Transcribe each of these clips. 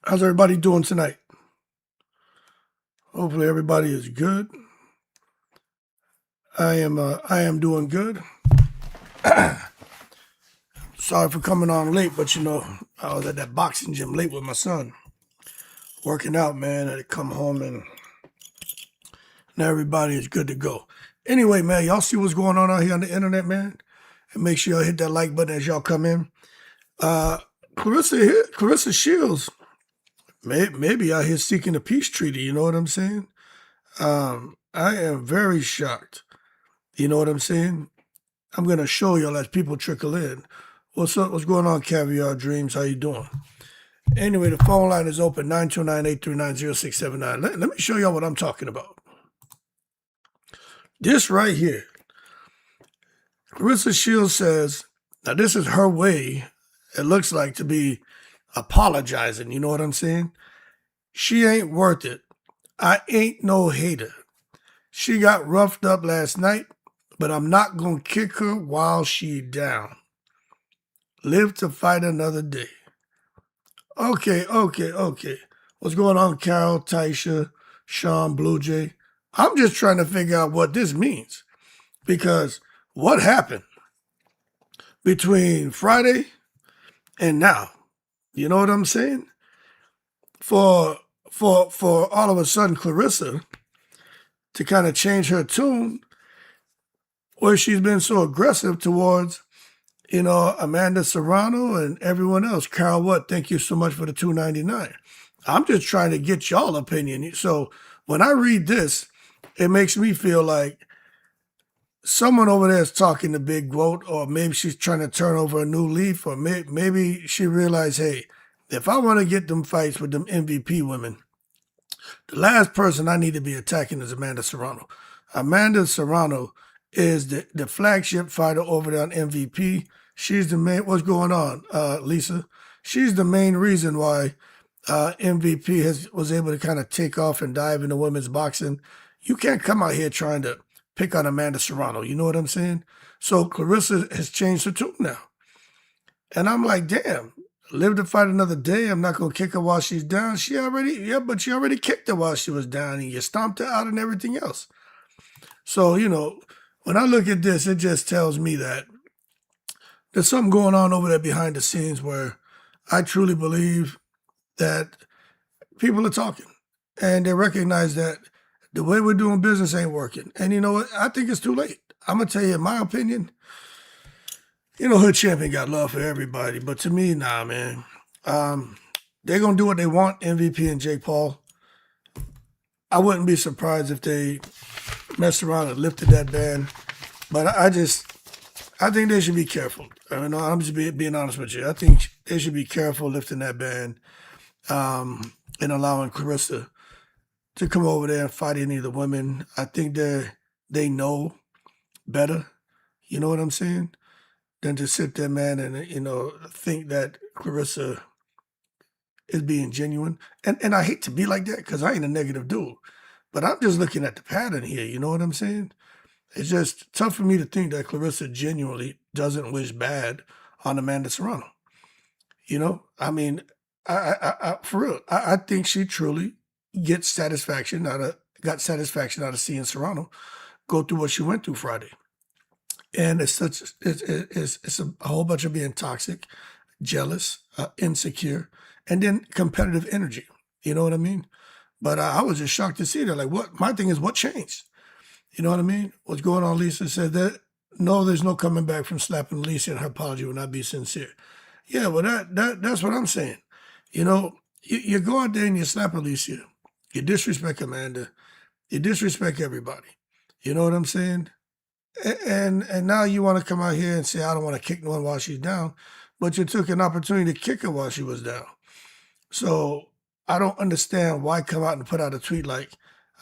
How's everybody doing tonight? Hopefully everybody is good. I am doing good. Sorry for coming on late, but I was at that boxing gym late with my son, working out, man. I had to come home and now everybody is good to go. Anyway, man, y'all see what's going on out here on the internet, man? And make sure y'all hit that like button as y'all come in. Claressa Shields, maybe out here seeking a peace treaty, you know what I'm saying? I am very shocked. You know what I'm saying? I'm going to show y'all as people trickle in. What's up? What's going on, Caviar Dreams? How you doing? Anyway, the phone line is open, 929-839-0679. Let me show y'all what I'm talking about. This right here. Claressa Shields says, now this is her way, it looks like, to be apologizing. You know what I'm saying? She ain't worth it. I ain't no hater. She got roughed up last night, but I'm not going to kick her while she down. Live to fight another day. Okay. What's going on, Carol, Taisha, Sean, Blue Jay? I'm just trying to figure out what this means. Because what happened between Friday and now? You know what I'm saying? For all of a sudden, Claressa to kind of change her tune, where she's been so aggressive towards, Amanda Serrano and everyone else. Carol Watt, thank you so much for the $2.99. I'm just trying to get y'all opinion. So when I read this, it makes me feel like someone over there is talking to Big Goat, or maybe she's trying to turn over a new leaf, or maybe she realized, hey, if I want to get them fights with them MVP women, the last person I need to be attacking is Amanda Serrano. Amanda Serrano is the flagship fighter over there on MVP. She's the main, what's going on, Lisa? She's the main reason why MVP was able to kind of take off and dive into women's boxing. You can't come out here trying to pick on Amanda Serrano. You know what I'm saying? So Claressa has changed her tune now. And I'm like, damn, live to fight another day. I'm not going to kick her while she's down. But you already kicked her while she was down, and you stomped her out and everything else. So, when I look at this, it just tells me that there's something going on over there behind the scenes where I truly believe that people are talking and they recognize that the way we're doing business ain't working. And you know what? I think it's too late. I'm going to tell you, in my opinion, Hood Champion got love for everybody. But to me, nah, man. They're going to do what they want, MVP and Jake Paul. I wouldn't be surprised if they messed around and lifted that ban. But I think they should be careful. I'm just being honest with you. I think they should be careful lifting that ban and allowing Claressa to come over there and fight any of the women. I think they know better, you know what I'm saying, than to sit there, man, and, think that Claressa is being genuine. And I hate to be like that because I ain't a negative dude. But I'm just looking at the pattern here, you know what I'm saying? It's just tough for me to think that Claressa genuinely doesn't wish bad on Amanda Serrano. I mean, I for real, I think she truly got satisfaction out of seeing Serrano go through what she went through Friday. And it's a whole bunch of being toxic, jealous, insecure, and then competitive energy. You know what I mean? But I was just shocked to see that. Like, my thing is, what changed? You know what I mean? What's going on? Lisa said that, no, there's no coming back from slapping Lisa, and her apology will not be sincere. Yeah, well, that's what I'm saying. You go out there and you slap Alicia. You disrespect Amanda. You disrespect everybody. You know what I'm saying? And now you want to come out here and say, I don't want to kick no one while she's down. But you took an opportunity to kick her while she was down. So I don't understand why come out and put out a tweet like,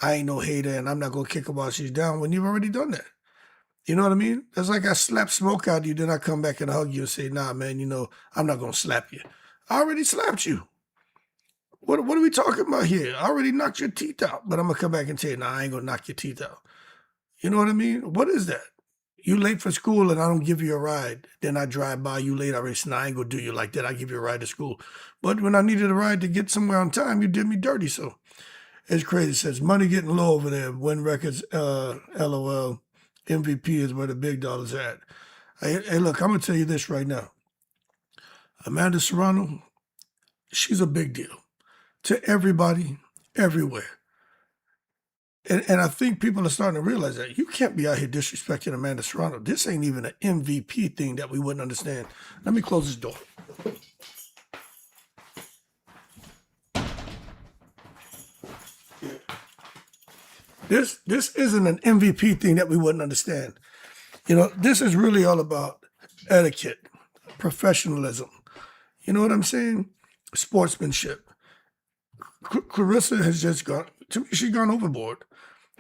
I ain't no hater and I'm not going to kick her while she's down when you've already done that. You know what I mean? That's like I slap smoke out of you, then I come back and hug you and say, nah, man, I'm not going to slap you. I already slapped you. What are we talking about here? I already knocked your teeth out, but I'm going to come back and tell you, nah, I ain't going to knock your teeth out. You know what I mean? What is that? You late for school and I don't give you a ride. Then I drive by you late already. So I ain't gonna do you like that. I give you a ride to school. But when I needed a ride to get somewhere on time, you did me dirty. So it's crazy. It says money getting low over there. Win records, LOL. MVP is where the big dollar's at. Hey, look, I'm gonna tell you this right now. Amanda Serrano, she's a big deal to everybody, everywhere. And I think people are starting to realize that you can't be out here disrespecting Amanda Serrano. This ain't even an MVP thing that we wouldn't understand. Let me close this door. This isn't an MVP thing that we wouldn't understand. You know, this is really all about etiquette, professionalism. You know what I'm saying? Sportsmanship. Claressa has just gone, to me, she's gone overboard.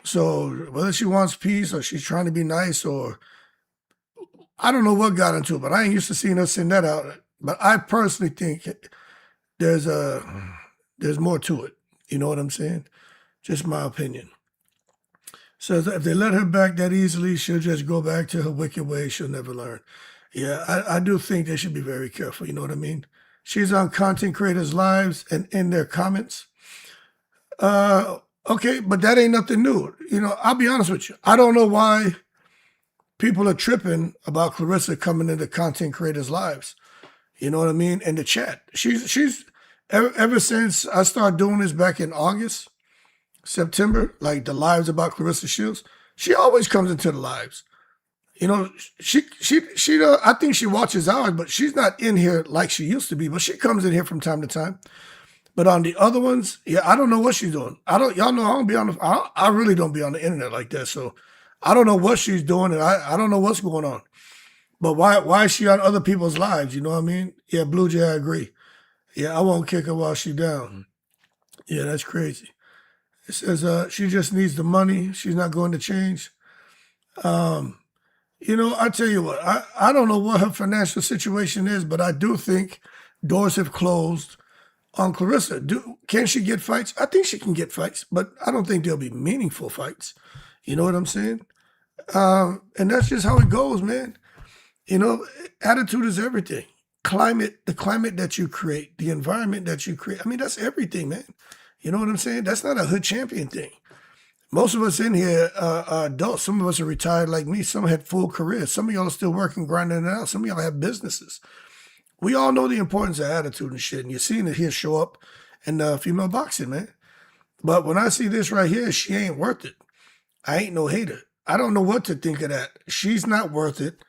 So whether she wants peace or she's trying to be nice or I don't know what got into it, but I ain't used to seeing her send that out. But I personally think there's more to it. You know what I'm saying? Just my opinion. So if they let her back that easily, she'll just go back to her wicked ways. She'll never learn. Yeah, I do think they should be very careful. You know what I mean? She's on content creators' lives and in their comments. Okay, but that ain't nothing new. You know, I'll be honest with you. I don't know why people are tripping about Claressa coming into content creators' lives. You know what I mean? In the chat. She's ever since I started doing this back in August, September, like the lives about Claressa Shields, she always comes into the lives. You know, she I think she watches ours, but she's not in here like she used to be, but she comes in here from time to time. But on the other ones, yeah, I don't know what she's doing. Y'all know I don't be on I really don't be on the internet like that. So I don't know what she's doing and I don't know what's going on. But why is she on other people's lives? You know what I mean? Yeah, Blue Jay, I agree. Yeah, I won't kick her while she's down. Yeah, that's crazy. It says she just needs the money. She's not going to change. You know, I tell you what, I don't know what her financial situation is, but I do think doors have closed on Claressa. Can she get fights? I think she can get fights, but I don't think they'll be meaningful fights. You know what I'm saying? And that's just how it goes, man. You know, attitude is everything. The climate that you create, the environment that you create. I mean, that's everything, man. You know what I'm saying? That's not a hood champion thing. Most of us in here are adults. Some of us are retired like me. Some had full careers. Some of y'all are still working, grinding it out. Some of y'all have businesses. We all know the importance of attitude and shit, and you're seeing it here show up in female boxing, man. But when I see this right here, she ain't worth it. I ain't no hater. I don't know what to think of that. She's not worth it.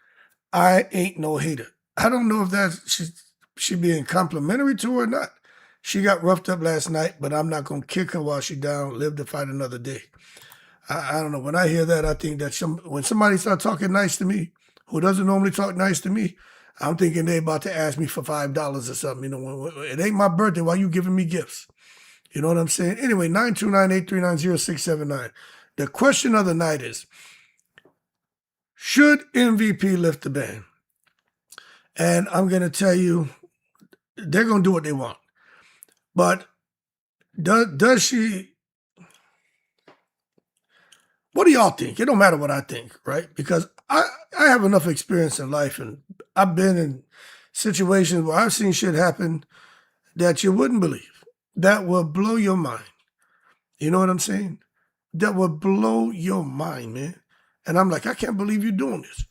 I ain't no hater. I don't know if that's she being complimentary to her or not. She got roughed up last night, but I'm not going to kick her while she's down, live to fight another day. I don't know. When I hear that, I think that when somebody starts talking nice to me, who doesn't normally talk nice to me, I'm thinking they about to ask me for $5 or something. You know, it ain't my birthday. Why you giving me gifts? You know what I'm saying? Anyway, 929-839-0679. The question of the night is, should MVP lift the ban? And I'm going to tell you, they're going to do what they want. But does she? What do y'all think? It don't matter what I think, right? Because I have enough experience in life, and I've been in situations where I've seen shit happen that you wouldn't believe. That will blow your mind. You know what I'm saying? That will blow your mind, man. And I'm like, I can't believe you're doing this.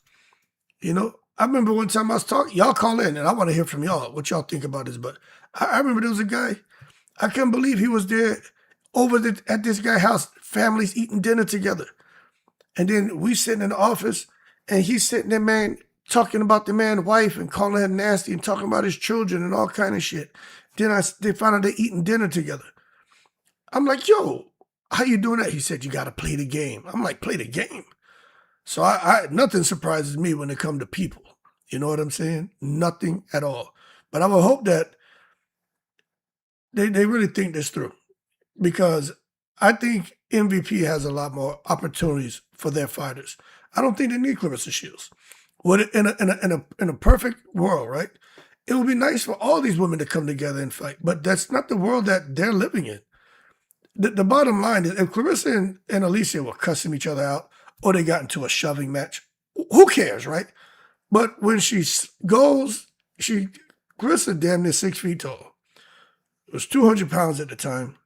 You know, I remember one time I was talking, y'all call in, and I want to hear from y'all what y'all think about this. But I remember there was a guy, I couldn't believe he was there at this guy's house, families eating dinner together. And then we sitting in the office, and he's sitting there, man, talking about the man's wife and calling her nasty and talking about his children and all kind of shit. Then they found out they're eating dinner together. I'm like, yo, how you doing that? He said, you got to play the game. I'm like, play the game. So nothing surprises me when it comes to people. You know what I'm saying? Nothing at all. But I will hope that they really think this through, because I think MVP has a lot more opportunities for their fighters. I don't think they need Claressa Shields. In a perfect world, right? It would be nice for all these women to come together and fight, but that's not the world that they're living in. The bottom line is, if Claressa and Alicia were cussing each other out, or they got into a shoving match, who cares, right? But when she goes, Claressa damn near 6 feet tall. Was 200 pounds at the time.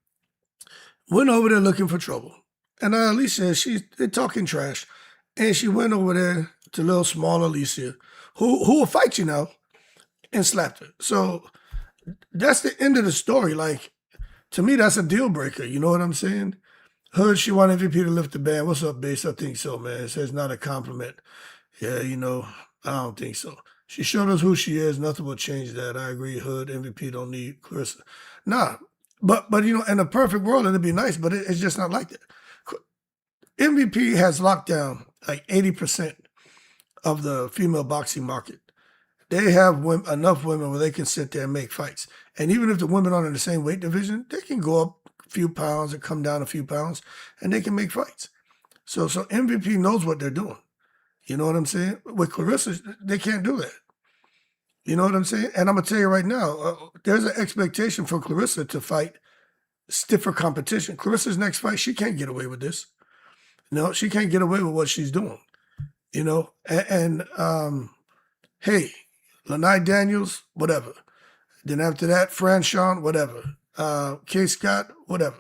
Went over there looking for trouble. And Alicia, they're talking trash. And she went over there to little small Alicia, who will fight you now, and slapped her. So that's the end of the story. Like, to me, that's a deal breaker. You know what I'm saying? Hood, she want MVP to lift the band. What's up, base? I think so, man. It says not a compliment. Yeah, I don't think so. She showed us who she is. Nothing will change that. I agree. Hood, MVP don't need Claressa. Nah, but in a perfect world, it'd be nice, but it's just not like that. MVP has locked down like 80% of the female boxing market. They have enough women where they can sit there and make fights. And even if the women aren't in the same weight division, they can go up a few pounds and come down a few pounds, and they can make fights. So MVP knows what they're doing. You know what I'm saying? With Claressa, they can't do that. You know what I'm saying? And I'm going to tell you right now, there's an expectation for Claressa to fight stiffer competition. Clarissa's next fight, she can't get away with this. No, she can't get away with what she's doing. Hey, Lanai Daniels, whatever. Then after that, Franchon, whatever. K. Scott, whatever.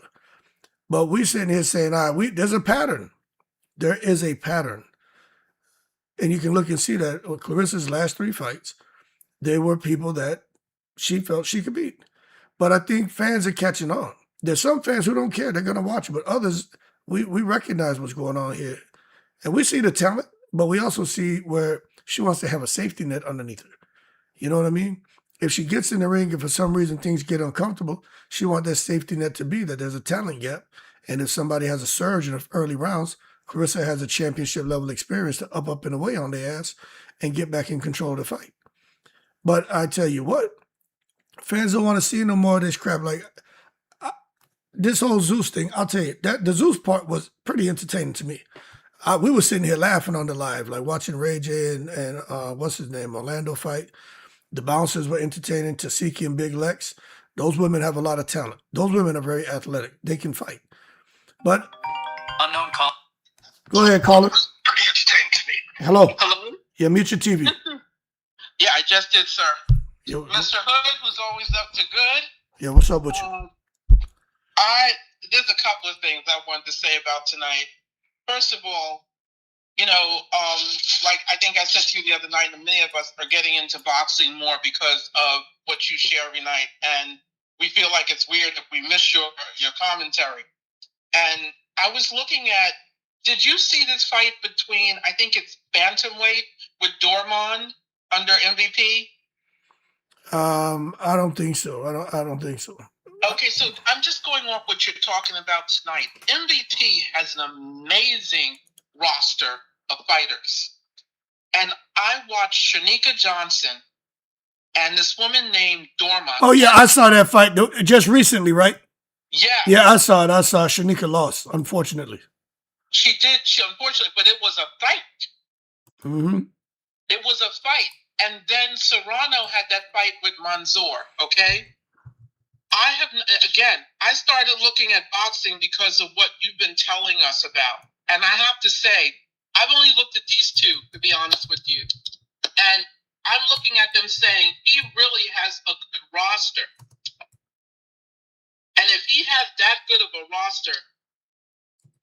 But we sitting here saying, there's a pattern. There is a pattern. And you can look and see that with Claressa's last 3 fights, they were people that she felt she could beat. But I think fans are catching on. There's some fans who don't care. They're going to watch it. But others, we recognize what's going on here. And we see the talent, but we also see where she wants to have a safety net underneath her. You know what I mean? If she gets in the ring and for some reason things get uncomfortable, she wants that safety net to be that there's a talent gap. And if somebody has a surge in the early rounds, Claressa has a championship level experience to up and away on their ass and get back in control of the fight. But I tell you what, fans don't want to see no more of this crap. Like this whole Zeus thing, I'll tell you, that the Zeus part was pretty entertaining to me. We were sitting here laughing on the live, like watching Ray J and what's his name, Orlando fight. The bouncers were entertaining, Tasiki and Big Lex. Those women have a lot of talent. Those women are very athletic. They can fight. But unknown call. Go ahead, caller. Pretty entertaining to me. Hello. Hello? Yeah, mute your TV. Yeah, I just did, sir. Yo, Mr. Hood, who's always up to good. Yeah, what's up with you? There's a couple of things I wanted to say about tonight. First of all, like I think I said to you the other night, many of us are getting into boxing more because of what you share every night, and we feel like it's weird if we miss your commentary. And I was looking at, did you see this fight between, I think it's bantamweight with Dormon under MVP? I don't think so. I don't think so. Okay, so I'm just going off what you're talking about tonight. MVP has an amazing roster of fighters. And I watched Shanika Johnson and this woman named Dorma. Oh, yeah, I saw that fight just recently, right? Yeah. Yeah, I saw it. I saw Shanika lost, unfortunately. She did, unfortunately, but it was a fight. Mm-hmm. It was a fight. And then Serrano had that fight with Mansour, okay? I started looking at boxing because of what you've been telling us about. And I have to say, I've only looked at these two, to be honest with you. And I'm looking at them saying, he really has a good roster. And if he has that good of a roster,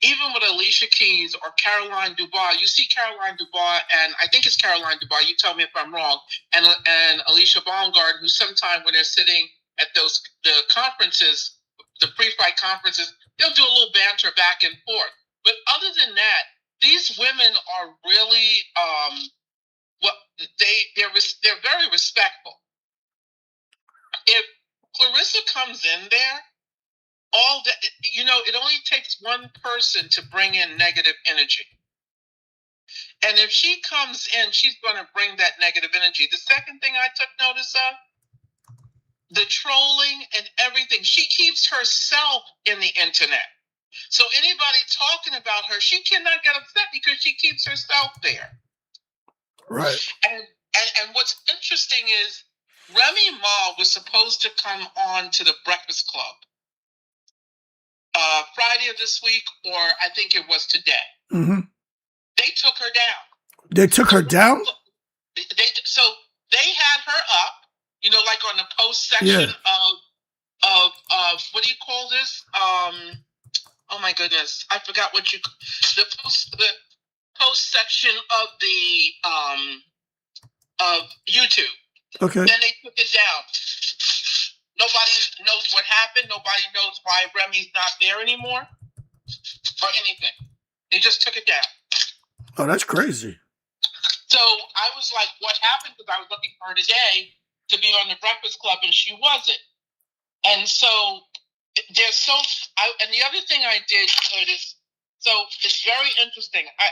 even with Alicia Keys or Caroline Dubois, you see Caroline Dubois, and I think it's Caroline Dubois, you tell me if I'm wrong, and Alicia Baumgart, who sometime when they're sitting at the conferences, the pre-fight conferences, they'll do a little banter back and forth. But other than that, these women are really they're very respectful. If Claressa comes in there, it only takes one person to bring in negative energy. And if she comes in, she's going to bring that negative energy. The second thing I took notice of, the trolling and everything. She keeps herself in the internet. So anybody talking about her, she cannot get upset because she keeps herself there. Right. And what's interesting is Remy Ma was supposed to come on to the Breakfast Club Friday of this week, or I think it was today. Mm-hmm. They took her down. They took her down? So they had her up, you know, like on the post section Yeah. of what do you call this? Oh my goodness, I forgot what the post section of the of YouTube. Okay. Then they took it down. Nobody knows what happened. Nobody knows why Remy's not there anymore or anything. They just took it down. Oh, that's crazy. So I was like, what happened? Because I was looking for her today to be on the Breakfast Club, and she wasn't. And so there's and the other thing I did, Curtis, so it's very interesting. I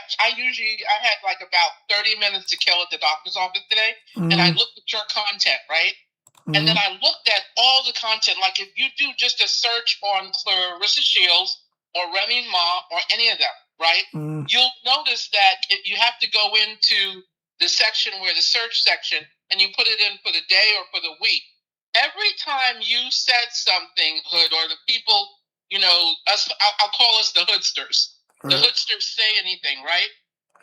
had like about 30 minutes to kill at the doctor's office today, and I looked at your content, right? And then I looked at all the content. Like if you do just a search on Claressa Shields or Remy Ma or any of them, right? You'll notice that if you have to go into the section where the search section and you put it in for the day or for the week. Every time you said something, Hood, or the people, you know, I'll call us the Hoodsters. Right. The Hoodsters say anything, right?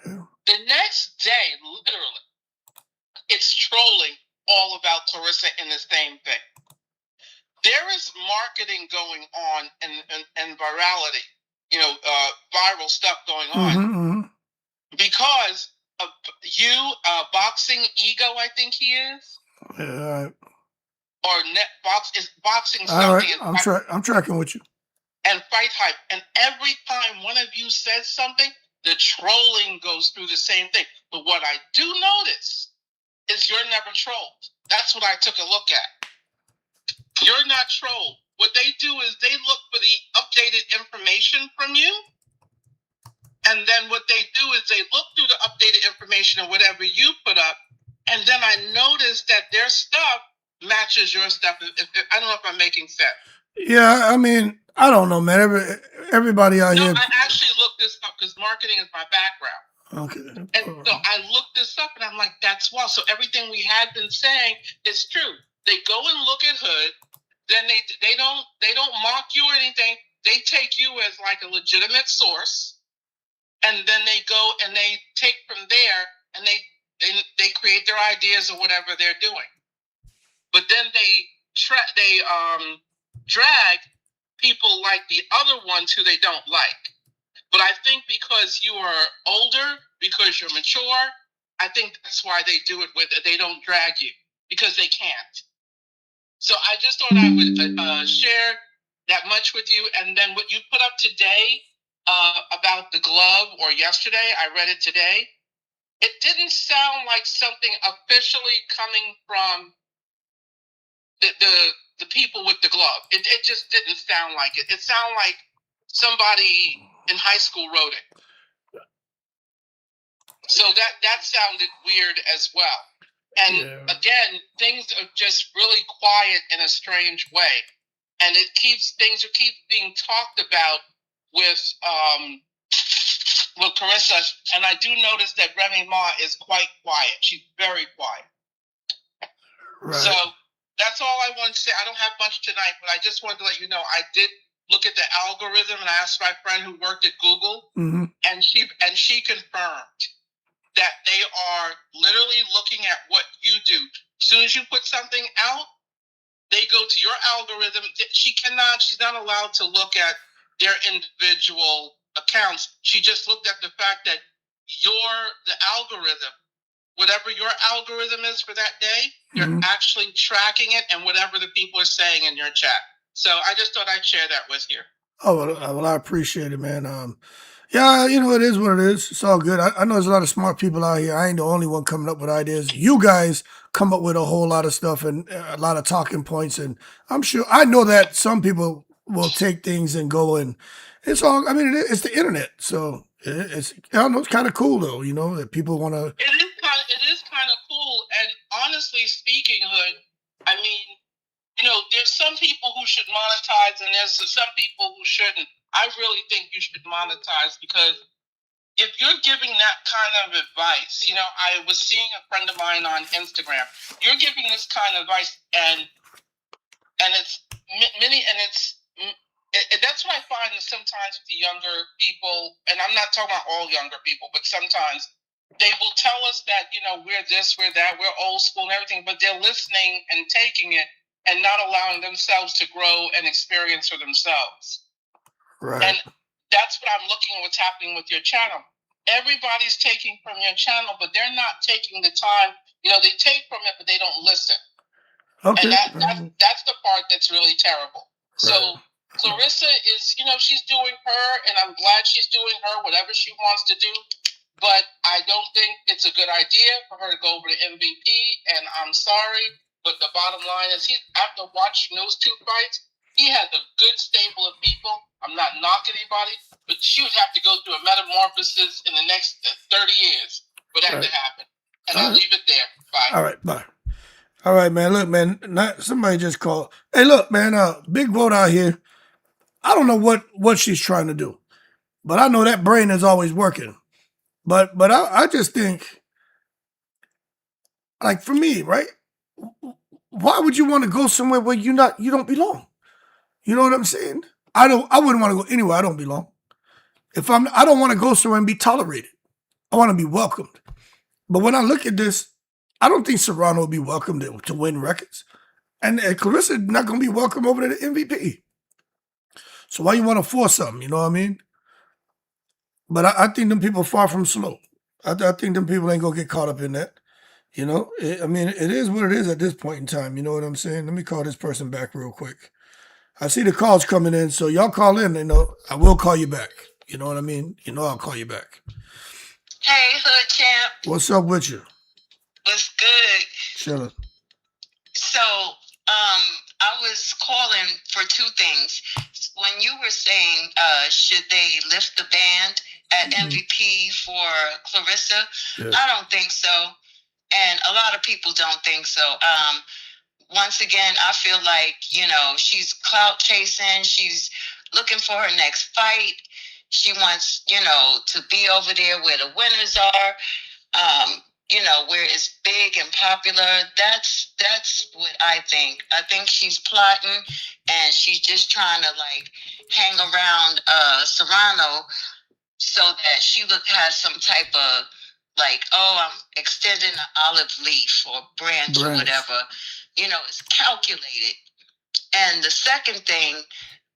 Yeah. The next day, literally, it's trolling all about Claressa in the same thing. There is marketing going on and virality, you know, viral stuff going on because of you, Boxing Ego, I think he is. Yeah. Or boxing something. All right, I'm tracking with you. And Fight Hype. And every time one of you says something, the trolling goes through the same thing. But what I do notice is you're never trolled. That's what I took a look at. You're not trolled. What they do is they look for the updated information from you. And then what they do is they look through the updated information or whatever you put up. And then I notice that their stuff matches your stuff. I don't know if I'm making sense. Yeah, I mean, I don't know, man. Everybody out here. No, I actually looked this up because marketing is my background. Okay. And so I looked this up and I'm like, that's wild. So everything we had been saying is true. They go and look at Hood, then they don't mock you or anything. They take you as like a legitimate source, and then they go and they take from there and they create their ideas or whatever they're doing. But then they drag people like the other ones who they don't like. But I think because you are older, because you're mature, I think that's why they do it they don't drag you, because they can't. So I just thought I would share that much with you. And then what you put up today about the glove, or yesterday, I read it today, it didn't sound like something officially coming from the people with the glove. It just didn't sound like it. It sounded like somebody in high school wrote it. So that sounded weird as well. And again, things are just really quiet in a strange way. And things keep being talked about with Claressa. And I do notice that Remy Ma is quite quiet. She's very quiet. Right. So that's all I want to say. I don't have much tonight, but I just wanted to let you know I did look at the algorithm, and I asked my friend who worked at Google, and she confirmed that they are literally looking at what you do. As soon as you put something out, they go to your algorithm. She's not allowed to look at their individual accounts. She just looked at the fact that the algorithm, whatever your algorithm is for that day, you're actually tracking it and whatever the people are saying in your chat. So I just thought I'd share that with you. Oh, well, I appreciate it, man. Yeah, you know, it is what it is. It's all good. I know there's a lot of smart people out here. I ain't the only one coming up with ideas. You guys come up with a whole lot of stuff and a lot of talking points. And I know that some people will take things and go, and it's all, I mean, it's the internet. So it's, I don't know, it's kind of cool though, you know, that people want to. It is kind of cool. And honestly speaking, Hood, I mean, you know, there's some people who should monetize and there's some people who shouldn't. I really think you should monetize, because if you're giving that kind of advice, you know, I was seeing a friend of mine on Instagram. You're giving this kind of advice, and it's that's what I find sometimes with the younger people, and I'm not talking about all younger people, but sometimes they will tell us that, you know, we're this, we're that, we're old school and everything, but they're listening and taking it and not allowing themselves to grow and experience for themselves. Right. And that's what I'm looking at what's happening with your channel. Everybody's taking from your channel, but they're not taking the time. You know, they take from it, but they don't listen. Okay. And that's the part that's really terrible. So Claressa is, you know, she's doing her, and I'm glad she's doing her, whatever she wants to do. But I don't think it's a good idea for her to go over to MVP, and I'm sorry, but the bottom line is, after watching those two fights, he has a good stable of people. I'm not knocking anybody, but she would have to go through a metamorphosis in the next 30 years for that to happen. And I'll leave it there. Bye. All right, bye. All right, man. Look, man, somebody just called. Hey, look, man, Big Vote out here. I don't know what she's trying to do, but I know that brain is always working. But I just think, like, for me, right? Why would you want to go somewhere where you don't belong? You know what I'm saying? I wouldn't want to go anywhere I don't belong. I don't want to go somewhere and be tolerated. I want to be welcomed. But when I look at this, I don't think Serrano will be welcomed to win records. And Claressa is not going to be welcome over to the MVP. So why you want to force something, you know what I mean? But I think them people are far from slow. I think them people ain't going to get caught up in that. You know, I mean, it is what it is at this point in time. You know what I'm saying? Let me call this person back real quick. I see the calls coming in, so y'all call in. You know, I will call you back. You know what I mean? You know I'll call you back. Hey, Hood Champ. What's up with you? What's good? Chillin'. So, I was calling for two things. When you were saying, should they lift the ban at MVP for Claressa? Yeah. I don't think so. And a lot of people don't think so. Once again, I feel like, you know, she's clout chasing. She's looking for her next fight. She wants, you know, to be over there where the winners are, you know, where it's big and popular. That's what I think. I think she's plotting, and she's just trying to, like, hang around Serrano so that she has some type of, like, oh, I'm extending an olive leaf or branch or whatever. You know, it's calculated. And the second thing,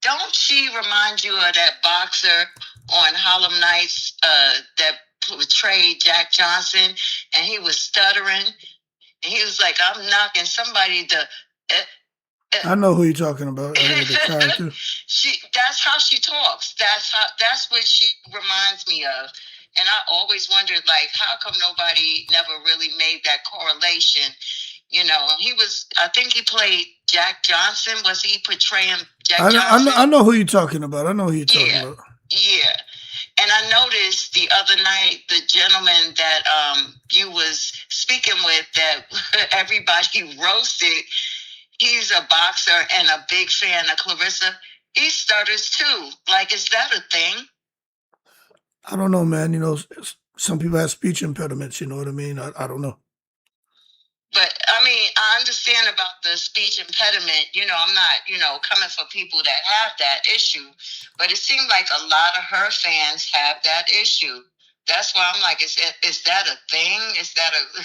don't she remind you of that boxer on Harlem Nights that portrayed Jack Johnson, and he was stuttering, and he was like, I'm knocking somebody to... I know who you're talking about. The character. That's how she talks. That's what she reminds me of. And I always wondered, like, how come nobody never really made that correlation? You know, I think he played Jack Johnson. Was he portraying Jack Johnson? I know who you're talking about. I know who you're talking about. Yeah. And I noticed the other night, the gentleman that you was speaking with that everybody roasted, he's a boxer and a big fan of Claressa. He stutters too. Like, is that a thing? I don't know, man. You know, some people have speech impediments. You know what I mean? I don't know. But, I mean, I understand about the speech impediment. You know, I'm not, you know, coming for people that have that issue. But it seems like a lot of her fans have that issue. That's why I'm like, is that a thing? Is that a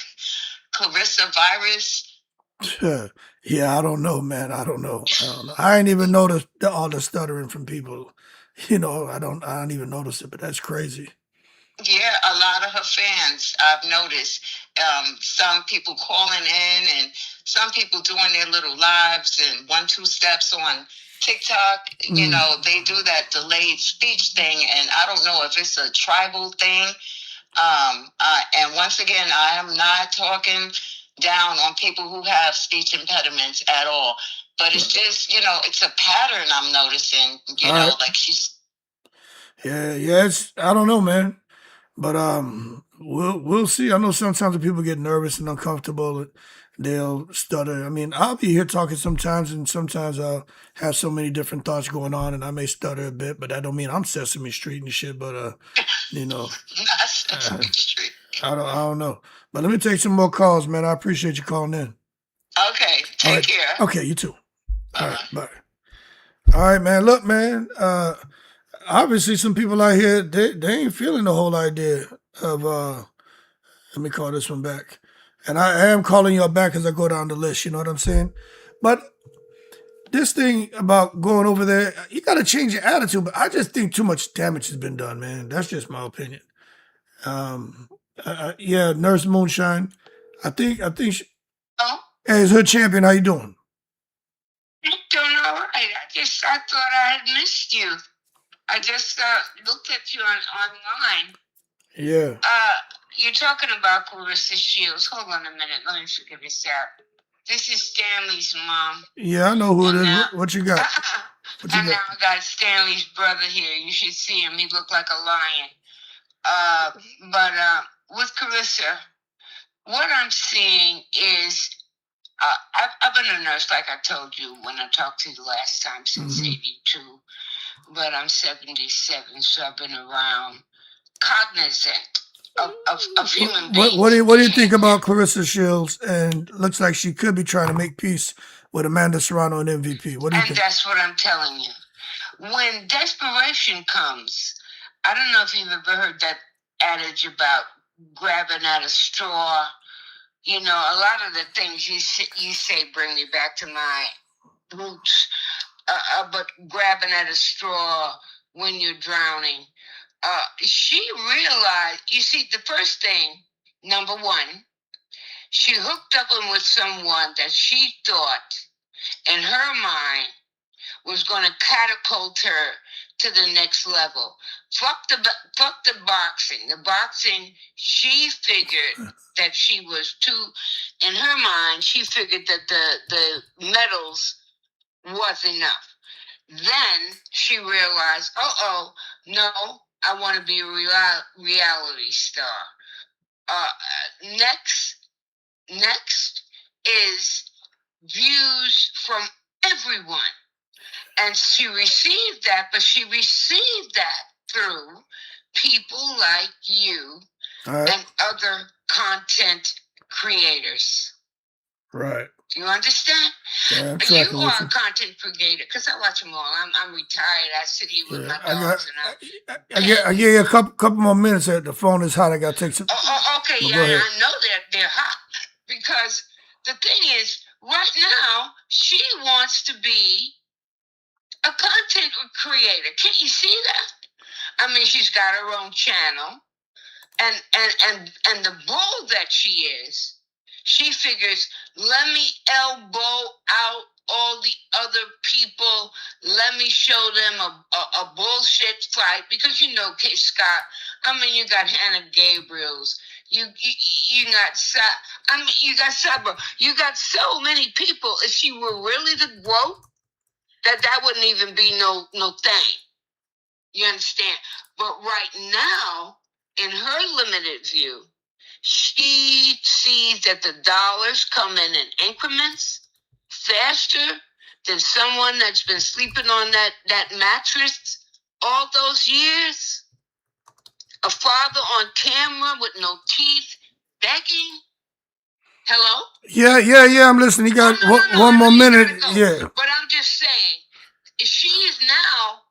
Claressa virus? Yeah, I don't know, man. I don't know. I ain't even noticed all the stuttering from people. You know, I don't even notice it, but that's crazy. Yeah, a lot of her fans, I've noticed. Some people calling in, and some people doing their little lives and 1-2 steps on TikTok. You know, they do that delayed speech thing, and I don't know if it's a tribal thing. And once again, I am not talking down on people who have speech impediments at all. But it's just, you know, it's a pattern I'm noticing. You know, like she's... Yeah, I don't know, man. But we'll see. I know sometimes when people get nervous and uncomfortable, they'll stutter. I mean, I'll be here talking sometimes, and sometimes I'll have so many different thoughts going on, and I may stutter a bit, but that don't mean I'm Sesame Street and shit. But you know, I don't know. But let me take some more calls, man. I appreciate you calling in. Okay, take care. Okay, you too. All right, bye. All right, man. Look, man. Obviously, some people out here they ain't feeling the whole idea of Let me call this one back. And I am calling y'all back as I go down the list. You know what I'm saying? But this thing about going over there, you got to change your attitude. But I just think too much damage has been done, man. That's just my opinion. Yeah, Nurse Moonshine. I think. Oh, Hey, it's Hood Champion. How you doing? I'm doing all right. I thought I had missed you. I just looked at you online. Yeah. You're talking about Claressa Shields. Hold on a minute. Let me figure this out. This is Stanley's mom. Yeah, I know who it is. Now, What you got? What you and got? now I got Stanley's brother here. You should see him. He looked like a lion. But with Claressa, what I'm seeing is I've been a nurse, like I told you when I talked to you last time, since '82. But I'm 77, so I've been around, cognizant of human beings. What do you think about Claressa Shields? And looks like she could be trying to make peace with Amanda Serrano and MVP. What do you think? And that's what I'm telling you. When desperation comes, I don't know if you've ever heard that adage about grabbing at a straw. You know, a lot of the things you say bring me back to my roots. But grabbing at a straw when you're drowning. She realized, you see, the first thing, number one, she hooked up with someone that she thought, in her mind, was going to catapult her to the next level. Fuck the boxing. The boxing, she figured that she was too, in her mind, she figured that the medals was enough. Then she realized, no, I want to be a reality star. Next is views from everyone. And she received that, but she received that through people like you and other content creators. Right. Do you understand? Yeah, you are a content creator, because I watch them all. I'm retired. I sit here with my dogs. I give you a couple more minutes. The phone is hot. I got to take some. Okay, yeah, I know they're hot. Because the thing is, right now, she wants to be a content creator. Can't you see that? I mean, she's got her own channel. And the bull that she is, she figures, let me elbow out all the other people. Let me show them a bullshit fight. Because you know, K. Scott, I mean, you got Hannah Gabriels. You got you got Sabra. You got so many people. If she were really to grow, that wouldn't even be no thing. You understand? But right now, in her limited view, she sees that the dollars come in increments faster than someone that's been sleeping on that mattress all those years. A father on camera with no teeth begging. Hello? Yeah, I'm listening. You got one more minute. Yeah. But I'm just saying, she is now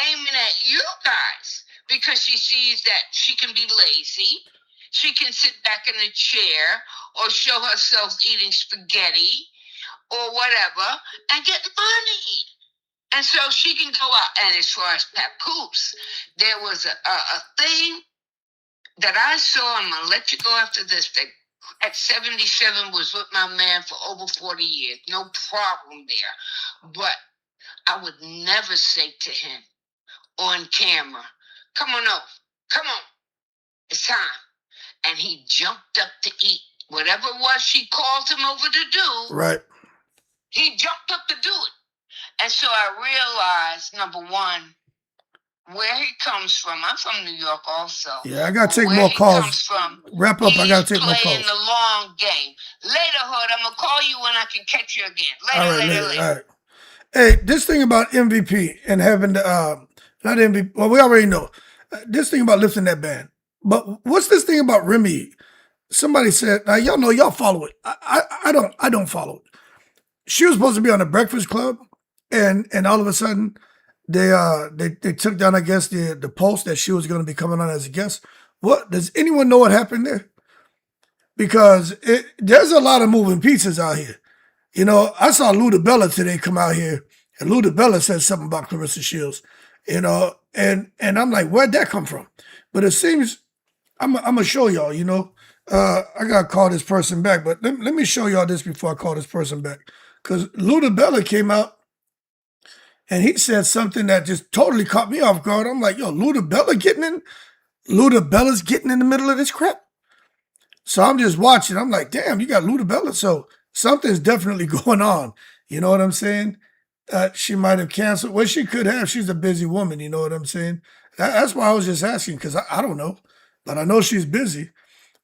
aiming at you guys because she sees that she can be lazy. She can sit back in a chair or show herself eating spaghetti or whatever and get money. And so she can go out. And as far as Papoose, there was a thing that I saw. I'm going to let you go after this. That at 77 was with my man for over 40 years. No problem there. But I would never say to him on camera, come on over. Come on. It's time. And he jumped up to eat. Whatever it was she called him over to do. Right. He jumped up to do it. And so I realized, number one, where he comes from. I'm from New York also. Yeah, I got to take more calls. Comes from, wrap up. I got to take more calls. He's playing the long game. Later, Hood, I'm going to call you when I can catch you again. Later. All right. Hey, this thing about MVP and having the, not MVP, well, we already know. This thing about lifting that band. But what's this thing about Remy? Somebody said, now y'all know, y'all follow it. I don't follow it. She was supposed to be on the Breakfast Club, and all of a sudden, they took down, I guess, the post that she was going to be coming on as a guest. What does anyone know what happened there? because there's a lot of moving pieces out here. You know, I saw Ludabella today come out here, and Ludabella said something about Claressa Shields, you know, and I'm like, where'd that come from? But it seems, I'm going to show y'all, you know, I got to call this person back, but let me show y'all this before I call this person back. Because Ludabella came out, and he said something that just totally caught me off guard. I'm like, yo, Ludabella's getting in the middle of this crap. So I'm just watching. I'm like, damn, you got Ludabella. So something's definitely going on. You know what I'm saying? She might have canceled. Well, she could have. She's a busy woman. You know what I'm saying? That's why I was just asking, because I don't know. But I know she's busy.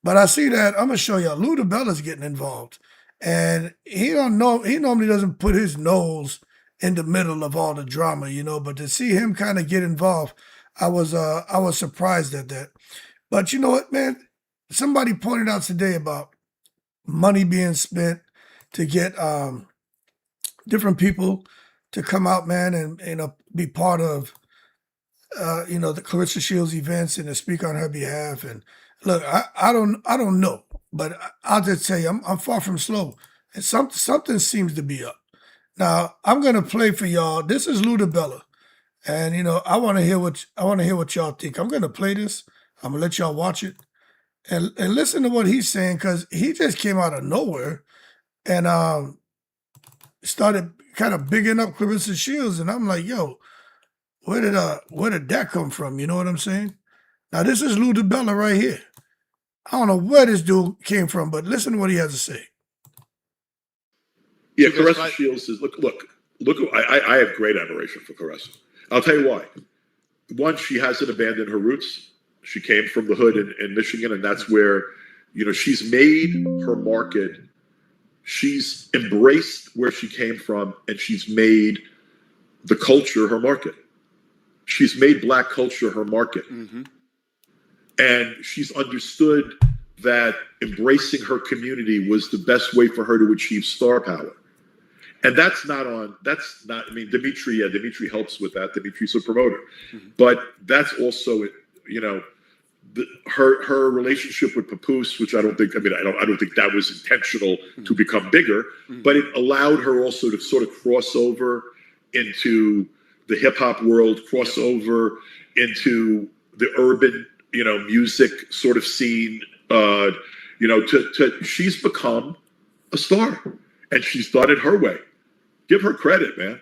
But I see that. I'm going to show y'all. Ludabella's getting involved. And he don't know. He normally doesn't put his nose in the middle of all the drama, you know. But to see him kind of get involved, I was surprised at that. But you know what, man? Somebody pointed out today about money being spent to get different people to come out, man, and be part of the Claressa Shields events and to speak on her behalf. And look, I don't know, but I'll just tell you, I'm far from slow, and something seems to be up. Now I'm gonna play for y'all. This is Ludabella, and I want to hear what y'all think. I'm gonna play this. I'm gonna let y'all watch it. And listen to what he's saying, because he just came out of nowhere and started kind of bigging up Claressa Shields, and I'm like, yo, where did that come from? You know what I'm saying? Now this is Ludabella right here. I don't know where this dude came from, but listen to what he has to say. Yeah, Claressa Shields is look. I have great admiration for Claressa. I'll tell you why. One, she hasn't abandoned her roots. She came from the hood in Michigan, and that's where, she's made her market. She's embraced where she came from, and she's made the culture her market. She's made Black culture her market. Mm-hmm. And she's understood that embracing her community was the best way for her to achieve star power. And Dimitri helps with that. Dimitri's a promoter. Mm-hmm. But that's also, her relationship with Papoose, which I don't think that was intentional to become bigger, but it allowed her also to sort of cross over into the hip hop world, cross over into the urban, music sort of scene. She's become a star, and she's done it her way. Give her credit, man.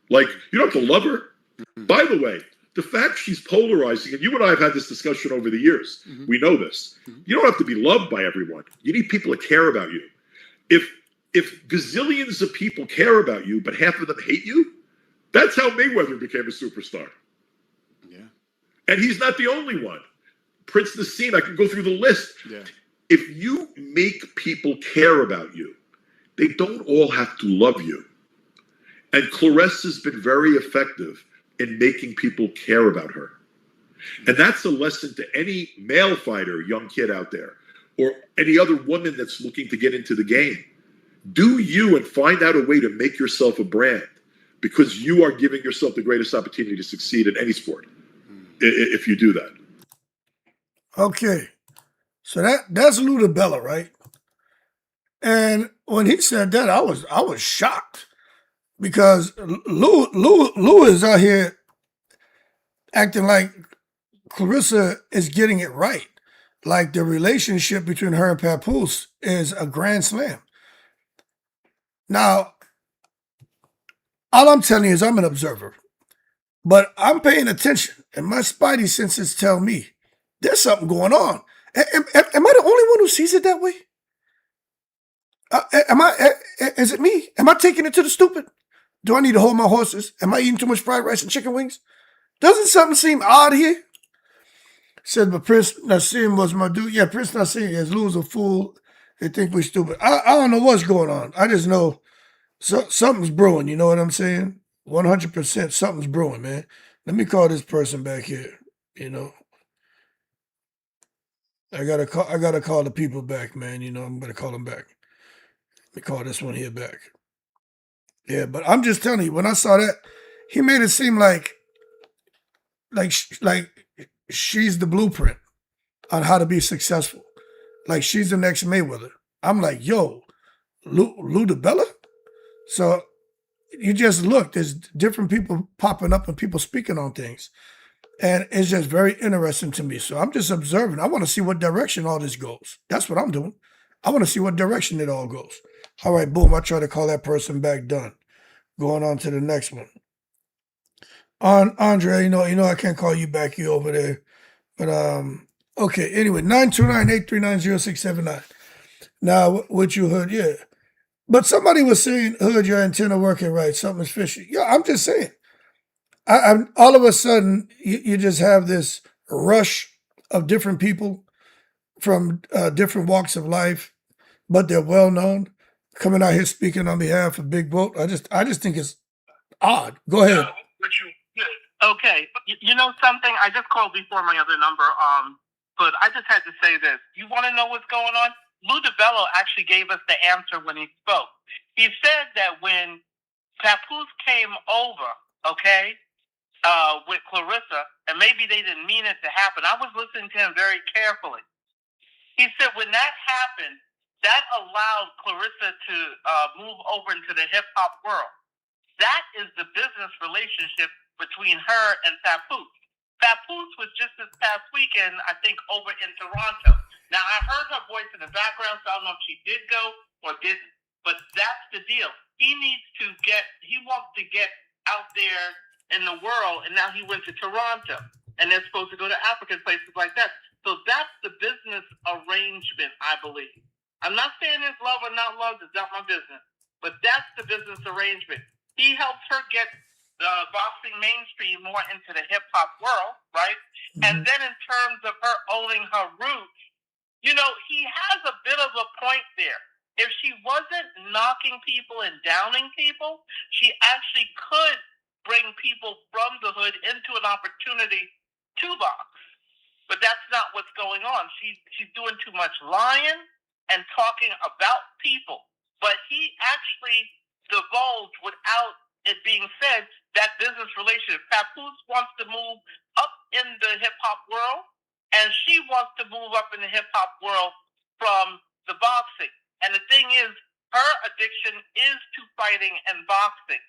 Like, you don't have to love her. Mm-hmm. By the way, the fact she's polarizing, and you and I have had this discussion over the years, mm-hmm. we know this. Mm-hmm. You don't have to be loved by everyone. You need people to care about you. If gazillions of people care about you, but half of them hate you, that's how Mayweather became a superstar. Yeah. And he's not the only one. Prince Nassim, I can go through the list. Yeah. If you make people care about you, they don't all have to love you. And Claressa's been very effective in making people care about her. And that's a lesson to any male fighter, young kid out there, or any other woman that's looking to get into the game. Do you and find out a way to make yourself a brand, because you are giving yourself the greatest opportunity to succeed in any sport if you do that. Okay. So that's Ludabella, right? And when he said that, I was shocked. Because Lou is out here acting like Claressa is getting it right. Like the relationship between her and Papoose is a grand slam. Now, all I'm telling you is I'm an observer. But I'm paying attention, and my spidey senses tell me there's something going on. Am I the only one who sees it that way? Is it me? Am I taking it to the stupid? Do I need to hold my horses? Am I eating too much fried rice and chicken wings? Doesn't something seem odd here? Said, but Prince Nassim was my dude. Yeah, Prince Nassim is Lou's a fool. They think we're stupid. I don't know what's going on. I just know something's brewing. You know what I'm saying? 100% something's brewing, man. Let me call this person back here. I gotta call the people back, man. I'm gonna call them back. Let me call this one here back. Yeah, but I'm just telling you, when I saw that, he made it seem like she's the blueprint on how to be successful. like she's the next Mayweather. I'm like, yo, Lou DiBella? So you just look, there's different people popping up and people speaking on things. And it's just very interesting to me. So I'm just observing. I want to see what direction all this goes. That's what I'm doing. I want to see what direction it all goes. All right, boom. I try to call that person back. Done. Going on to the next one. Andre, you know, I can't call you back. You over there. But okay. Anyway, 929-839-0679. Now, what you heard, yeah. But somebody was saying, Hood, your antenna working right. Something's fishy. Yeah, I'm just saying. I'm all of a sudden, you just have this rush of different people from different walks of life, but they're well known, coming out here speaking on behalf of Big Boat. I just think it's odd. Go ahead. Okay, you know something? I just called before my other number, but I just had to say this. You want to know what's going on? Lou DiBella actually gave us the answer when he spoke. He said that when Papoose came over, okay, with Claressa, and maybe they didn't mean it to happen. I was listening to him very carefully. He said when that happened, that allowed Claressa to move over into the hip-hop world. That is the business relationship between her and Papoose. Papoose was just this past weekend, I think, over in Toronto. Now, I heard her voice in the background, so I don't know if she did go or didn't. But that's the deal. He wants to get out there in the world, and now he went to Toronto. And they're supposed to go to African places like that. So that's the business arrangement, I believe. I'm not saying it's love or not love, it's not my business. But that's the business arrangement. He helps her get the boxing mainstream more into the hip-hop world, right? Mm-hmm. And then in terms of her owning her roots, you know, he has a bit of a point there. If she wasn't knocking people and downing people, she actually could bring people from the hood into an opportunity to box. But that's not what's going on. She's doing too much lying and talking about people. But he actually divulged without it being said that business relationship. Papoose wants to move up in the hip-hop world, and she wants to move up in the hip-hop world from the boxing. And the thing is, her addiction is to fighting and boxing.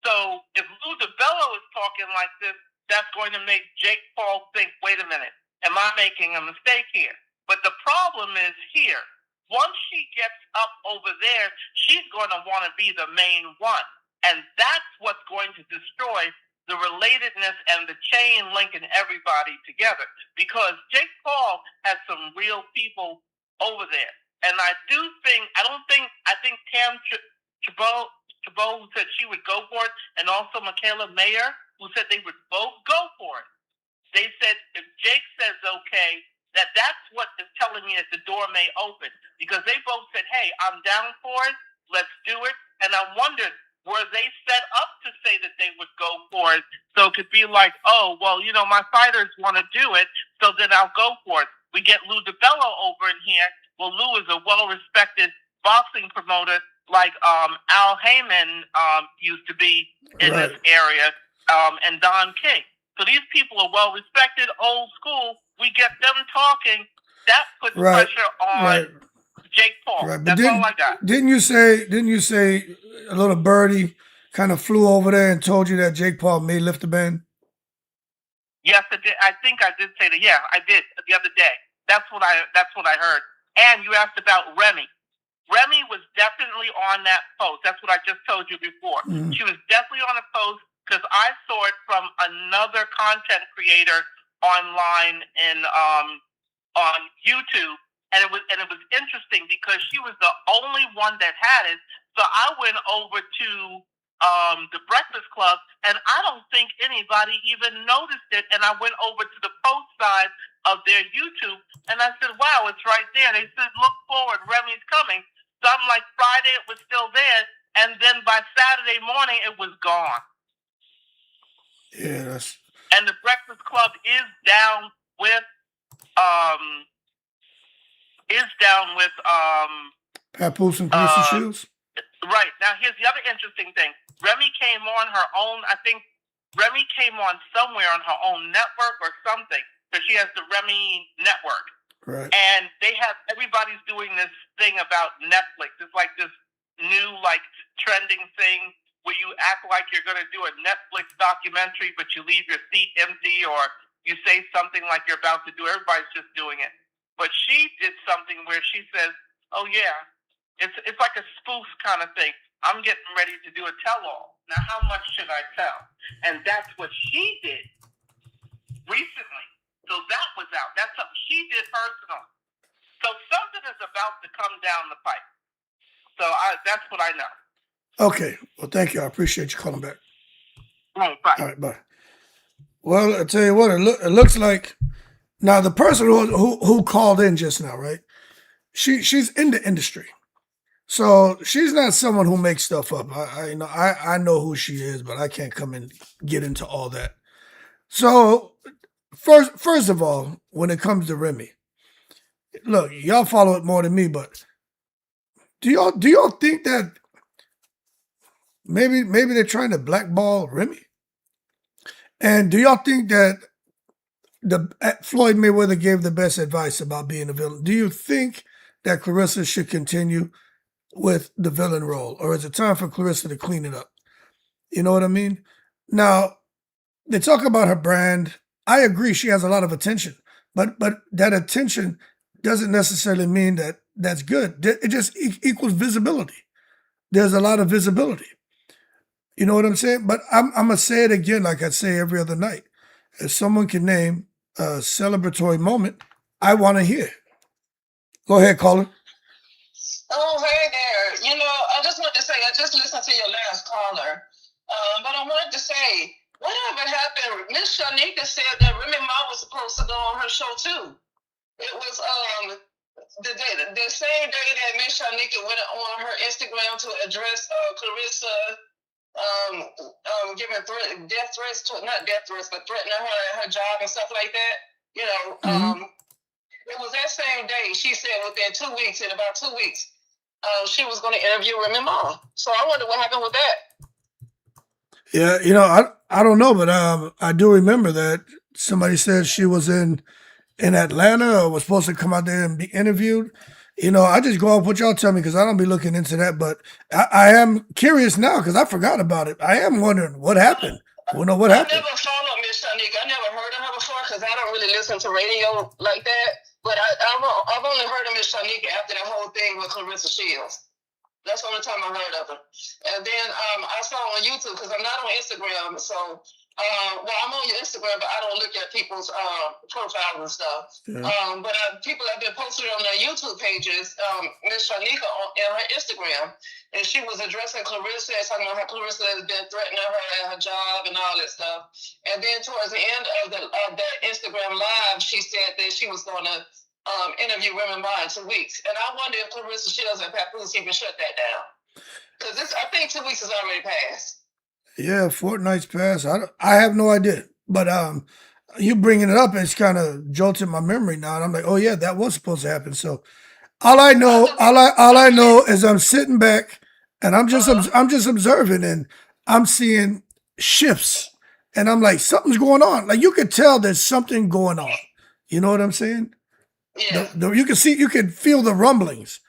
So if Lou DiBella is talking like this, that's going to make Jake Paul think, wait a minute, am I making a mistake here? But the problem is here. Once she gets up over there, she's going to want to be the main one. And that's what's going to destroy the relatedness and the chain linking everybody together. Because Jake Paul has some real people over there. And I think Tam Chabot, who said she would go for it, and also Michaela Mayer, who said they would both go for it. They said if Jake says okay, that's what is telling me that the door may open. Because they both said, hey, I'm down for it, let's do it. And I wondered, were they set up to say that they would go for it? So it could be like, oh, well, you know, my fighters want to do it, so then I'll go for it. We get Lou DiBella over in here. Well, Lou is a well-respected boxing promoter like Al Heyman used to be in this area, and Don King. So these people are well-respected, old school. We get them talking. That puts pressure on Jake Paul. Right. That's all I got. Didn't you say a little birdie kind of flew over there and told you that Jake Paul may lift the ban? Yes, I did. I think I did say that. Yeah, I did the other day. That's what I heard. And you asked about Remy. Remy was definitely on that post. That's what I just told you before. Mm-hmm. She was definitely on a post because I saw it from another content creator online on YouTube, and it was interesting because she was the only one that had it. So I went over to the Breakfast Club, and I don't think anybody even noticed it. And I went over to the post side of their YouTube, and I said, wow, it's right there. They said, look forward, Remy's coming. So I'm like, Friday it was still there, and then by Saturday morning it was gone. Yeah, and the Breakfast Club is down with Papoose and Claressa Shields. Right. Now here's the other interesting thing. Remy came on her own. I think Remy came on somewhere on her own network or something, because she has the Remy network. Right. And everybody's doing this thing about Netflix. It's like this new trending thing where you act like you're going to do a Netflix documentary, but you leave your seat empty, or you say something like you're about to do. Everybody's just doing it. But she did something where she says, "Oh yeah, it's like a spoof kind of thing. I'm getting ready to do a tell-all. Now, how much should I tell?" And that's what she did recently. So that was out. That's something she did personal. So something is about to come down the pipe. So that's what I know. Okay. Well, thank you. I appreciate you calling back. All right, bye. All right, bye. Well, I tell you what, it looks like now the person who called in just now, right? She's in the industry, so she's not someone who makes stuff up. I know who she is, but I can't come and get into all that. So first of all, when it comes to Remy, look, y'all follow it more than me, but do y'all think that maybe they're trying to blackball Remy? And do y'all think that Floyd Mayweather gave the best advice about being a villain? Do you think that Claressa should continue with the villain role, or is it time for Claressa to clean it up? You know what I mean? Now, they talk about her brand. I agree she has a lot of attention, but that attention doesn't necessarily mean that that's good. It just equals visibility. There's a lot of visibility. You know what I'm saying? But I'm going to say it again like I say every other night. If someone can name a celebratory moment, I want to hear. Go ahead, caller. Oh, hey there. I just wanted to say, I just listened to your last caller. But I wanted to say, whatever happened, Miss Shanika said that Remy Ma was supposed to go on her show too. It was the same day that Miss Shanika went on her Instagram to address Claressa giving death threats to, not death threats, but threatening her job and stuff like that. It was that same day. She said within 2 weeks, in about 2 weeks, she was going to interview Remy Ma. So I wonder what happened with that. Yeah, I don't know, but I do remember that somebody said she was in Atlanta or was supposed to come out there and be interviewed. I just go off what y'all tell me because I don't be looking into that. But I am curious now because I forgot about it. I am wondering what happened. What happened? I never followed Miss Shanika. I never heard of her before because I don't really listen to radio like that. But I've only heard of Miss Shanika after that whole thing with Claressa Shields. That's the only time I heard of her. And then I saw on YouTube because I'm not on Instagram. So, I'm on your Instagram, but I don't look at people's profiles and stuff. Yeah. But people have been posting on their YouTube pages, Miss Shanika on her Instagram, and she was addressing Claressa, talking about how Claressa has been threatening her at her job and all that stuff. And then towards the end of the Instagram live, she said that she was going to interview Remy Ma in 2 weeks. And I wonder if Claressa Shields and Papoose even shut that down. Because I think 2 weeks has already passed. Yeah, fortnight's passed. I have no idea. But you bringing it up, it's kind of jolted my memory now. And I'm like, oh yeah, that was supposed to happen. So all I know is I'm sitting back and I'm just observing and I'm seeing shifts. And I'm like, something's going on. Like you could tell there's something going on. You know what I'm saying? Yeah. You can feel the rumblings.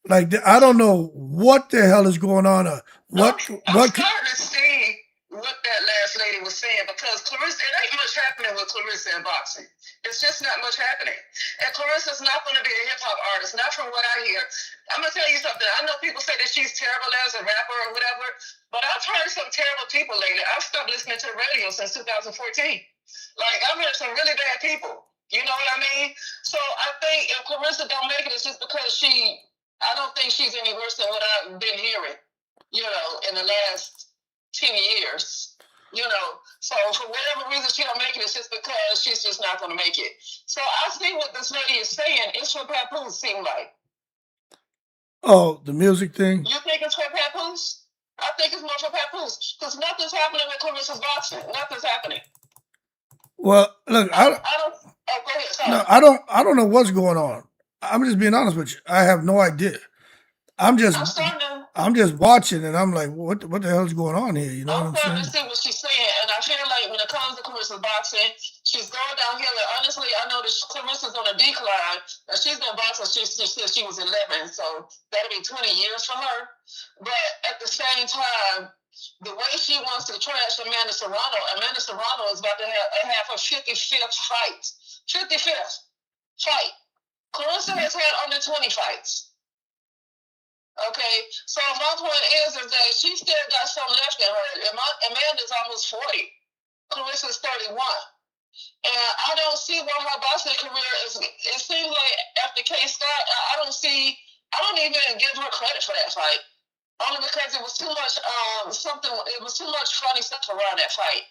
Like I don't know what the hell is going on. Or I'm starting to see what that last lady was saying because Claressa, it ain't much happening with Claressa in boxing. It's just not much happening. And Claressa's not going to be a hip hop artist, not from what I hear. I'm going to tell you something. I know people say that she's terrible as a rapper or whatever, but I've heard some terrible people lately. I've stopped listening to the radio since 2014. Like, I've heard some really bad people. You know what I mean? So I think if Claressa don't make it, it's just because I don't think she's any worse than what I've been hearing, in the last 10 years. So for whatever reason she don't make it, it's just because she's just not going to make it. So I see what this lady is saying. It's for Papoose, seem like. Oh, the music thing? You think it's for Papoose? I think it's more for Papoose because nothing's happening with Claressa's boxing. Nothing's happening. Well, look, I don't. Oh, go ahead. Sorry. No, I don't know what's going on. I'm just being honest with you. I have no idea. I'm just watching, and I'm like, what the hell is going on here? You know what I'm saying? I'm starting to see what she's saying, and I feel like when it comes to Claressa's boxing, She's going downhill, and honestly, I know that Clarissa's on a decline. And she's been boxing since she was 11, so that'll be 20 years for her. But at the same time, the way she wants to trash Amanda Serrano is about to have her 55th fight. 55th fight. Claressa has had under 20 fights. Okay, so my point is that she still got some left in her. Amanda's almost 40. Clarissa's 31. And I don't see where her boxing career is. It seems like after K. Scott, I don't even give her credit for that fight. Only because it was too much it was too much funny stuff around that fight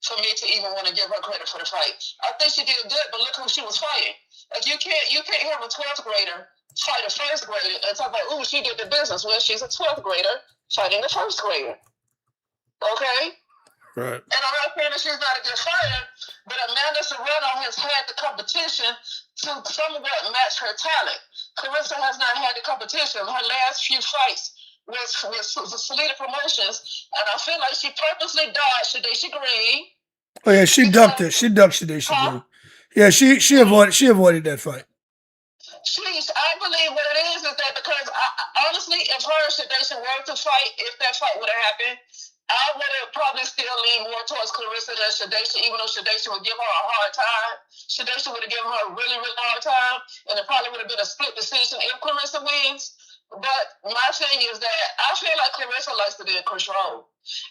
for me to even want to give her credit for the fight. I think she did good, but look who she was fighting. Like you can't have a 12th grader fight a first grader and talk about, ooh, she did the business. Well, she's a 12th grader fighting the first grader. Okay? Right. And I'm not saying that she's not a good fighter, but Amanda Serrano has had the competition to somewhat match her talent. Claressa has not had the competition. Her last few fights was Salida Promotions, and I feel like she purposely dodged Shadesha Green. Oh yeah, she ducked it. She ducked Shadesha Green. Yeah, she avoided that fight. I believe what it is that because honestly, if her and Shadesha were to fight, if that fight would have happened, I would have probably still leaned more towards Claressa than Shadesha, even though Shadesha would give her a hard time. Shadesha would have given her a really, really hard time, and it probably would have been a split decision if Claressa wins. But my thing is that I feel like Claressa likes to be in control.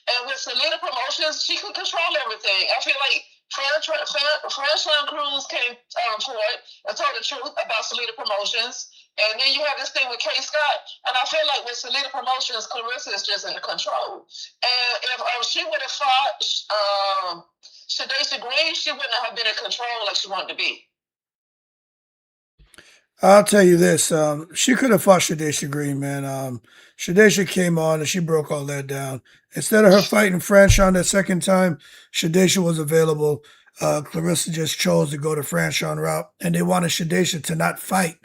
And with Salida Promotions, she can control everything. I feel like Fran Cruz came forward and told the truth about Salida Promotions. And then you have this thing with K. Scott. And I feel like with Salida Promotions, Claressa is just in control. And if she would have fought Shadesha Green, she wouldn't have been in control like she wanted to be. I'll tell you this, she could have fought Shadesha Green, man. Shadesha came on and she broke all that down. Instead of her fighting Franchon that second time, Shadesha was available. Claressa just chose to go the Franchon route, and they wanted Shadesha to not fight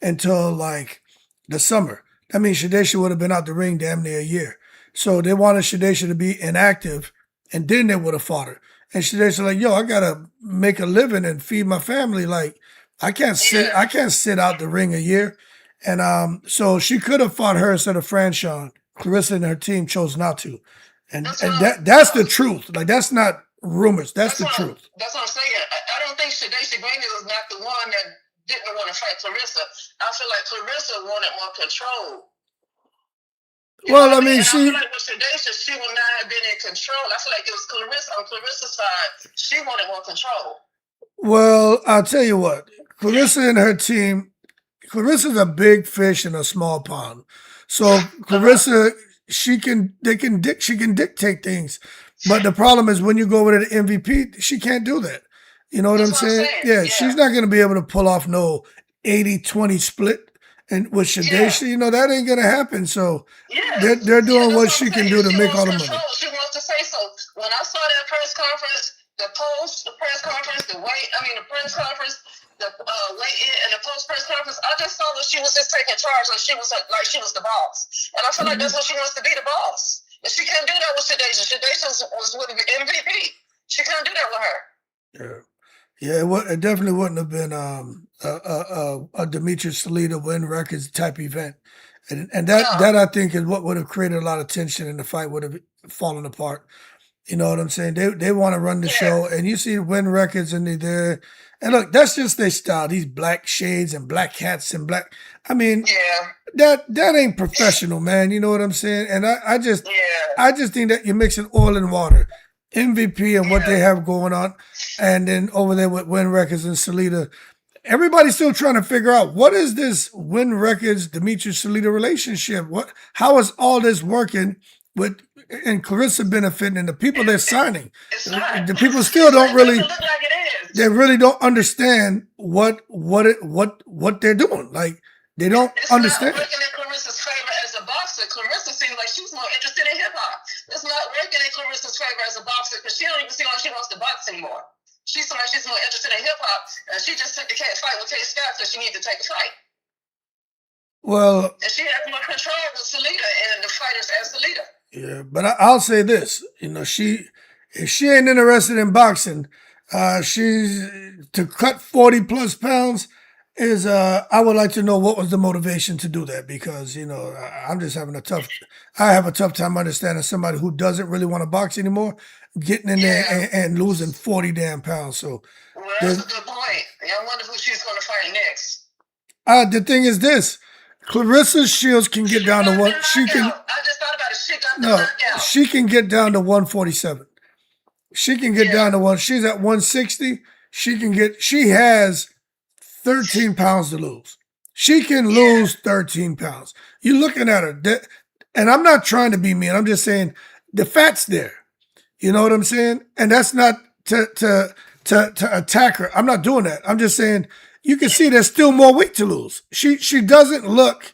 until like the summer. I mean, Shadesha would have been out the ring damn near a year. So they wanted Shadesha to be inactive, and then they would have fought her. And Shadesha like, yo, I gotta make a living and feed my family. Like, I can't sit out the ring a year. And so she could have fought her instead of Franchon. Claressa and her team chose not to. And that's the truth. Like, that's not rumors. That's the truth. That's what I'm saying. I don't think Shadesha Green is not the one that didn't want to fight Claressa. I feel like Claressa wanted more control. Well, I mean, I feel like with Shadesha, she would not have been in control. I feel like it was Claressa on Claressa's side. She wanted more control. Well, I'll tell you what. Claressa and her team, Clarissa's a big fish in a small pond. So Claressa, she can dictate things. But the problem is when you go over to the MVP, she can't do that. You know what I'm saying? Yeah, she's not going to be able to pull off no 80-20 split. And with Shadesha, you know, that ain't going to happen. So they're doing what she can do to make all the money. She wants to say so. When I saw that press conference, the press conference, the press conference, the weigh-in and the post-press conference, I just saw that she was just taking charge like she was the boss. And I feel like that's what she wants to be, the boss. And she couldn't do that with Shadesha. Shadesha was with the MVP. She couldn't do that with her. Yeah, it definitely wouldn't have been a Demetrius Salida win records type event. And that I think is what would have created a lot of tension, and the fight would have fallen apart. You know what I'm saying? They want to run the show, and you see win records and they're there. And look, that's just their style. These black shades and black hats and black. I mean, that ain't professional, man. You know what I'm saying? And I just think that you're mixing oil and water. MVP and what they have going on, and then over there with win records and Salida. Everybody's still trying to figure out what is this win records Demetrius Salida relationship? How is all this working with and Claressa benefiting and the people they're signing? The people still don't really. They really don't understand what they're doing. Like, they don't understand. It's not working in Claressa's favor as a boxer. Claressa seems like she's more interested in hip hop. It's not working in Claressa's favor as a boxer because she don't even seem like she wants to box anymore. She seems like she's more interested in hip hop, and she just took the fight with K. Scott because she needs to take a fight. Well, and she has more control with Salida and the fighters as Salida. Yeah, but I'll say this: you know, if she ain't interested in boxing, She's to cut 40 plus pounds is I would like to know what was the motivation to do that, because I'm just having I have a tough time understanding somebody who doesn't really want to box anymore getting in there and losing 40 damn pounds. So Well, that's a good point. I wonder who she's going to fight next. the thing is this: Claressa Shields can get down to one. She can. I just thought about it. She got the knockout. She can get down to 147. She can get down to one. She's at 160. She has 13 pounds to lose. She can lose 13 pounds. You're looking at her, and I'm not trying to be mean. I'm just saying the fat's there. You know what I'm saying? And that's not to attack her. I'm not doing that. I'm just saying you can see there's still more weight to lose. She doesn't look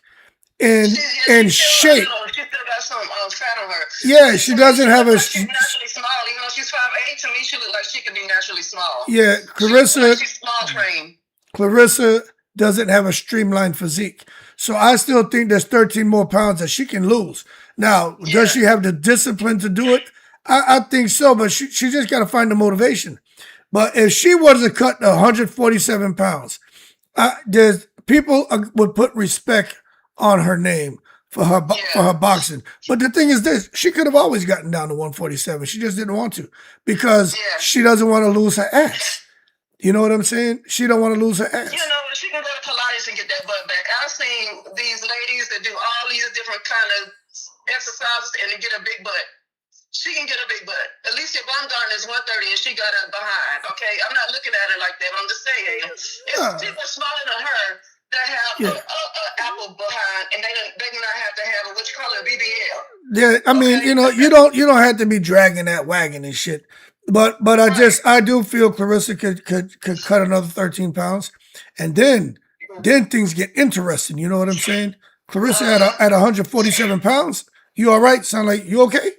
in shape. She still got some fat on her. Yeah, she doesn't have a. She's naturally small. Even though she's 5'8", to me, she looks like she can be naturally small. Yeah, Claressa. She's small trained. Claressa doesn't have a streamlined physique. So I still think there's 13 more pounds that she can lose. Now, does she have the discipline to do it? I think so, but she just got to find the motivation. But if she was to cut 147 pounds, there's people would put respect on her name for her boxing. But the thing is this: she could have always gotten down to 147. She just didn't want to because she doesn't want to lose her ass. You know what I'm saying? She don't want to lose her ass. She can go to Pilates and get that butt back. I've seen these ladies that do all these different kind of exercises and they get a big butt. She can get a big butt. Alicia Baumgartner is 130 and she got it behind. Okay, I'm not looking at her like that, but I'm just saying it's people smaller than her that have an apple behind, and they do not have to have a BBL. Yeah, I mean, you don't have to be dragging that wagon and shit. But I do feel Claressa could cut another 13 pounds, and then things get interesting. You know what I'm saying? Claressa at 147 pounds. You all right? Sound like you okay?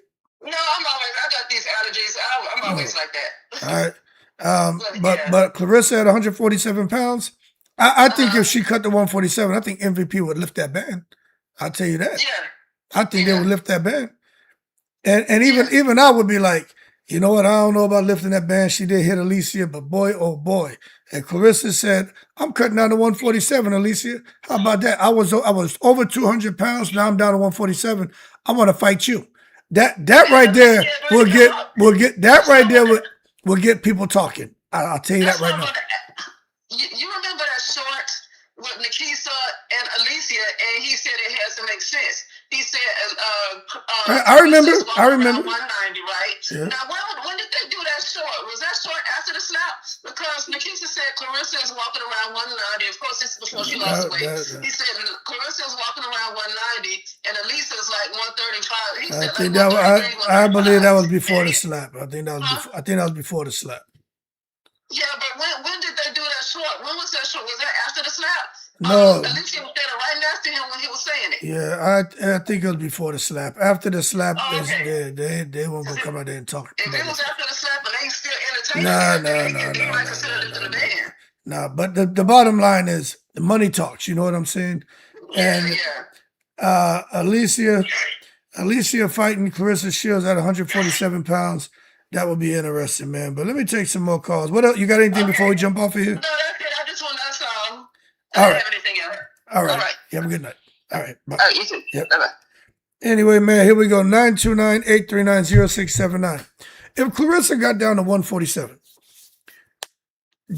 No, I got these allergies. I'm always like that. All right. But Claressa at 147 pounds, I think if she cut to 147, I think MVP would lift that band. I'll tell you that. Yeah. I think they would lift that band. And even I would be like, you know what? I don't know about lifting that band. She did hit Alicia, but boy, oh boy. And Claressa said, I'm cutting down to 147, Alicia. How about that? I was over 200 pounds. Now I'm down to 147. I want to fight you. That right there will get people talking. I'll tell you that right now. You remember that short with Nikisa and Alicia, and he said it has to make sense. He said, I remember. 190, right? Yeah. Now, when did they do that short? Was that short after the slap? Because Nikisa said Claressa is walking around 190. Of course, this is before she lost weight. He said Claressa is walking around 190, and Alicia is like 135. He said, I believe that was before the slap. I think that was before the slap. Yeah, but when did they do that short? When was that short? Was that after the slap? No. Alicia was standing right next to him when he was saying it. Yeah, I think it was before the slap. After the slap, they won't go come out there and talk. If it was after the slap and they still entertaining, No, but the bottom line is the money talks. You know what I'm saying? And Alicia fighting Claressa Shields at 147 pounds. That would be interesting, man. But let me take some more calls. What else? You got anything before we jump off of here? No, that's it. I just want that's all. I don't have anything else. All right. You have a good night. All right. Bye. All right, you too. Yep. Bye-bye. Anyway, man, here we go. 929-839-0679. If Claressa got down to 147,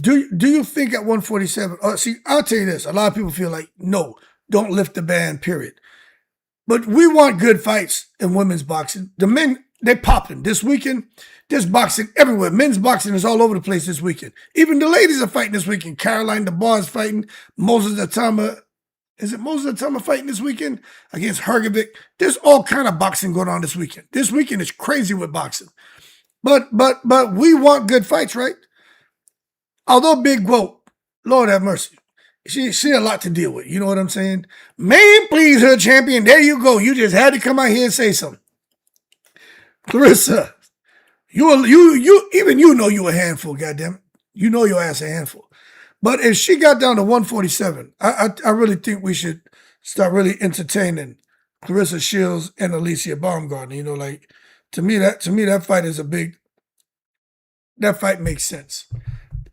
do you think at 147? See, I'll tell you this. A lot of people feel like, no, don't lift the band, period. But we want good fights in women's boxing. The men, they're popping. This weekend, there's boxing everywhere. Men's boxing is all over the place this weekend. Even the ladies are fighting this weekend. Caroline DeBar is fighting. Moses Atama. Is it Moses Atama fighting this weekend against Hergovic? There's all kind of boxing going on this weekend. This weekend is crazy with boxing. But we want good fights, right? Although Big Whoa, Lord have mercy. She a lot to deal with. You know what I'm saying? Man, please, her champion. There you go. You just had to come out here and say something. Claressa, you know you a handful, goddamn. You know your ass a handful. But if she got down to 147, I really think we should start really entertaining Claressa Shields and Alicia Baumgartner. You know, like to me that fight is a big that fight makes sense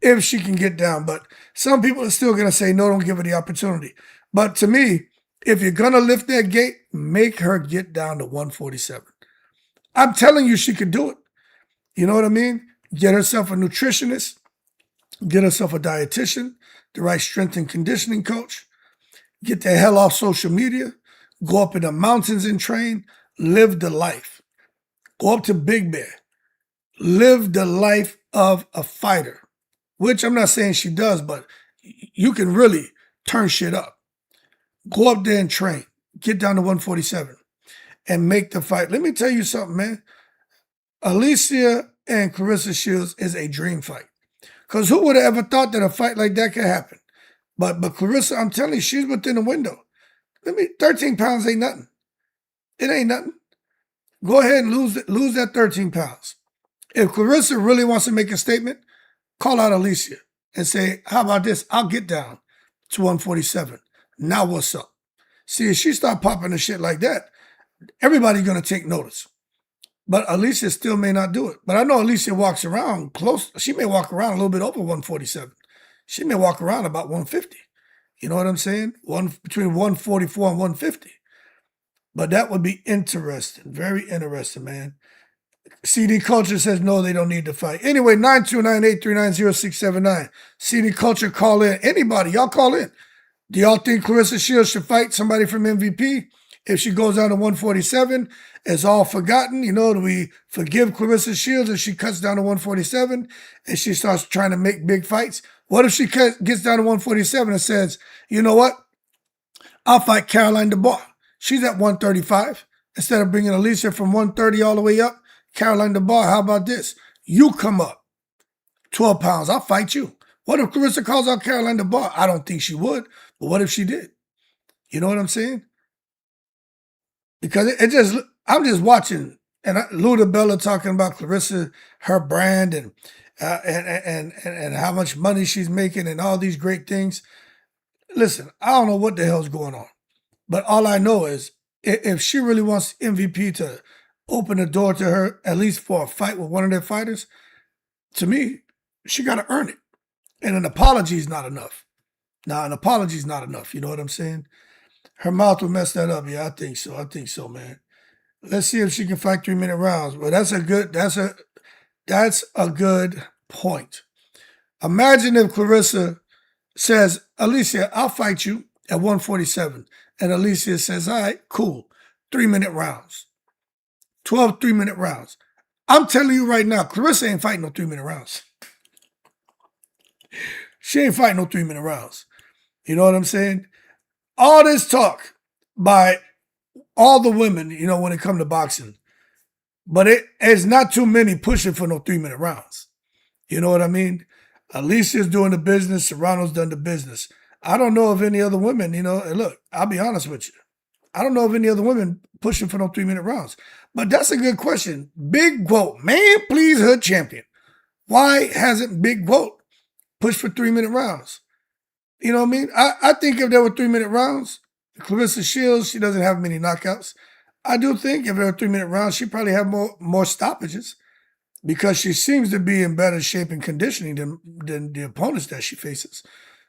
if she can get down. But some people are still going to say, no, don't give her the opportunity. But to me, if you're going to lift that gate, make her get down to 147. I'm telling you she could do it. You know what I mean? Get herself a nutritionist, get herself a dietitian, the right strength and conditioning coach, get the hell off social media, go up in the mountains and train, live the life. Go up to Big Bear, live the life of a fighter, which I'm not saying she does, but you can really turn shit up. Go up there and train, get down to 147 and make the fight. Let me tell you something, man. Alicia and Claressa Shields is a dream fight. Because who would have ever thought that a fight like that could happen? But Claressa, I'm telling you, she's within the window. 13 pounds ain't nothing. It ain't nothing. Go ahead and lose that 13 pounds. If Claressa really wants to make a statement, call out Alicia and say, how about this? I'll get down to 147. Now what's up? See, if she start popping the shit like that, everybody's going to take notice. But Alicia still may not do it. But I know Alicia walks around close. She may walk around a little bit over 147. She may walk around about 150. You know what I'm saying? Between 144 and 150. But that would be interesting. Very interesting, man. CD Culture says no, they don't need to fight. Anyway, 929-839-0679. CD Culture, call in. Anybody, y'all call in. Do y'all think Claressa Shields should fight somebody from MVP? If she goes down to 147, it's all forgotten. You know, do we forgive Claressa Shields if she cuts down to 147 and she starts trying to make big fights? What if she gets down to 147 and says, you know what? I'll fight Caroline Dubois. She's at 135. Instead of bringing Alicia from 130 all the way up, Caroline Dubois, how about this? You come up 12 pounds. I'll fight you. What if Claressa calls out Caroline Dubois? I don't think she would, but what if she did? You know what I'm saying? Because I'm just watching, and Luda Bella talking about Claressa, her brand, and how much money she's making, and all these great things. Listen, I don't know what the hell's going on, but all I know is if she really wants MVP to open the door to her, at least for a fight with one of their fighters, to me, she got to earn it, and an apology is not enough. Now, an apology is not enough. You know what I'm saying? Her mouth will mess that up. Yeah, I think so. I think so, man. Let's see if she can fight 3-minute rounds. But that's a good point. Imagine if Claressa says, Alicia, I'll fight you at 147. And Alicia says, all right, cool. 3-minute rounds. 12 3-minute rounds. I'm telling you right now, Claressa ain't fighting no 3-minute rounds. She ain't fighting no 3-minute rounds. You know what I'm saying? All this talk by all the women, you know, when it comes to boxing, but it's not too many pushing for no 3-minute rounds. You know what I mean? Alicia's doing the business. Serrano's done the business. I don't know of any other women, you know, and look, I'll be honest with you. I don't know of any other women pushing for no 3-minute rounds. But that's a good question. Big quote, man, please, Hood Champion. Why hasn't Big Quote pushed for 3-minute rounds? You know what I mean? I think if there were 3-minute rounds, Claressa Shields, she doesn't have many knockouts. I do think if there were 3-minute rounds, she'd probably have more stoppages because she seems to be in better shape and conditioning than the opponents that she faces.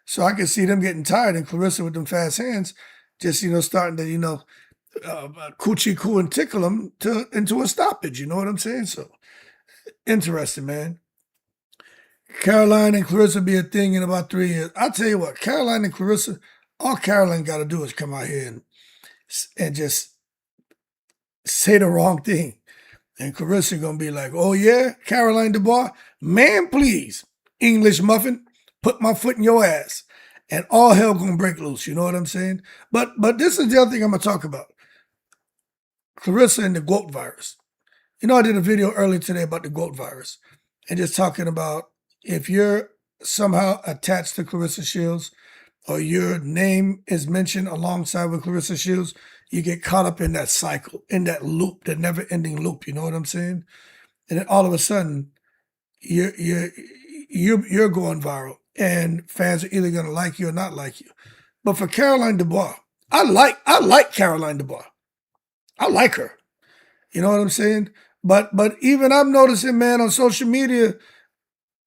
So I can see them getting tired and Claressa with them fast hands just, you know, starting to, you know, coochie coo and tickle them into a stoppage. You know what I'm saying? So interesting, man. Caroline and Claressa be a thing in about 3 years. I'll tell you what, Caroline and Claressa, all Caroline got to do is come out here and just say the wrong thing. And Claressa going to be like, oh yeah, Caroline Dubois, man, please, English muffin, put my foot in your ass. And all hell going to break loose, you know what I'm saying? But this is the other thing I'm going to talk about. Claressa and the goat virus. You know, I did a video earlier today about the goat virus and just talking about if you're somehow attached to Claressa Shields or your name is mentioned alongside with Claressa Shields, you get caught up in that cycle, in that loop, that never-ending loop. You know what I'm saying? And then all of a sudden, you're going viral, and fans are either gonna like you or not like you. But for Caroline Dubois, I like Caroline Dubois. I like her. You know what I'm saying? But even I'm noticing, man, on social media,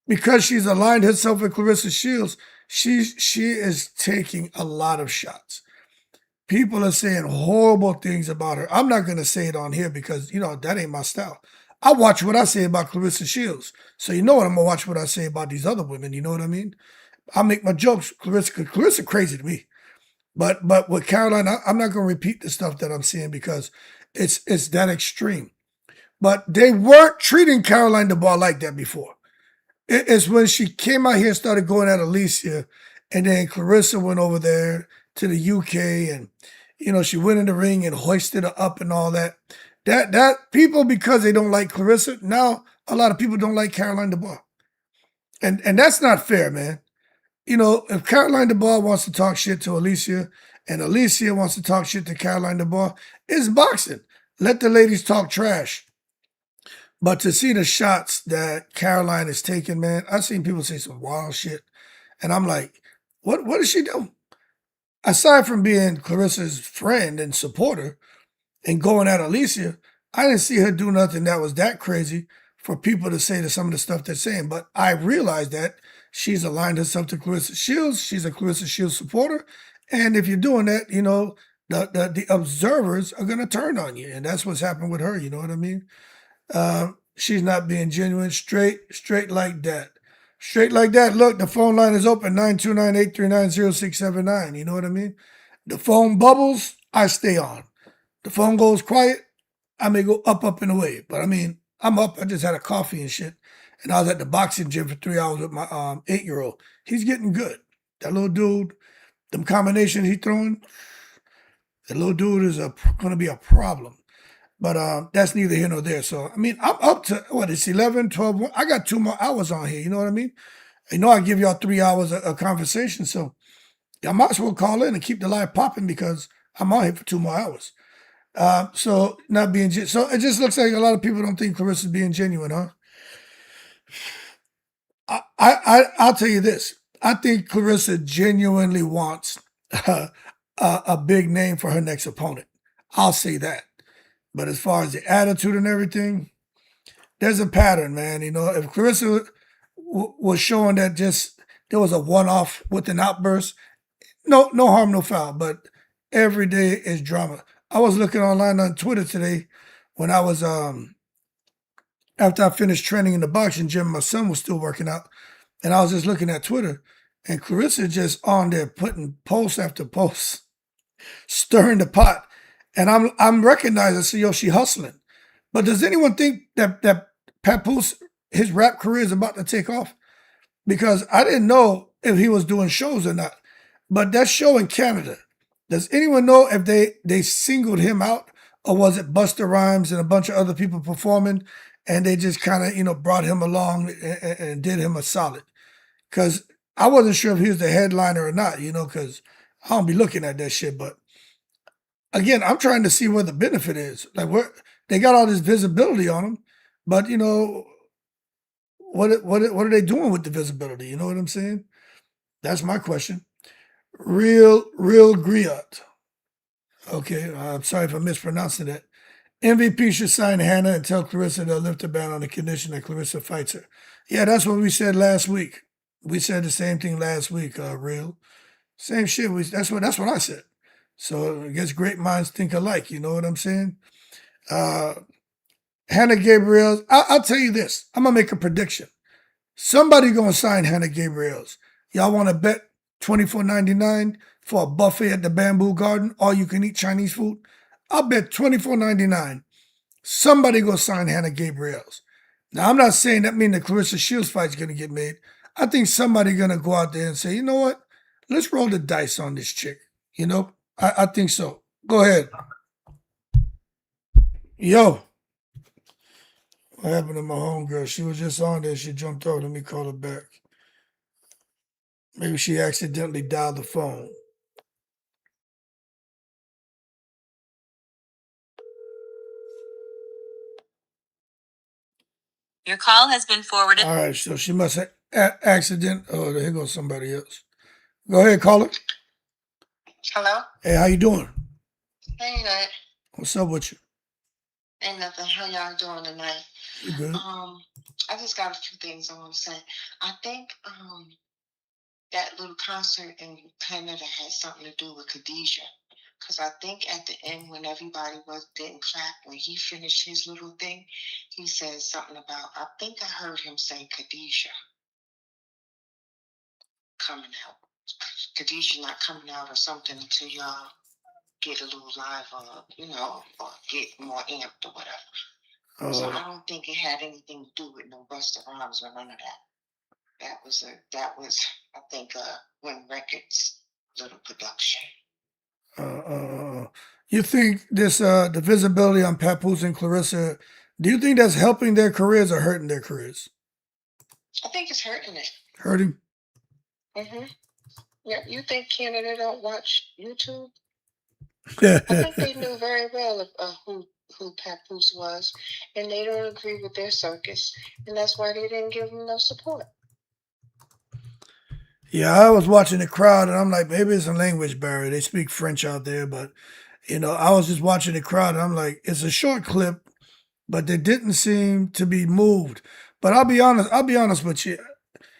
because she's aligned herself with Claressa Shields, she is taking a lot of shots. People are saying horrible things about her. I'm not going to say it on here because, that ain't my style. I watch what I say about Claressa Shields. So you know what I'm going to watch what I say about these other women. You know what I mean? I make my jokes. Claressa crazy to me. But with Caroline, I'm not going to repeat the stuff that I'm saying because it's that extreme. But they weren't treating Caroline Dubois like that before. It's when she came out here and started going at Alicia, and then Claressa went over there to the UK, and she went in the ring and hoisted her up and all that. That people, because they don't like Claressa, now a lot of people don't like Caroline Dubois, and that's not fair, man. If Caroline Dubois wants to talk shit to Alicia, and Alicia wants to talk shit to Caroline Dubois, it's boxing. Let the ladies talk trash. But to see the shots that Caroline is taking, man, I've seen people say some wild shit. And I'm like, what is she doing? Aside from being Claressa's friend and supporter and going at Alicia, I didn't see her do nothing that was that crazy for people to say to some of the stuff they're saying. But I realized that she's aligned herself to Claressa Shields. She's a Claressa Shields supporter. And if you're doing that, the observers are going to turn on you. And that's what's happened with her. You know what I mean? She's not being genuine. Straight like that. Straight like that. Look, the phone line is open, 929-839-0679. You know what I mean? The phone bubbles, I stay on. The phone goes quiet, I may go up and away. But I mean, I'm up. I just had a coffee and shit. And I was at the boxing gym for 3 hours with my 8-year-old. He's getting good. That little dude, them combinations he's throwing, that little dude is going to be a problem. But that's neither here nor there. So, I mean, I'm up to, it's 11, 12, 1. I got 2 more hours on here. You know what I mean? I give y'all 3 hours of conversation. So, y'all might as well call in and keep the live popping because I'm on here for 2 more hours. So, not being, so it just looks like a lot of people don't think Claressa's being genuine, huh? I'll tell you this. I think Claressa genuinely wants a big name for her next opponent. I'll say that. But as far as the attitude and everything, there's a pattern, man. If Claressa was showing that just there was a one-off with an outburst, no harm, no foul. But every day is drama. I was looking online on Twitter today when I was after I finished training in the boxing gym. My son was still working out, and I was just looking at Twitter, and Claressa just on there putting post after post, stirring the pot. And I'm recognizing, so she hustling. But does anyone think that Papoose, his rap career is about to take off? Because I didn't know if he was doing shows or not. But that show in Canada, does anyone know if they singled him out, or was it Busta Rhymes and a bunch of other people performing, and they just kind of brought him along and did him a solid? Because I wasn't sure if he was the headliner or not, because I don't be looking at that shit, but again, I'm trying to see where the benefit is. Like, they got all this visibility on them, but what are they doing with the visibility? You know what I'm saying? That's my question. Real Griot. Okay, I'm sorry if I'm mispronouncing that. MVP should sign Hannah and tell Claressa they'll lift the ban on the condition that Claressa fights her. Yeah, that's what we said last week. We said the same thing last week. Real, same shit. That's what I said. So I guess great minds think alike. You know what I'm saying? Hannah Gabriels. I'll tell you this. I'm going to make a prediction. Somebody going to sign Hannah Gabriels. Y'all want to bet $24.99 for a buffet at the Bamboo Garden? All you can eat Chinese food? I'll bet $24.99. Somebody going to sign Hannah Gabriels. Now, I'm not saying that means the Claressa Shields fight's going to get made. I think somebody going to go out there and say, you know what? Let's roll the dice on this chick. I think so. Go ahead. Yo. What happened to my homegirl? She was just on there. She jumped over. Let me call her back. Maybe she accidentally dialed the phone. Your call has been forwarded. All right, so she must have accident. Oh, here goes somebody else. Go ahead, caller. Hello? Hey, how you doing? Hey, good. What's up with you? Ain't nothing. How y'all doing tonight? You good? I just got a few things I want to say. I think that little concert in Canada had something to do with Khadijah. Because I think at the end, when everybody didn't clap, when he finished his little thing, he said something about, I think I heard him say Khadijah coming out. Khadijah not coming out or something until y'all get a little live or get more amped or whatever. So I don't think it had anything to do with no Busta Rhymes or none of that. That was I think Win Records little production. You think this the visibility on Papoose and Claressa, do you think that's helping their careers or hurting their careers? I think it's hurting it. Hurting? Mm-hmm. Yeah, you think Canada don't watch YouTube? I think they knew very well who Papoose was, and they don't agree with their circus, and that's why they didn't give him no support. Yeah, I was watching the crowd, and I'm like, maybe it's a language barrier. They speak French out there, but I was just watching the crowd, and I'm like, it's a short clip, but they didn't seem to be moved. But I'll be honest with you.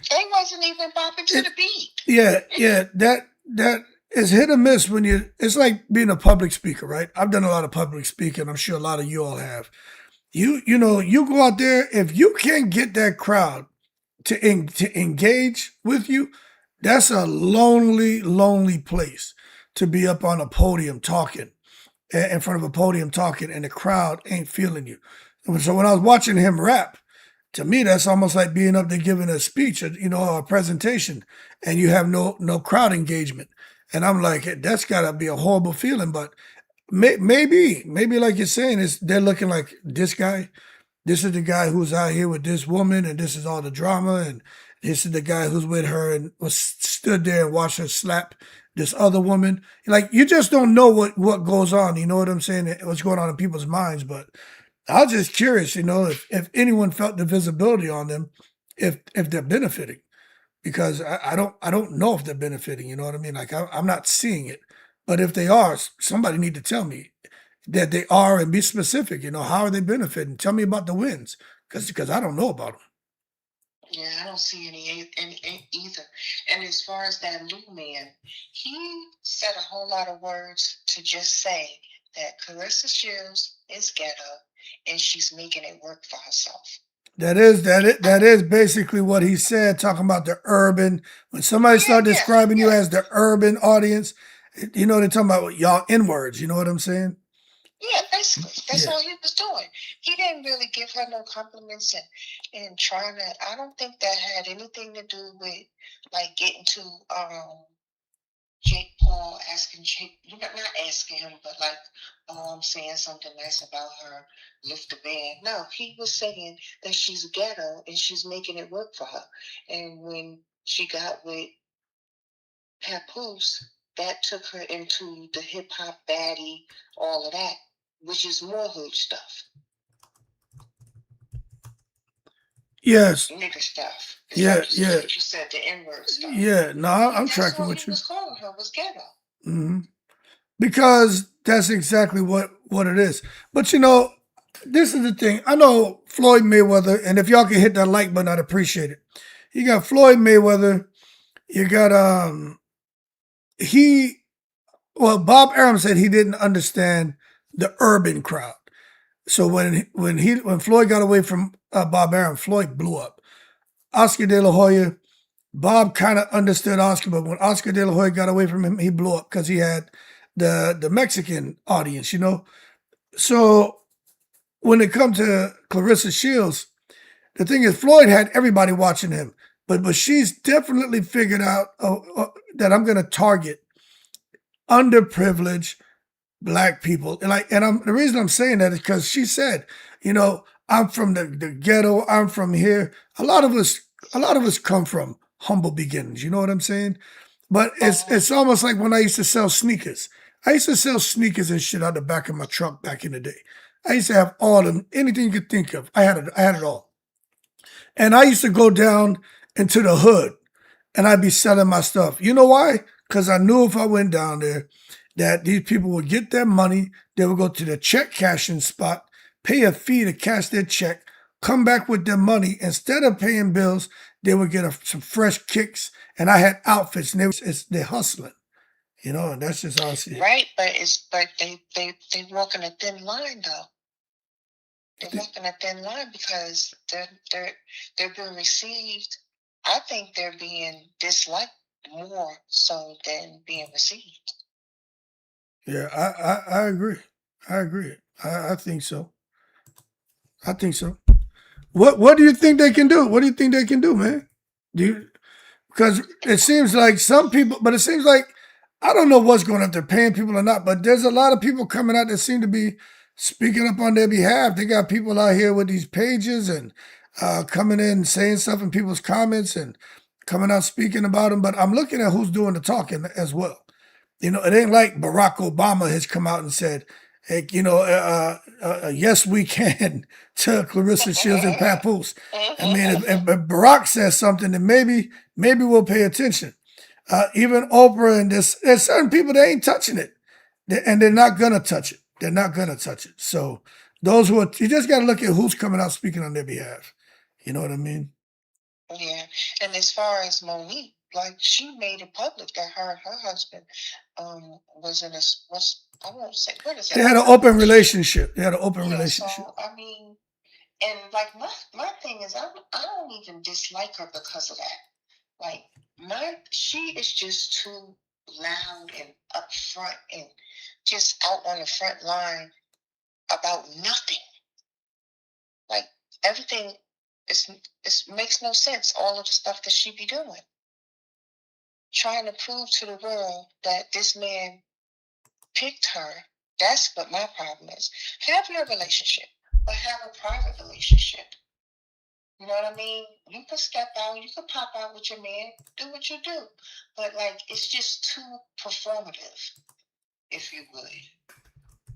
They wasn't even bopping to the beat. Yeah, that is hit or miss when it's like being a public speaker, right? I've done a lot of public speaking. I'm sure a lot of you all have. You go out there, if you can't get that crowd to engage with you, that's a lonely place to be up on a podium talking, in front of a podium talking, and the crowd ain't feeling you. So when I was watching him rap, to me, that's almost like being up there giving a speech, or a presentation, and you have no crowd engagement. And I'm like, that's got to be a horrible feeling. But maybe like you're saying, they're looking like this guy. This is the guy who's out here with this woman, and this is all the drama, and this is the guy who's with her and stood there and watched her slap this other woman. Like, you just don't know what goes on. You know what I'm saying? What's going on in people's minds. But I was just curious, if anyone felt the visibility on them, if they're benefiting, because I don't know if they're benefiting. You know what I mean? Like, I'm not seeing it, but if they are, somebody need to tell me that they are and be specific. How are they benefiting? Tell me about the wins, because I don't know about them. Yeah, I don't see any either. And as far as that Lou man, he said a whole lot of words to just say that Claressa Shields is ghetto and she's making it work for herself. That is basically what he said, talking about the urban. When somebody start describing you as the urban audience, they're talking about y'all N-words. You know what I'm saying? Yeah, basically. That's all he was doing. He didn't really give her no compliments and trying to. I don't think that had anything to do with like getting to Jake Paul, asking Jake, not asking him, but like, I'm saying something nice about her, lift the band. No, he was saying that she's ghetto and she's making it work for her. And when she got with Papoose, that took her into the hip hop baddie, all of that, which is more hood stuff. Yes. Nigga stuff. Yeah. You said the N-word stuff. Yeah, no, I'm tracking with you. That's what he was calling her, was ghetto. Mm-hmm. Because that's exactly what it is. But this is the thing. I know Floyd Mayweather, and if y'all can hit that like button, I'd appreciate it. You got Floyd Mayweather. You got Bob Arum said he didn't understand the urban crowd. So when Floyd got away from Bob Arum, Floyd blew up. Oscar De La Hoya, Bob kind of understood Oscar, but when Oscar De La Hoya got away from him, he blew up because he had the Mexican audience, So when it comes to Claressa Shields, the thing is, Floyd had everybody watching him, but she's definitely figured out that I'm going to target underprivileged Black people, the reason I'm saying that is because she said, I'm from the ghetto, I'm from here. A lot of us come from humble beginnings. You know what I'm saying? But it's almost like when I used to sell sneakers. I used to sell sneakers and shit out the back of my truck back in the day. I used to have all of them, anything you could think of. I had it all. And I used to go down into the hood and I'd be selling my stuff. You know why? Because I knew if I went down there that these people would get their money, they would go to the check cashing spot, pay a fee to cash their check, come back with their money. Instead of paying bills, they would get some fresh kicks. And I had outfits, and they're hustling. You know, and that's just how I see it. Right, but they walking a thin line though. They're walking a thin line because they're being received. I think they're being disliked more so than being received. Yeah, I agree. I agree. I think so. I think so. What do you think they can do? What do you think they can do, man? Because it seems like some people, but it seems like I don't know what's going on if they're paying people or not, but there's a lot of people coming out that seem to be speaking up on their behalf. They got people out here with these pages and coming in and saying stuff in people's comments and coming out speaking about them. But I'm looking at who's doing the talking as well. You know, it ain't like Barack Obama has come out and said, hey, you know, yes, we can to Claressa Shields and Papoose. I mean, if Barack says something, then maybe we'll pay attention. Even Oprah, and there's certain people that ain't touching it, and they're not gonna touch it. They're not gonna touch it. So those who are, you just got to look at who's coming out speaking on their behalf. You know what I mean? Yeah, and as far as Monique, like she made it public that her husband was in a I won't say what is it. They had an open relationship. They had an open relationship. So I mean, and like my thing is, I don't even dislike her because of that. Like she is just too loud and upfront and just out on the front line about nothing. Like everything it makes no sense. All of the stuff that she be doing, trying to prove to the world that this man picked her. That's what my problem is. Have your relationship, but have a private relationship. You know what I mean? You can step out, you can pop out with your man, do what you do. But like it's just too performative, if you would.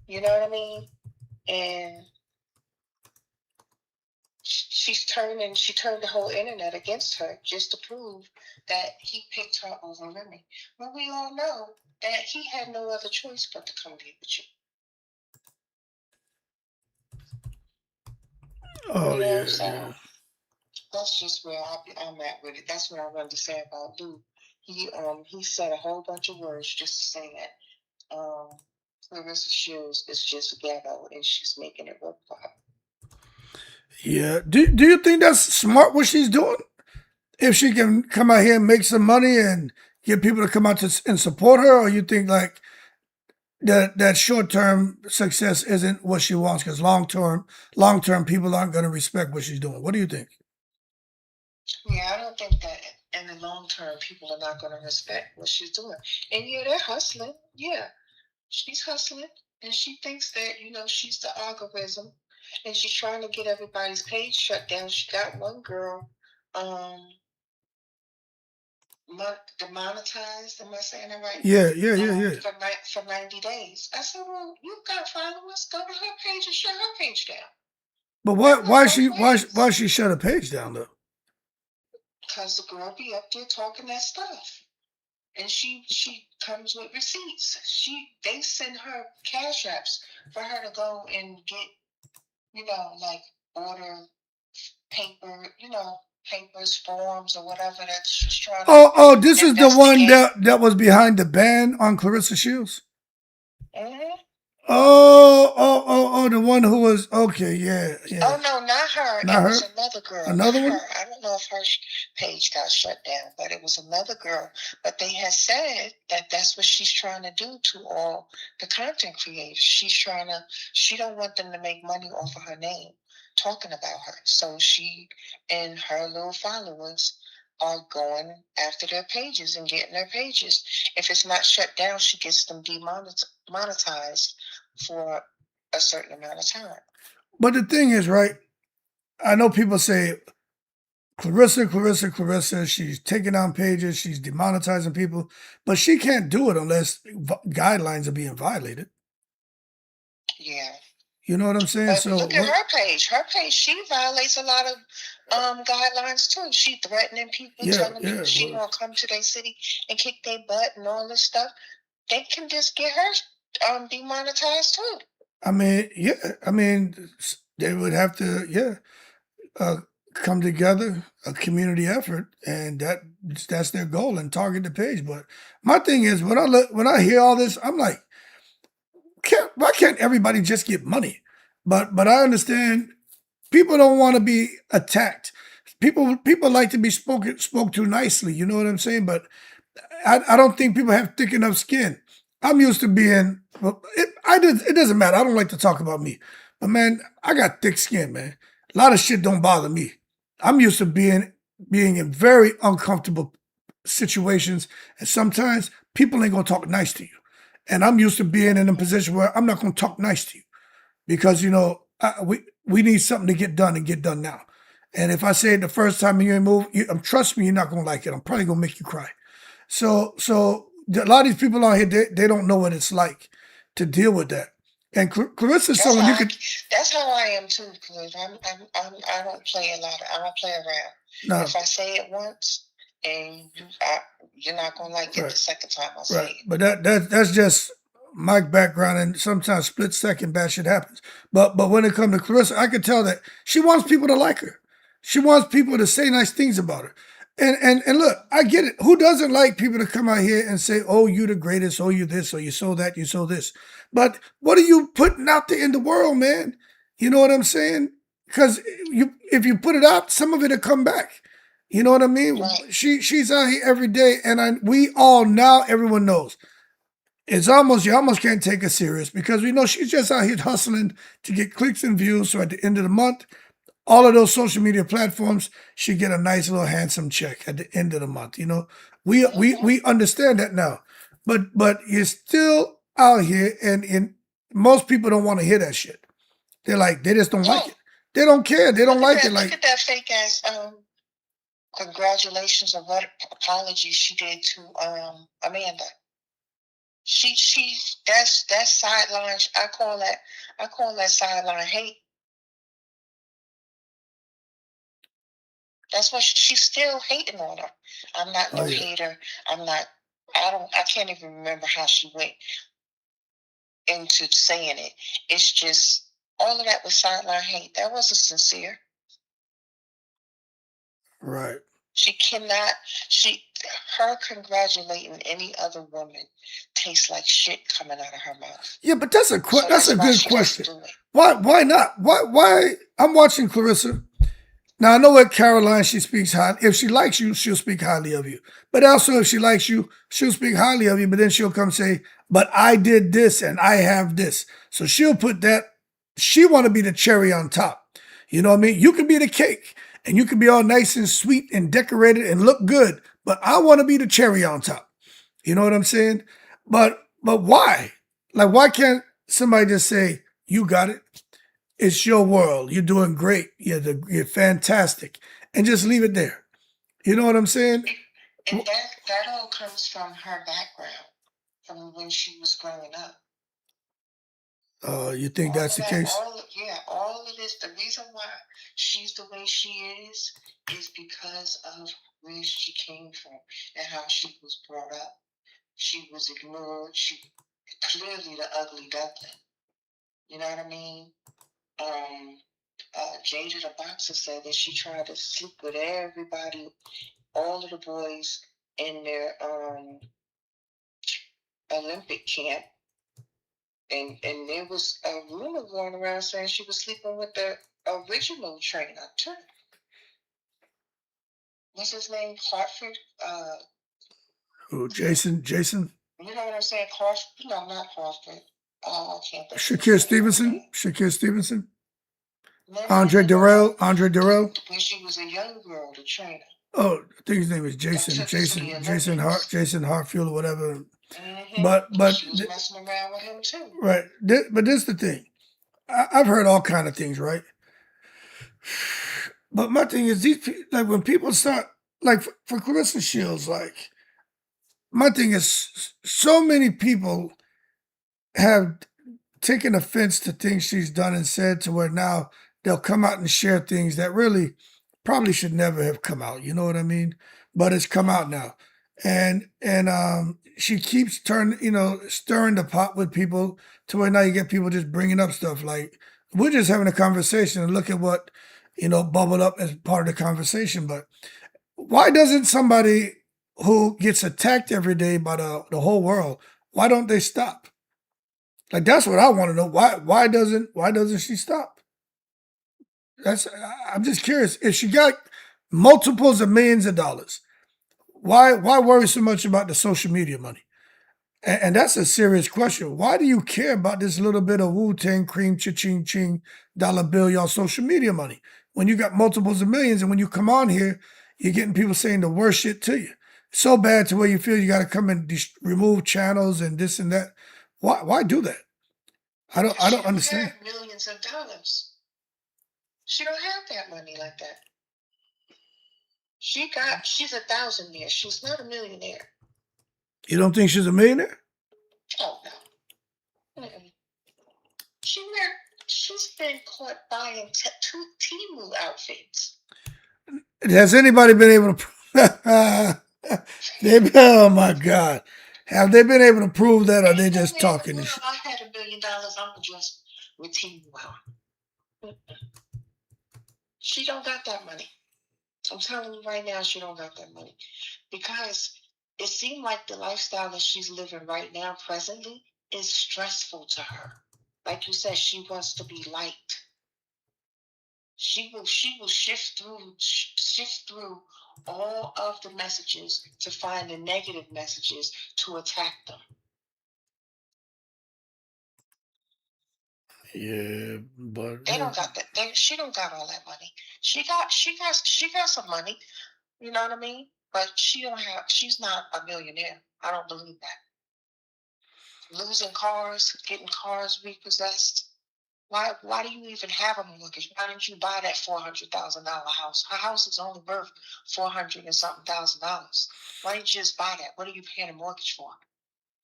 You know what I mean? And she turned the whole internet against her just to prove that he picked her over Remy. But we all know that he had no other choice but to come be with you. Oh, You know, yeah, so yeah. that's just where I'm at with it. That's what I wanted to say about Lou. He said a whole bunch of words just to say that Claressa Shields is just ghetto and she's making it work for her. Yeah. Do you think that's smart what she's doing? If she can come out here and make some money and get people to come out and support her, or you think like that short term success isn't what she wants because long term people aren't going to respect what she's doing? What do you think? Yeah, I don't think that in the long term people are not going to respect what she's doing. And yeah, they're hustling. Yeah, she's hustling, and she thinks that she's the algorithm, and she's trying to get everybody's page shut down. She got one girl demonetized. Am I saying that right? Yeah. For 90 days. I said, well, you've got followers. Go to her page and shut her page down. But why she shut her page down though? Because the girl be up there talking that stuff. And she comes with receipts. They send her cash apps for her to go and get, like order paper, papers, forms, or whatever that she's trying to. Oh, this is the one that was behind the ban on Claressa Shields. Mm-hmm. Oh, the one who was okay, yeah. Oh no, not her. It was another girl. Another one? I don't know if her page got shut down, but it was another girl. But they had said that that's what she's trying to do to all the content creators. She don't want them to make money off of her name, talking about her. So she and her little followers are going after their pages and getting their pages. If it's not shut down, she gets them demonetized for a certain amount of time. But the thing is, right, I know people say Claressa, she's taking down pages, she's demonetizing people, but she can't do it unless guidelines are being violated. Yeah. You know what I'm saying? But so look at her page. Her page, she violates a lot of guidelines too. She threatening people, telling people she gonna come to their city and kick their butt and all this stuff. They can just get her demonetized too. I mean, yeah. I mean, they would have to, come together, a community effort, and that's their goal and target the page. But my thing is, when I hear all this, I'm like, why can't everybody just get money? But I understand people don't want to be attacked. People like to be spoke to nicely. You know what I'm saying? But I don't think people have thick enough skin. I'm used to being. Well, it doesn't matter. I don't like to talk about me, but man, I got thick skin, man. A lot of shit don't bother me. I'm used to being in very uncomfortable situations, and sometimes people ain't gonna talk nice to you. And I'm used to being in a position where I'm not gonna talk nice to you because we need something to get done and get done now. And if I say it the first time you ain't move, trust me, you're not gonna like it. I'm probably gonna make you cry. So a lot of these people out here, they don't know what it's like to deal with that. And Clarissa's someone you could. That's how I am too, Cliff. I don't play a lot. I don't play around. No, If I say it once, and you're not gonna like it Right. the second time I say right. it. But that's just my background, and sometimes split second bad shit happens. But when it comes to Clarissa, I could tell that she wants people to like her. She wants people to say nice things about her. And look, I get it. Who doesn't like people to come out here and say, "Oh, you the greatest. Oh, you this. Oh, you so that. You so this." But what are you putting out there in the world, man? You know what I'm saying? Because if you put it out, some of it'll come back. You know what I mean? Right. She's out here every day, and we all now everyone knows. You almost can't take her serious because we know she's just out here hustling to get clicks and views. So at the end of the month, all of those social media platforms should get a nice little handsome check at the end of the month. You know, we understand that now, but you're still out here, and most people don't want to hear that shit. They just don't like it. They don't care. They don't like it. Look at that fake ass congratulations or what apology she did to Amanda. She that's sideline. I call that sideline hate. That's what she's still hating on her. I'm not no hater. I can't even remember how she went into saying it. It's just all of that was sideline hate. That wasn't sincere. Right. Her congratulating any other woman tastes like shit coming out of her mouth. Yeah, but that's a good question. Why not? Why? I'm watching Clarissa. Now I know what Caroline, she speaks highly. If she likes you, she'll speak highly of you. But also if she likes you, she'll speak highly of you, but then she'll come say, but I did this and I have this. So she'll put that, she want to be the cherry on top. You know what I mean? You can be the cake and you can be all nice and sweet and decorated and look good, but I want to be the cherry on top. You know what I'm saying? But why? Like, why can't somebody just say, you got it? It's your world. You're doing great. You're fantastic. And just leave it there. You know what I'm saying? And that all comes from her background, from when she was growing up. You think that's the case? All of this, the reason why she's the way she is because of where she came from and how she was brought up. She was ignored. She clearly the ugly duckling. You know what I mean? Jada the boxer said that she tried to sleep with everybody, all of the boys in their Olympic camp. And there was a rumor going around saying she was sleeping with the original trainer too. What's his name? Hartford? Who, Jason? You know what I'm saying? Hartford? No, not Hartford. I can't think. Shakir Stevenson? No, Andre Durrell? When she was a young girl, the trainer. Oh, I think his name is Jason Hartfield or whatever. Mm-hmm. But she was messing around with him too. Right. But this is the thing. I've heard all kind of things, right? But my thing is, like when people start, like for Claressa Shields, like my thing is, so many people have taken offense to things she's done and said to where now they'll come out and share things that really probably should never have come out. You know what I mean? But it's come out now. and she keeps stirring the pot with people to where now you get people just bringing up stuff like we're just having a conversation and look at what bubbled up as part of the conversation. But why doesn't somebody who gets attacked every day by the whole world, why don't they stop? Like that's what I want to know. Why doesn't she stop? I'm just curious. If she got multiples of millions of dollars, why worry so much about the social media money? And that's a serious question. Why do you care about this little bit of Wu-Tang cream cha-ching ching dollar bill y'all social media money when you got multiples of millions and when you come on here, you're getting people saying the worst shit to you. So bad to where you feel you got to come and remove channels and this and that. Why do that? I don't understand. She have millions of dollars. She don't have that money like that. She's a thousandaire. She's not a millionaire. You don't think she's a millionaire? Oh no. Mm-mm. She's been caught buying two Temu outfits. Has anybody been able to prove oh my God. Have they been able to prove that or are they just talking this shit? I had $1 million, I would just with Temu out. She don't got that money. I'm telling you right now, she don't got that money. Because it seemed like the lifestyle that she's living right now, presently, is stressful to her. Like you said, she wants to be liked. She will shift through all of the messages to find the negative messages to attack them. Yeah, but They don't got that. She don't got all that money. She got some money. You know what I mean? But she's not a millionaire. I don't believe that. Losing cars, getting cars repossessed. Why do you even have a mortgage? Why didn't you buy that $400,000 house? Her house is only worth $400 and something thousand. Why didn't you just buy that? What are you paying a mortgage for?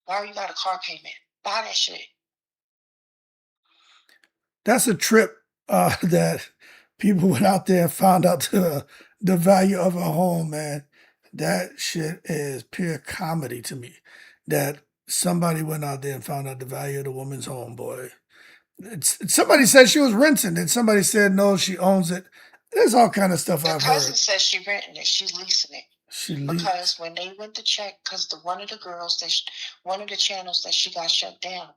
Why are you got a car payment? Buy that shit. That's a trip that people went out there and found out the value of a home, man. That shit is pure comedy to me. That somebody went out there and found out the value of the woman's home, boy. Somebody said she was renting, and somebody said no, she owns it. There's all kind of stuff I've heard. The cousin says she's renting it. She's leasing it. Because when they went to check, because one of the girls one of the channels that she got shut down,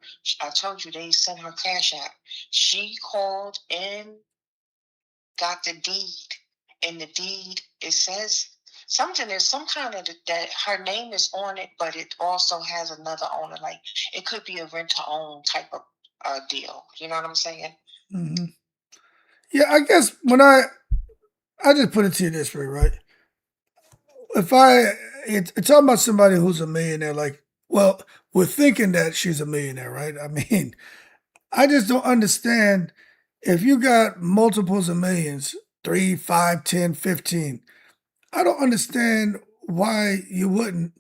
I told you they sent her cash app. She called and got the deed, and the deed it says something. There's some kind of that her name is on it, but it also has another owner. Like it could be a rent to own type of deal. You know what I'm saying? Mm-hmm. Yeah, I guess when I just put it to you this way, right? If it's talking about somebody who's a millionaire, like, well, we're thinking that she's a millionaire, right? I mean, I just don't understand if you got multiples of millions, 3, 5, 10, 15. I don't understand why you wouldn't,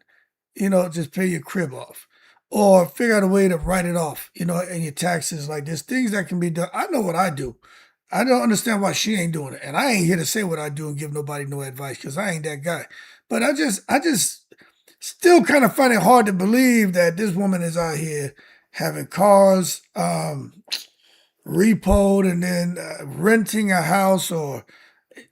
just pay your crib off or figure out a way to write it off, in your taxes. Like there's things that can be done. I know what I do. I don't understand why she ain't doing it. And I ain't here to say what I do and give nobody no advice because I ain't that guy. But I just still kind of find it hard to believe that this woman is out here having cars repoed and then renting a house or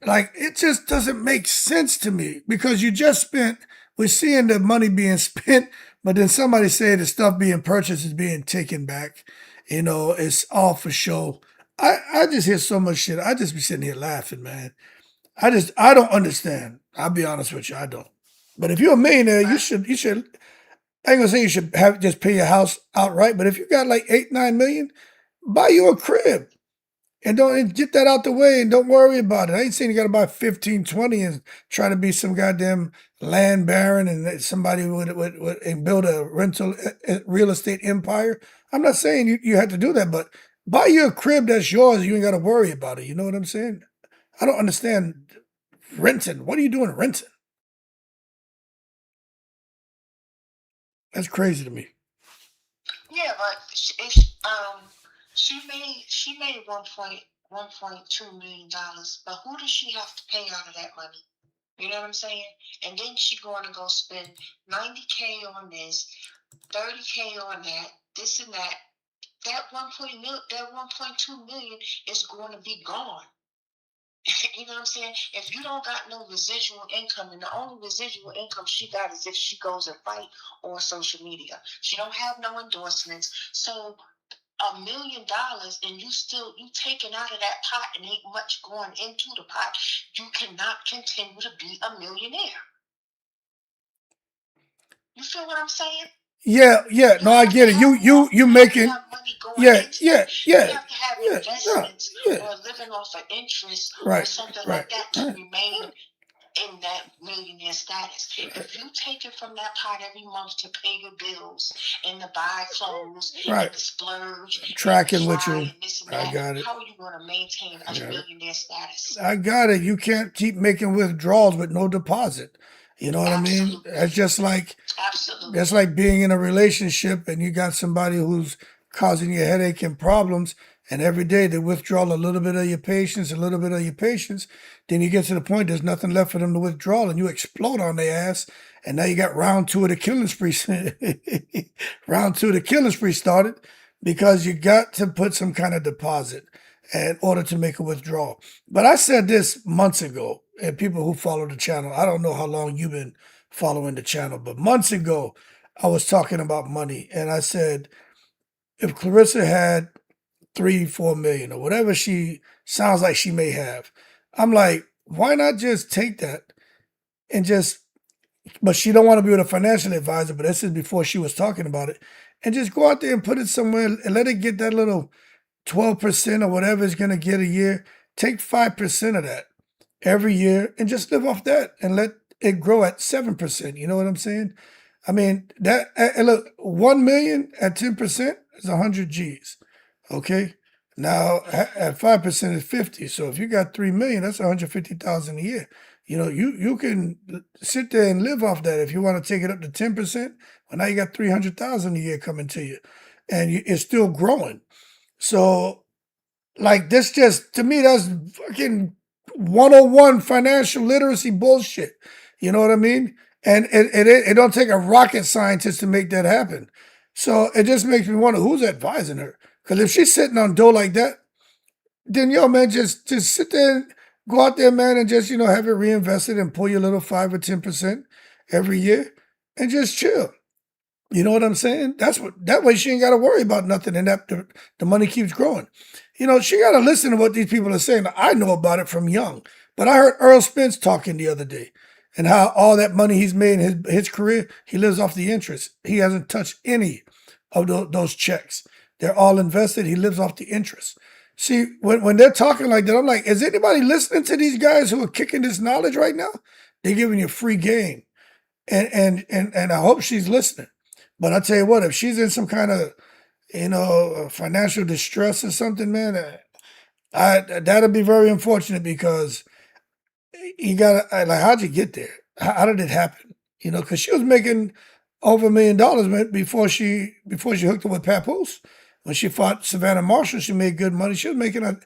like it just doesn't make sense to me because we're seeing the money being spent, but then somebody said the stuff being purchased is being taken back. It's all for show. I just hear so much shit. I just be sitting here laughing, man. I don't understand. I'll be honest with you, I don't. But if you're a millionaire, you should I ain't gonna say you should have just pay your house outright, but if you got like 8, 9 million, buy you a crib. And get that out the way and don't worry about it. I ain't saying you got to buy 15, 20 and try to be some goddamn land baron and somebody would and build a rental real estate empire. I'm not saying you have to do that, but buy you a crib that's yours. You ain't got to worry about it. You know what I'm saying? I don't understand renting. What are you doing renting? That's crazy to me. Yeah, but she made $1.2 million, but who does she have to pay out of that money? You know what I'm saying? And then she going to go spend 90K on this, 30K on that, this and that. That 1.2 million is going to be gone. You know what I'm saying? If you don't got no residual income, and the only residual income she got is if she goes and fight on social media. She don't have no endorsements. So $1 million and you taking out of that pot and ain't much going into the pot, you cannot continue to be a millionaire. You feel what I'm saying? Yeah. No, I get it. You making. Have money going Yeah. into it. You have to have No, investments yeah. or living off of interest or Right. something Right. like that to remain in that millionaire status. If you take it from that pot every month to pay your bills and to buy clothes Right. and to splurge, Tracking and with you. and this and I that, got it. how are you going to maintain a millionaire status? I got it. You can't keep making withdrawals with no deposit. You know what I mean? Absolutely. That's just like Absolutely. that's like being in a relationship and you got somebody who's causing you headache and problems, and every day they withdraw a little bit of your patience, a little bit of your patience. Then you get to the point there's nothing left for them to withdraw, and you explode on their ass. And now you got round two of the killing spree. Round two of the killing spree started because you got to put some kind of deposit in order to make a withdrawal. But I said this months ago, and people who follow the channel, I don't know how long you've been following the channel, but months ago, I was talking about money, and I said, if Claressa had 3, 4 million or whatever she sounds like she may have, I'm like, why not just take that and just, but she don't want to be with a financial advisor, but this is before she was talking about it, and just go out there and put it somewhere and let it get that little 12% or whatever it's going to get a year. Take 5% of that every year and just live off that and let it grow at 7%. You know what I'm saying? I mean, that, and look, 1 million at 10% is 100 G's. Okay. Now at 5% is 50. So if you got 3 million, that's 150,000 a year. You know, you can sit there and live off that. If you want to take it up to 10%, well, now you got 300,000 a year coming to you, and it's still growing. So, like, this just, to me, that's fucking 101 financial literacy bullshit. You know what I mean? And it don't take a rocket scientist to make that happen. So it just makes me wonder who's advising her. Because if she's sitting on dough like that, then yo, man, just sit there and go out there, man, and just, have it reinvested and pull your little 5 or 10% every year and just chill. You know what I'm saying? That way she ain't got to worry about nothing, and that the money keeps growing. She got to listen to what these people are saying. I know about it from young, but I heard Earl Spence talking the other day, and how all that money he's made in his career, he lives off the interest. He hasn't touched any of those checks. They're all invested. He lives off the interest. See, when they're talking like that, I'm like, is anybody listening to these guys who are kicking this knowledge right now? They're giving you free game, and I hope she's listening. But I tell you what, if she's in some kind of, financial distress or something, man, that'd be very unfortunate, because you got to, like, how'd you get there? How did it happen? Because she was making over $1 million, man, before she hooked up with Papoose. When she fought Savannah Marshall, she made good money. She was making $1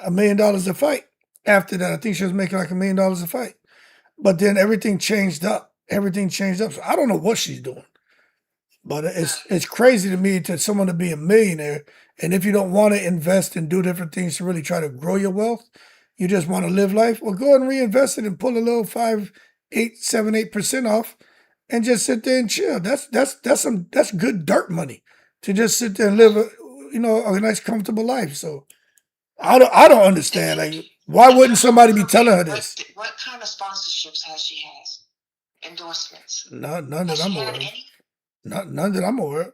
million a fight. After that, I think she was making like $1 million a fight. But then everything changed up. So I don't know what she's doing. But it's crazy to me to someone to be a millionaire, and if you don't want to invest and do different things to really try to grow your wealth, you just want to live life. Well, go and reinvest it and pull a little 5, 8, 7, 8% off, and just sit there and chill. That's good dirt money to just sit there and live a nice comfortable life. So I don't understand, like, why wouldn't somebody be telling her this? What kind of sponsorships has she has? Endorsements? None that I'm aware of. Any? None that I'm aware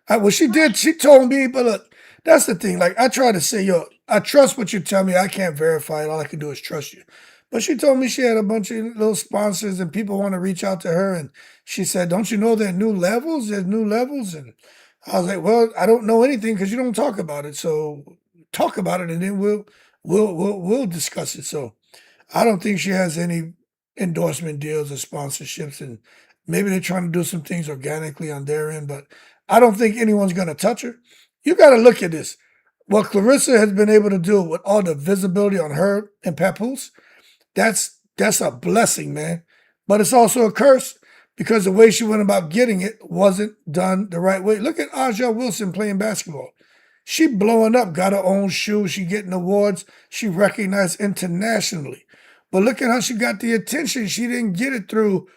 of. Well, she did. She told me, but look, that's the thing. Like, I try to say, yo, I trust what you tell me. I can't verify it. All I can do is trust you. But she told me she had a bunch of little sponsors and people want to reach out to her. And she said, don't you know there are new levels? There's new levels. And I was like, well, I don't know anything because you don't talk about it. So talk about it, and then we'll discuss it. So I don't think she has any endorsement deals or sponsorships, and maybe they're trying to do some things organically on their end, but I don't think anyone's going to touch her. You got to look at this. What Claressa has been able to do with all the visibility on her and Papoose, that's that's a blessing, man. But it's also a curse because the way she went about getting it wasn't done the right way. Look at Aja Wilson playing basketball. She blowing up, got her own shoe. She getting awards. She recognized internationally. But look at how she got the attention. She didn't get it through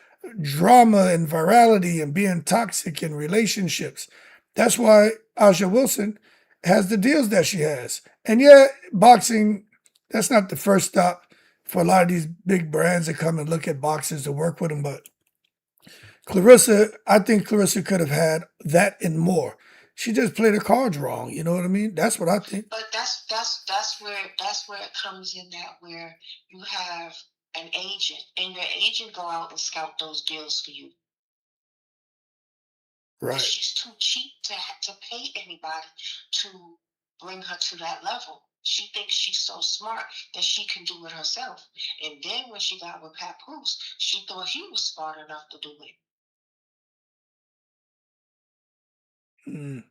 drama and virality and being toxic in relationships. That's why Aja Wilson has the deals that she has. And yeah, boxing, that's not the first stop for a lot of these big brands that come and look at boxers to work with them. But Claressa, I think Claressa could have had that and more. She just played the cards wrong. You know what I mean? That's what I think. But that's where it comes in, that where you have an agent and your agent go out and scout those deals for you. Right. She's too cheap to pay anybody to bring her to that level. She thinks she's so smart that she can do it herself. And then when she got with Papoose, she thought he was smart enough to do it. Mm.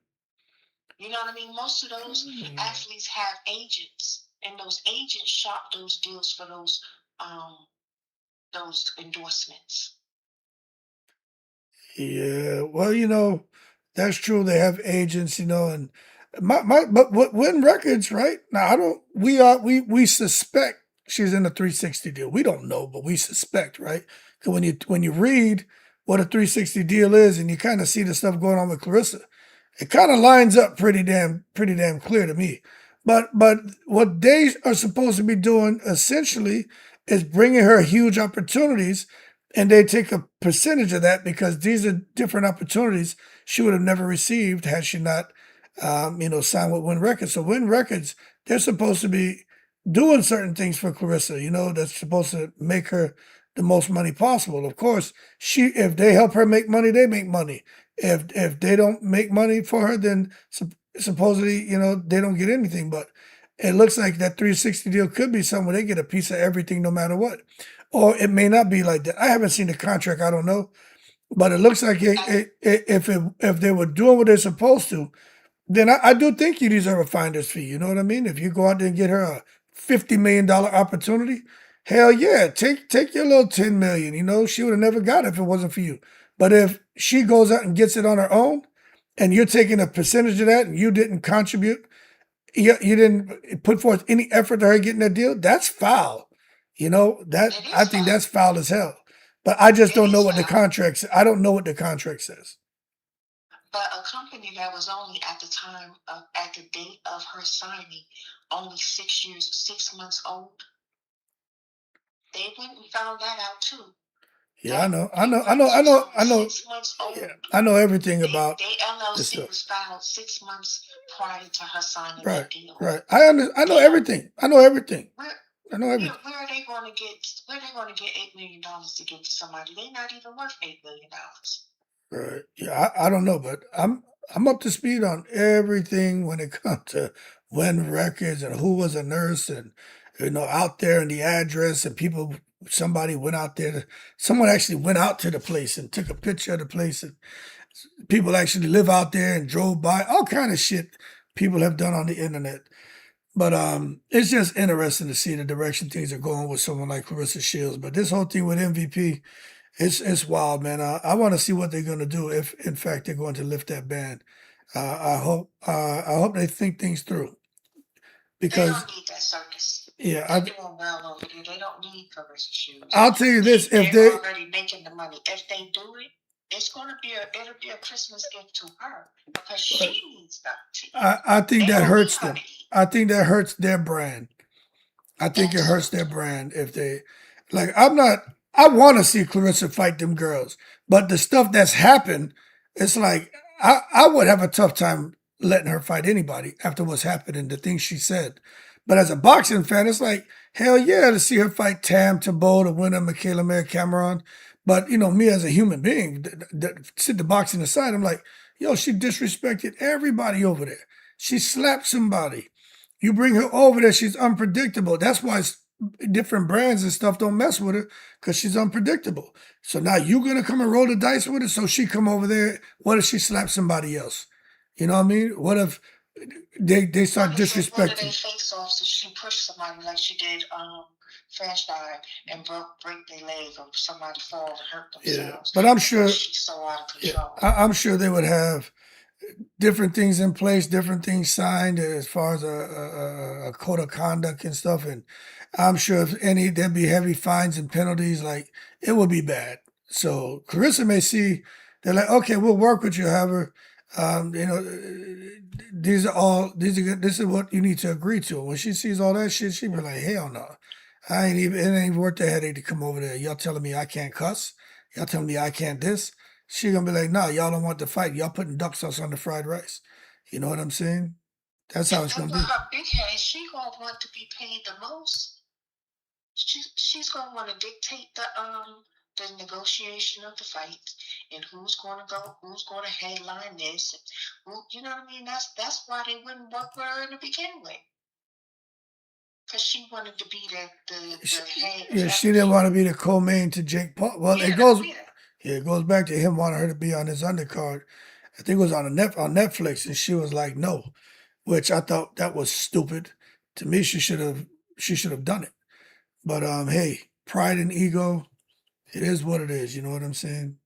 You know what I mean? Most of those athletes have agents, and those agents shop those deals for those endorsements. Yeah, well, that's true. They have agents, and but Win Records, right? Now we suspect she's in a 360 deal. We don't know, but we suspect, right? Because when you read what a 360 deal is, and you kind of see the stuff going on with Claressa, it kind of lines up pretty damn clear to me. But what they are supposed to be doing essentially is bringing her huge opportunities, and they take a percentage of that because these are different opportunities she would have never received had she not, signed with Win Records. So Win Records, they're supposed to be doing certain things for Claressa, that's supposed to make her the most money possible. Of course, if they help her make money, they make money. If they don't make money for her, then supposedly, they don't get anything. But it looks like that 360 deal could be somewhere they get a piece of everything no matter what. Or it may not be like that. I haven't seen the contract. I don't know. But it looks like if they were doing what they're supposed to, then I do think you deserve a finder's fee. You know what I mean? If you go out there and get her a $50 million opportunity, hell yeah, take your little $10 million. She would have never got it if it wasn't for you. But if she goes out and gets it on her own, and you're taking a percentage of that, and you didn't contribute, you didn't put forth any effort to her getting that deal, that's foul. I think that's foul as hell. But I just don't know what the contract says. I don't know what the contract says. But a company that was only at the date of her signing, only 6 months old, they went and found that out too. Yeah, I know. 6 months old. Yeah, I know everything about the this LLC stuff. was filed 6 months prior to her signing Right, that deal. right. I know everything. I know everything. I know everything. Where are they going to get $8 million to give to somebody? They're not even worth $8 million. Right. Yeah, I don't know, but I'm up to speed on everything when it comes to Win Records and who was a nurse and out there and the address and people. Somebody went out there. Someone actually went out to the place and took a picture of the place, and people actually live out there and drove by. All kind of shit people have done on the internet. But it's just interesting to see the direction things are going with someone like Claressa Shields. But this whole thing with MVP, it's wild, man. I want to see what they're going to do if, in fact, they're going to lift that ban. I hope they think things through. Because they don't need that circus. Yeah, they're doing well over there. They don't need Claressa Shields. I'll tell you this: if they're they already making the money, if they do it, it'll be a Christmas gift to her because she needs that. I think that hurts them. I think that hurts their brand. I think it hurts their brand if they I want to see Claressa fight them girls, but the stuff that's happened, it's like I would have a tough time letting her fight anybody after what's happened and the things she said. But as a boxing fan, it's like, hell yeah, to see her fight Tam Tebow, the winner, Michaela Mayer Cameron. But, me as a human being, sit the boxing aside, I'm like, yo, she disrespected everybody over there. She slapped somebody. You bring her over there, she's unpredictable. That's why different brands and stuff don't mess with her, because she's unpredictable. So now you're going to come and roll the dice with her, so she come over there. What if she slaps somebody else? You know what I mean? What if they start disrespecting? One of their face-offs, she pushed somebody like she did flash dive and break their leg or somebody fall and hurt Yeah, themselves. but I'm sure. She's so out of Yeah, control. I'm sure they would have different things in place, different things signed as far as a code of conduct and stuff. And I'm sure if any, there'd be heavy fines and penalties. Like it would be bad. So Claressa may see they're like, okay, we'll work with you, however. You know, this is what you need to agree to. When she sees all that shit, she be like, hell no. It ain't even worth the headache to come over there. Y'all telling me I can't cuss. Y'all telling me I can't this. She gonna be like, nah, y'all don't want to fight. Y'all putting duck sauce on the fried rice. You know what I'm saying? That's how it's gonna be. Her big head, she gonna want to be paid the most. She's gonna want to dictate the negotiation of the fight and who's gonna headline this. You know what I mean? That's why they wouldn't work with her in the beginning with. Because she wanted to be the head. Yeah, she didn't want to be the co-main to Jake Paul. Well, Yeah, it goes back to him wanting her to be on his undercard. I think it was on Netflix, and she was like, no, which I thought that was stupid. To me, she should have done it. But hey, pride and ego, it is what it is. You know what I'm saying?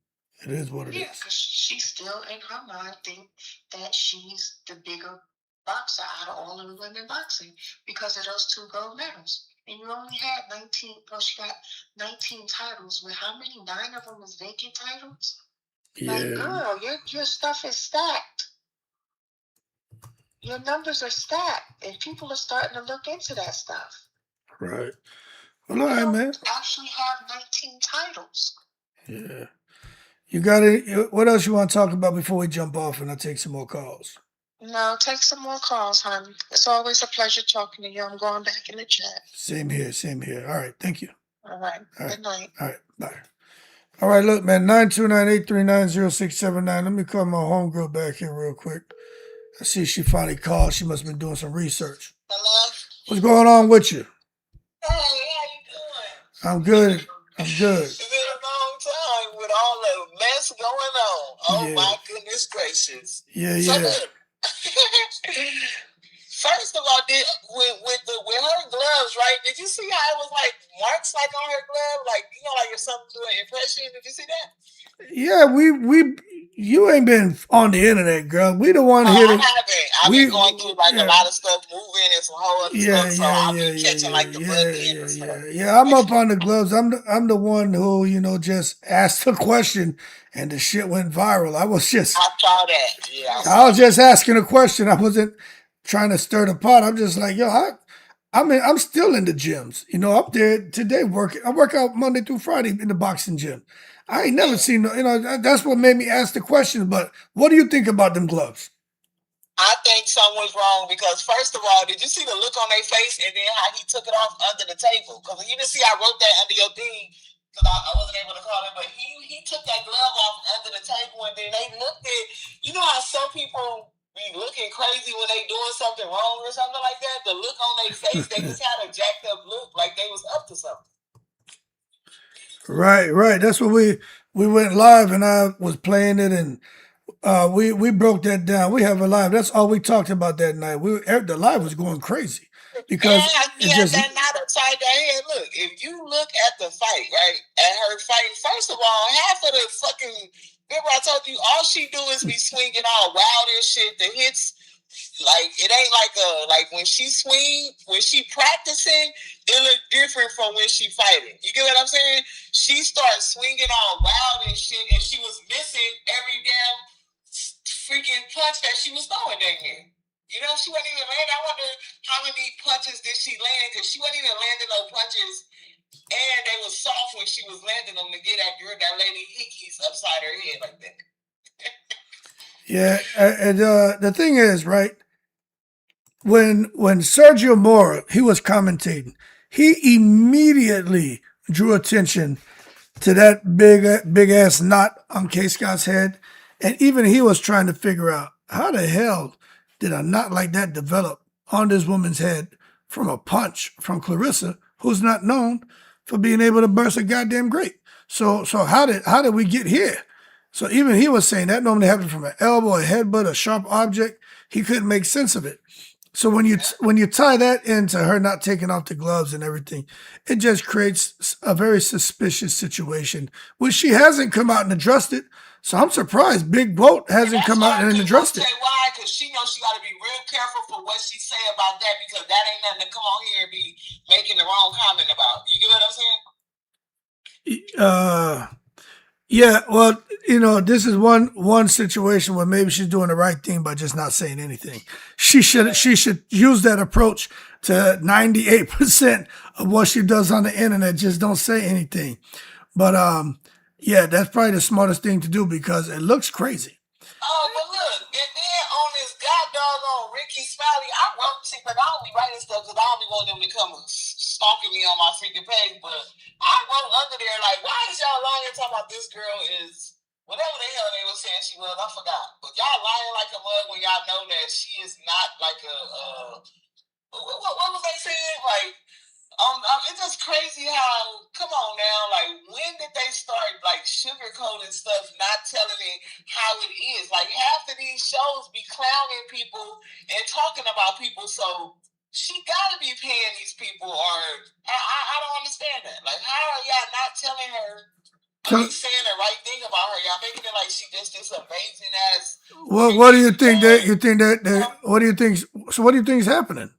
It is what it is. Yeah, because she still in her mind think that she's the bigger boxer out of all of the women boxing because of those 2 gold medals. And you only had 19. Well, she got 19 titles. With how many? 9 of them was vacant titles. Yeah. Like, girl, your stuff is stacked. Your numbers are stacked, and people are starting to look into that stuff. Right. Well, all right, man. Actually have 19 titles. Yeah. You got it. What else you want to talk about before we jump off and I take some more calls? No, take some more calls, honey. It's always a pleasure talking to you. I'm going back in the chat. Same here. Same here. All right. Thank you. All right. Good night. All right. Bye. All right. Look, man, 929-839-0679. Let me call my homegirl back here real quick. I see she finally called. She must have been doing some research. Hello? What's going on with you? Hey, how you doing? I'm good. I'm good. It's been a long time with all the mess going on. Oh, Yeah. my goodness gracious. Yeah, So yeah. look, first of all, with her gloves, right? Did you see how it was like marks like on her glove, like like if something doing an impression? Did you see that? Yeah, you ain't been on the internet, girl. We the one here. I haven't. I've been going through a lot of stuff, moving and some whole other stuff. So I've been catching the buggy and stuff. Yeah, I'm up on the gloves. I'm the one who just asked a question and the shit went viral. I saw that. Yeah. I was just asking a question. I wasn't trying to stir the pot. I'm just like, I'm still in the gyms. Up there today working. I work out Monday through Friday in the boxing gym. I ain't never seen that's what made me ask the question. But what do you think about them gloves? I think something was wrong because first of all, did you see the look on their face and then how he took it off under the table? Because you didn't see I wrote that under your thing because I wasn't able to call it, but he took that glove off under the table and then they looked at, how some people be looking crazy when they doing something wrong or something like that. The look on their face, they just had a jacked up look like they was up to something. Right. That's what we went live and I was playing it and we broke that down. We have a live. That's all we talked about that night. The live was going crazy because that knot upside their head. Look, if you look at the fight, right, at her fight, first of all, half of the fucking. Remember, I told you all she do is be swinging all wild and shit. The hits. Like it ain't like when she swing, when she practicing, it look different from when she fighting. You get what I'm saying? She starts swinging all wild and shit, and she was missing every damn freaking punch that she was throwing that game. She wasn't even landing. I wonder how many punches did she land? Because she wasn't even landing no punches, and they was soft when she was landing them to get at that lady Hickey's upside her head like that. Yeah, and the thing is, right, when Sergio Mora, he was commentating, he immediately drew attention to that big ass knot on K. Scott's head, and even he was trying to figure out how the hell did a knot like that develop on this woman's head from a punch from Claressa, who's not known for being able to burst a goddamn grape. So how did we get here? So even he was saying that normally happens from an elbow, a headbutt, a sharp object. He couldn't make sense of it. So when you tie that into her not taking off the gloves and everything, it just creates a very suspicious situation, which she hasn't come out and addressed it. So I'm surprised Big Boat hasn't come out and addressed it. Why? Because she knows she got to be real careful for what she say about that, because that ain't nothing to come on here and be making the wrong comment about. You get what I'm saying? Yeah, well, this is one situation where maybe she's doing the right thing by just not saying anything. She should use that approach to 98% of what she does on the internet. Just don't say anything. But yeah, that's probably the smartest thing to do because it looks crazy. Oh, but look, and then on this goddamn Ricky Smiley, I wrote, see, but I only writing stuff because I only want them to come stalking me on my freaking page. But I wrote under there, like, why is y'all lying talking about this girl is whatever the hell they were saying she was? I forgot. But y'all lying like a mug when y'all know that she is not like a, what was they saying? Like, it's just crazy how, come on now, like, when did they start, like, sugarcoating stuff, not telling it how it is? Like, half of these shows be clowning people and talking about people, so she gotta be paying these people, or I don't understand that. Like, how are y'all not telling her, saying the right thing about her? Y'all making it like she just this amazing ass. Well, what do you think what do you think, so what do you think is happening?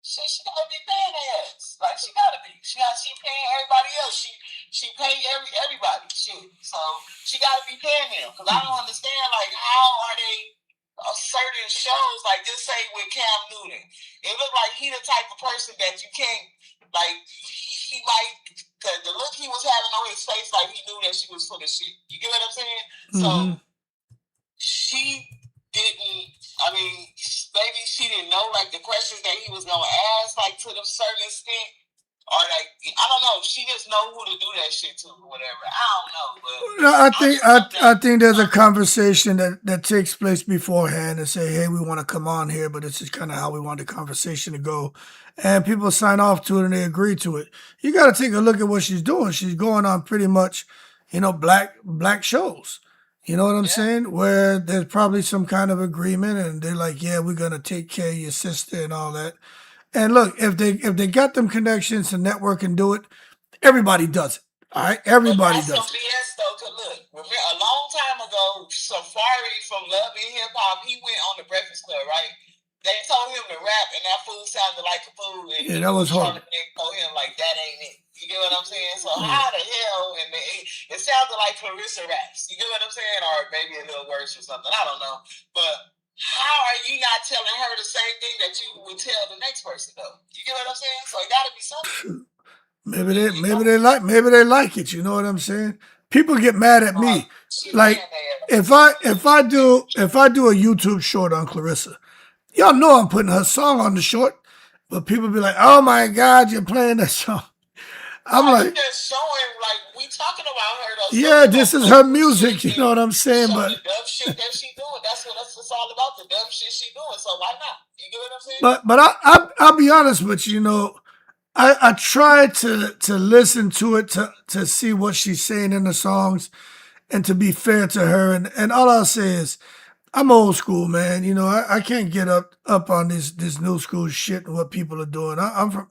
She gotta be paying her ass. Like, she gotta be. She paying everybody else. She pay everybody. So she gotta be paying them. Because I don't understand, like, how are they certain shows, like, just say with Cam Newton. It looked like he the type of person that you can't, like, he might, because the look he was having on his face, like he knew that she was full of shit. You get what I'm saying? So she didn't, I mean, maybe she didn't know, like, the questions that he was going to ask, like, to the certain extent. Or, like, I don't know. She just know who to do that shit to or whatever. I don't know. But no, I think there's a conversation that takes place beforehand and say, hey, we want to come on here, but this is kind of how we want the conversation to go. And people sign off to it and they agree to it. You got to take a look at what she's doing. She's going on pretty much, black shows. You know what I'm saying? Where there's probably some kind of agreement and they're like, yeah, we're going to take care of your sister and all that. And look, if they got them connections to network and do it, everybody does it. All right, everybody does it. That's some BS though. Cause look, remember a long time ago, Safari from Love and Hip Hop, he went on the Breakfast Club, right? They told him to rap, and that fool sounded like a fool. And yeah, that was horrible. They told him like that ain't it. You get what I'm saying? So how the hell? And it sounded like Claressa raps. You get what I'm saying? Or maybe a little worse or something. I don't know. But how are you not telling her the same thing that you would tell the next person though? You get what I'm saying? So it got to be something. Maybe they like it. You know what I'm saying? People get mad at me. Like if I do a YouTube short on Claressa, y'all know I'm putting her song on the short, but people be like, "Oh my God, you're playing that song." I'm like, just showing, like, we talking about her though. Yeah, this is her music. You know what I'm saying? But the dumb shit that she doing, that's what it's all about. The dumb shit she doing. So why not? You get what I'm saying? But I'll be honest with you. I try to listen to it to see what she's saying in the songs and to be fair to her. And all I'll say is I'm old school, man. I can't get up on this new school shit and what people are doing. I'm from,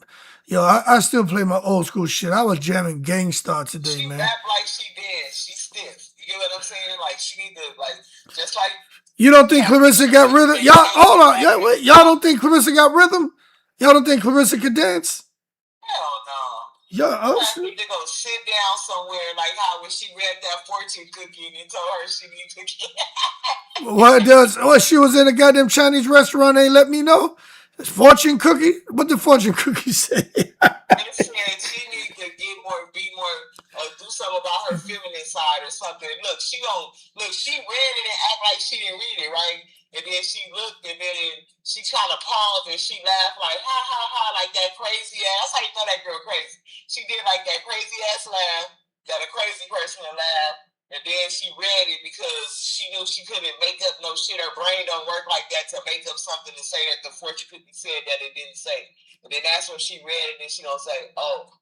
I still play my old school shit. I was jamming Gang Starr today, man. She rap like she did. She stiff. You get what I'm saying? Like she need to, like, just like. You don't think Claressa got rhythm? Y'all, hold on. Y'all don't think Claressa got rhythm? Y'all don't think Claressa could dance? Hell no. Yeah, need to go sit down somewhere, like how when she read that fortune cookie and told her she needs to get. What she was in a goddamn Chinese restaurant, ain't let me know? It's fortune cookie? What the fortune cookie say? They said she needs to be more, do something about her feminine side or something. Look, she read it and act like she didn't read it, right? And then she looked and then she kind of paused and she laughed like, ha, ha, ha, like that crazy ass. That's how you know that girl crazy. She did like that crazy ass laugh, that a crazy person would laugh. And then she read it because she knew she couldn't make up no shit. Her brain don't work like that to make up something to say that the fortune cookie said that it didn't say. And then that's when she read it and she gonna say, oh,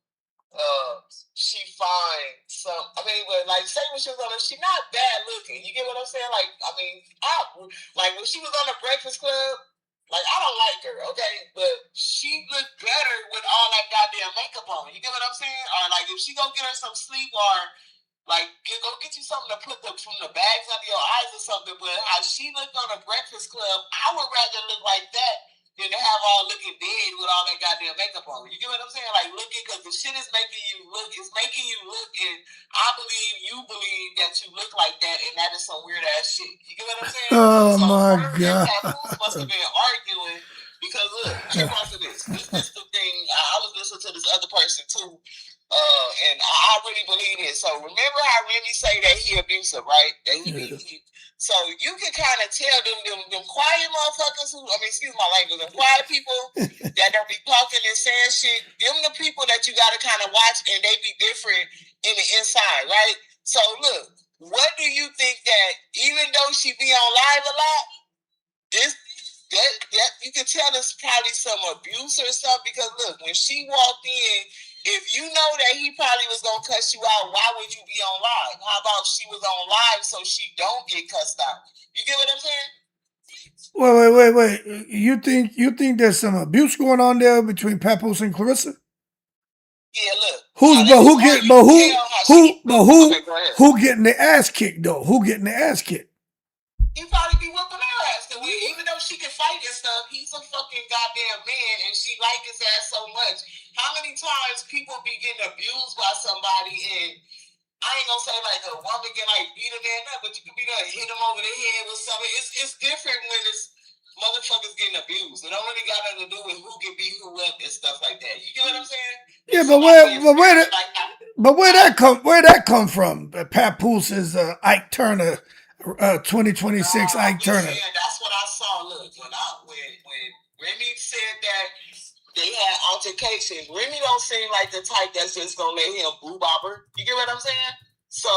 she fine. So I mean, but like say when she was on she not bad looking. You get what I'm saying? Like, I mean, like when she was on the Breakfast Club, Like, I don't like her, okay? But she looked better with all that goddamn makeup on. You get what I'm saying? Or, like, if she go get her some sleep or, like, go get you something to put from the bags under your eyes or something. But how she looked on a Breakfast Club, I would rather look like that than to have all looking dead with all that goddamn makeup on. You get what I'm saying? Like, looking, because the shit is making you look, it's making you look, and I believe you believe that you look like that, and that is some weird ass shit. You get what I'm saying? Oh So my her and God. Papoose must have been arguing because look, check out for this. This the thing. I was listening to this other person too, and I really believe it. So remember how Remy say that he abusive, right? That he so you can kind of tell them quiet motherfuckers who, I mean, excuse my language, them quiet people that don't be talking and saying shit, them the people that you got to kind of watch, and they be different in the inside, right? So look, what do you think that even though she be on live a lot, that you can tell it's probably some abuse or something? Because look, when she walked in, if you know that he probably was gonna cuss you out, why would you be on live? How about she was on live so she don't get cussed out? You get what I'm saying? Wait. You think there's some abuse going on there between Papoose and Claressa? Yeah, look. Who getting the ass kicked though? Who getting the ass kicked? He probably be whooping her ass. Even though she can fight and stuff, he's a fucking goddamn man, and she like his ass so much. How many times people be getting abused by somebody, and I ain't gonna say like a woman can like beat a man up, but you can be like hit him over the head with something. It's different when it's motherfuckers getting abused. It don't really got nothing to do with who can beat who up and stuff like that. You get what I'm saying? Yeah, but where that come from? Papoose is Ike Turner, 2026 Ike Turner. Saying, that's what I saw. Look, when Remy said that they had altercations, Remy don't seem like the type that's just gonna let him boo bopper. You get what I'm saying? So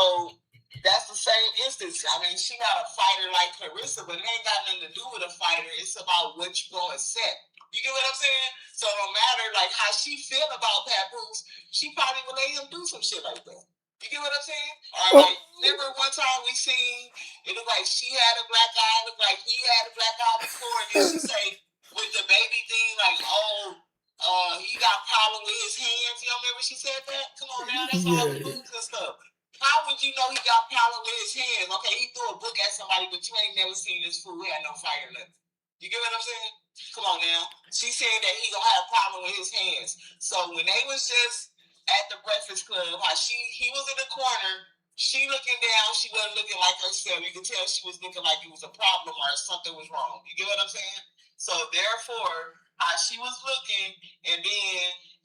that's the same instance. I mean, she not a fighter like Claressa, but it ain't got nothing to do with a fighter. It's about what you gonna set. You get what I'm saying? So no matter like how she feel about Papoose, she probably will let him do some shit like that. You get what I'm saying? Or like, remember one time we seen it looked like she had a black eye, looked like he had a black eye before, and then she say with the baby thing, like, he got a problem with his hands. You don't remember she said that? Come on now, that's all the moves and stuff. How would you know he got a problem with his hands? Okay, he threw a book at somebody, but you ain't never seen this fool. He had no fight or nothing. You get what I'm saying? Come on now. She said that he gonna have a problem with his hands. So when they was just at the Breakfast Club, how he was in the corner, she looking down, she wasn't looking like herself. You could tell she was looking like it was a problem or something was wrong. You get what I'm saying? So therefore, how she was looking, and then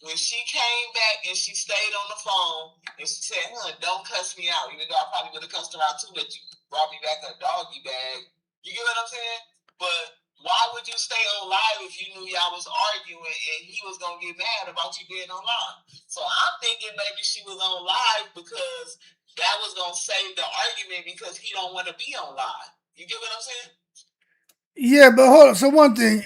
when she came back and she stayed on the phone and she said, don't cuss me out, even though I probably would have cussed her out too, that you brought me back a doggy bag. You get what I'm saying? But why would you stay on live if you knew y'all was arguing and he was gonna get mad about you being on live? So I'm thinking maybe she was on live because that was gonna save the argument because he don't want to be on live. You get what I'm saying? Yeah, but hold on. So one thing,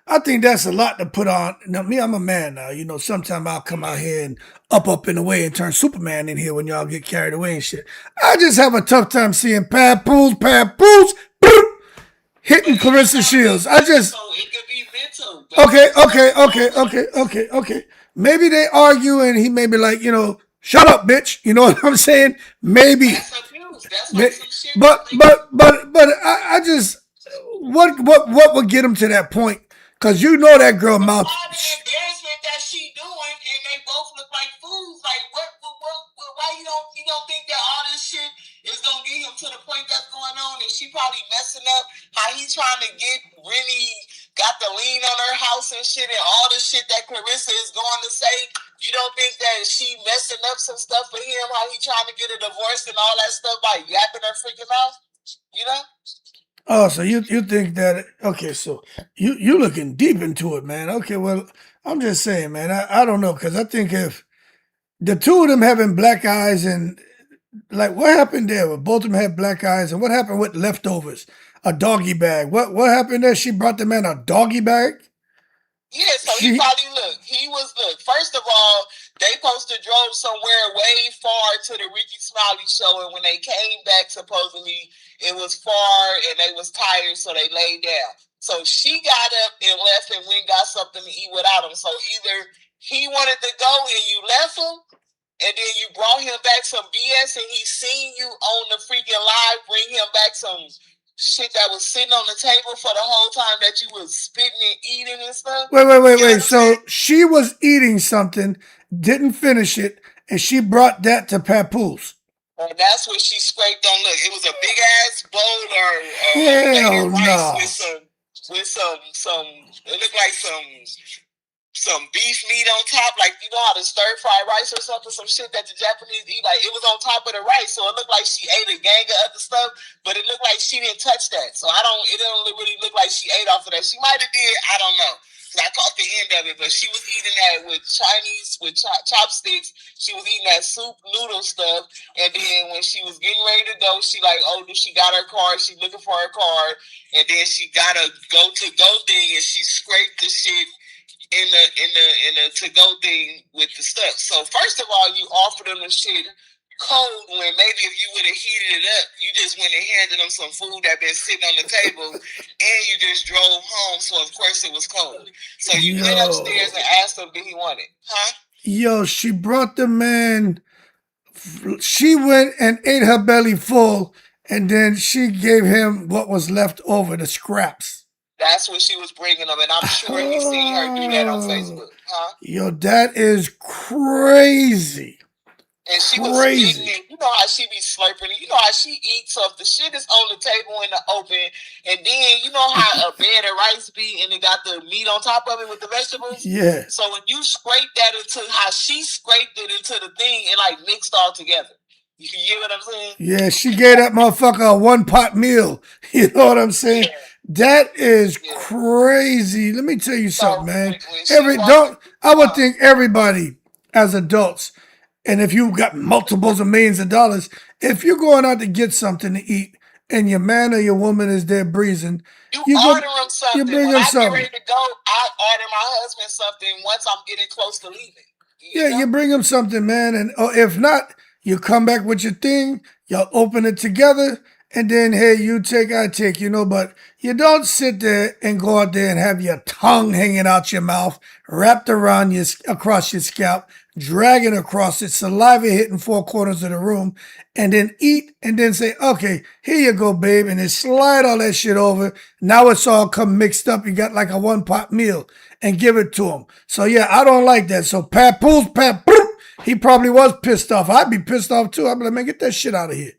I think that's a lot to put on. Now, me, I'm a man now. Sometimes I'll come out here and up in the way and turn Superman in here when y'all get carried away and shit. I just have a tough time seeing Papoose, hitting Claressa Shields. I just. So it could be mental. Okay. Maybe they argue and he may be like, shut up, bitch. You know what I'm saying? Maybe. That's abuse. That's like some shit. But I just. What would get him to that point? Because you know that girl mouth. All the embarrassment that she doing, and they both look like fools. Like what? Why you don't think that all this shit is gonna get him to the point that's going on? And she probably messing up. How he trying to get Remy got the lien on her house and shit, and all the shit that Claressa is going to say. You don't think that she messing up some stuff for him? How he trying to get a divorce and all that stuff by yapping her freaking mouth? You know? Oh, so you think that? Okay, so you looking deep into it, man. Okay, well, I'm just saying, man. I don't know, because I think if the two of them having black eyes and like what happened there? Well, both of them had black eyes, and what happened with leftovers? A doggy bag. What happened there? She brought the man a doggy bag. Yeah, so he probably he was first of all, They supposed to drove somewhere way far to the Ricky Smiley show, and when they came back, supposedly it was far and they was tired, so they laid down. So she got up and left and went and got something to eat without him. So either he wanted to go and you left him, and then you brought him back some BS, and he seen you on the freaking live bring him back some shit that was sitting on the table for the whole time that you was spitting and eating and stuff. Wait. So she was eating something, didn't finish it, and she brought that to Papoose. And that's what she scraped on. Look, it was a big ass bowl or Hell rice no. with some. It looked like some beef meat on top, like you know how to stir fry rice or something, some shit that the Japanese eat. Like it was on top of the rice, so it looked like she ate a gang of other stuff, but it looked like she didn't touch that. So it didn't really look like she ate off of that. She might have did, I don't know. I caught the end of it, but she was eating that with chopsticks. She was eating that soup noodle stuff, and then when she was getting ready to go, she like, oh, she got her card. She looking for her card, and then she got a go thing, and she scraped the shit in the to go thing with the stuff. So first of all, you offered them the shit cold when maybe if you would have heated it up, you just went and handed them some food that been sitting on the table, and you just drove home. So of course it was cold. So you went upstairs and asked him, did he want it? Huh? Yo, she brought the man. She went and ate her belly full, and then she gave him what was left over, the scraps. That's what she was bringing them, and I'm sure he seen her do that on Facebook. Huh? Yo, that is crazy. And she was eating it. You know how she be slurping it. You know how she eats stuff. The shit is on the table in the open. And then you know how a bed of rice be and it got the meat on top of it with the vegetables? Yeah. So when you scrape that into how she scraped it into the thing, it like mixed all together. You get what I'm saying? Yeah, she gave that motherfucker a one-pot meal. You know what I'm saying? Yeah. That is crazy. Let me tell you something, man. I would think everybody as adults, and if you got multiples of millions of dollars, if you're going out to get something to eat and your man or your woman is there breezing, you order them something. You bring them something. When I get ready to go, I order my husband something once I'm getting close to leaving. You bring him something, man. And if not, you come back with your thing, y'all open it together, and then, hey, you take, I take, but you don't sit there and go out there and have your tongue hanging out your mouth, wrapped around across your scalp, dragging across it, saliva hitting four corners of the room, and then eat and then say, okay, here you go, babe, and then slide all that shit over. Now it's all come mixed up. You got like a one-pot meal and give it to him. So, yeah, I don't like that. So, Papoose, he probably was pissed off. I'd be pissed off, too. I'd be like, man, get that shit out of here.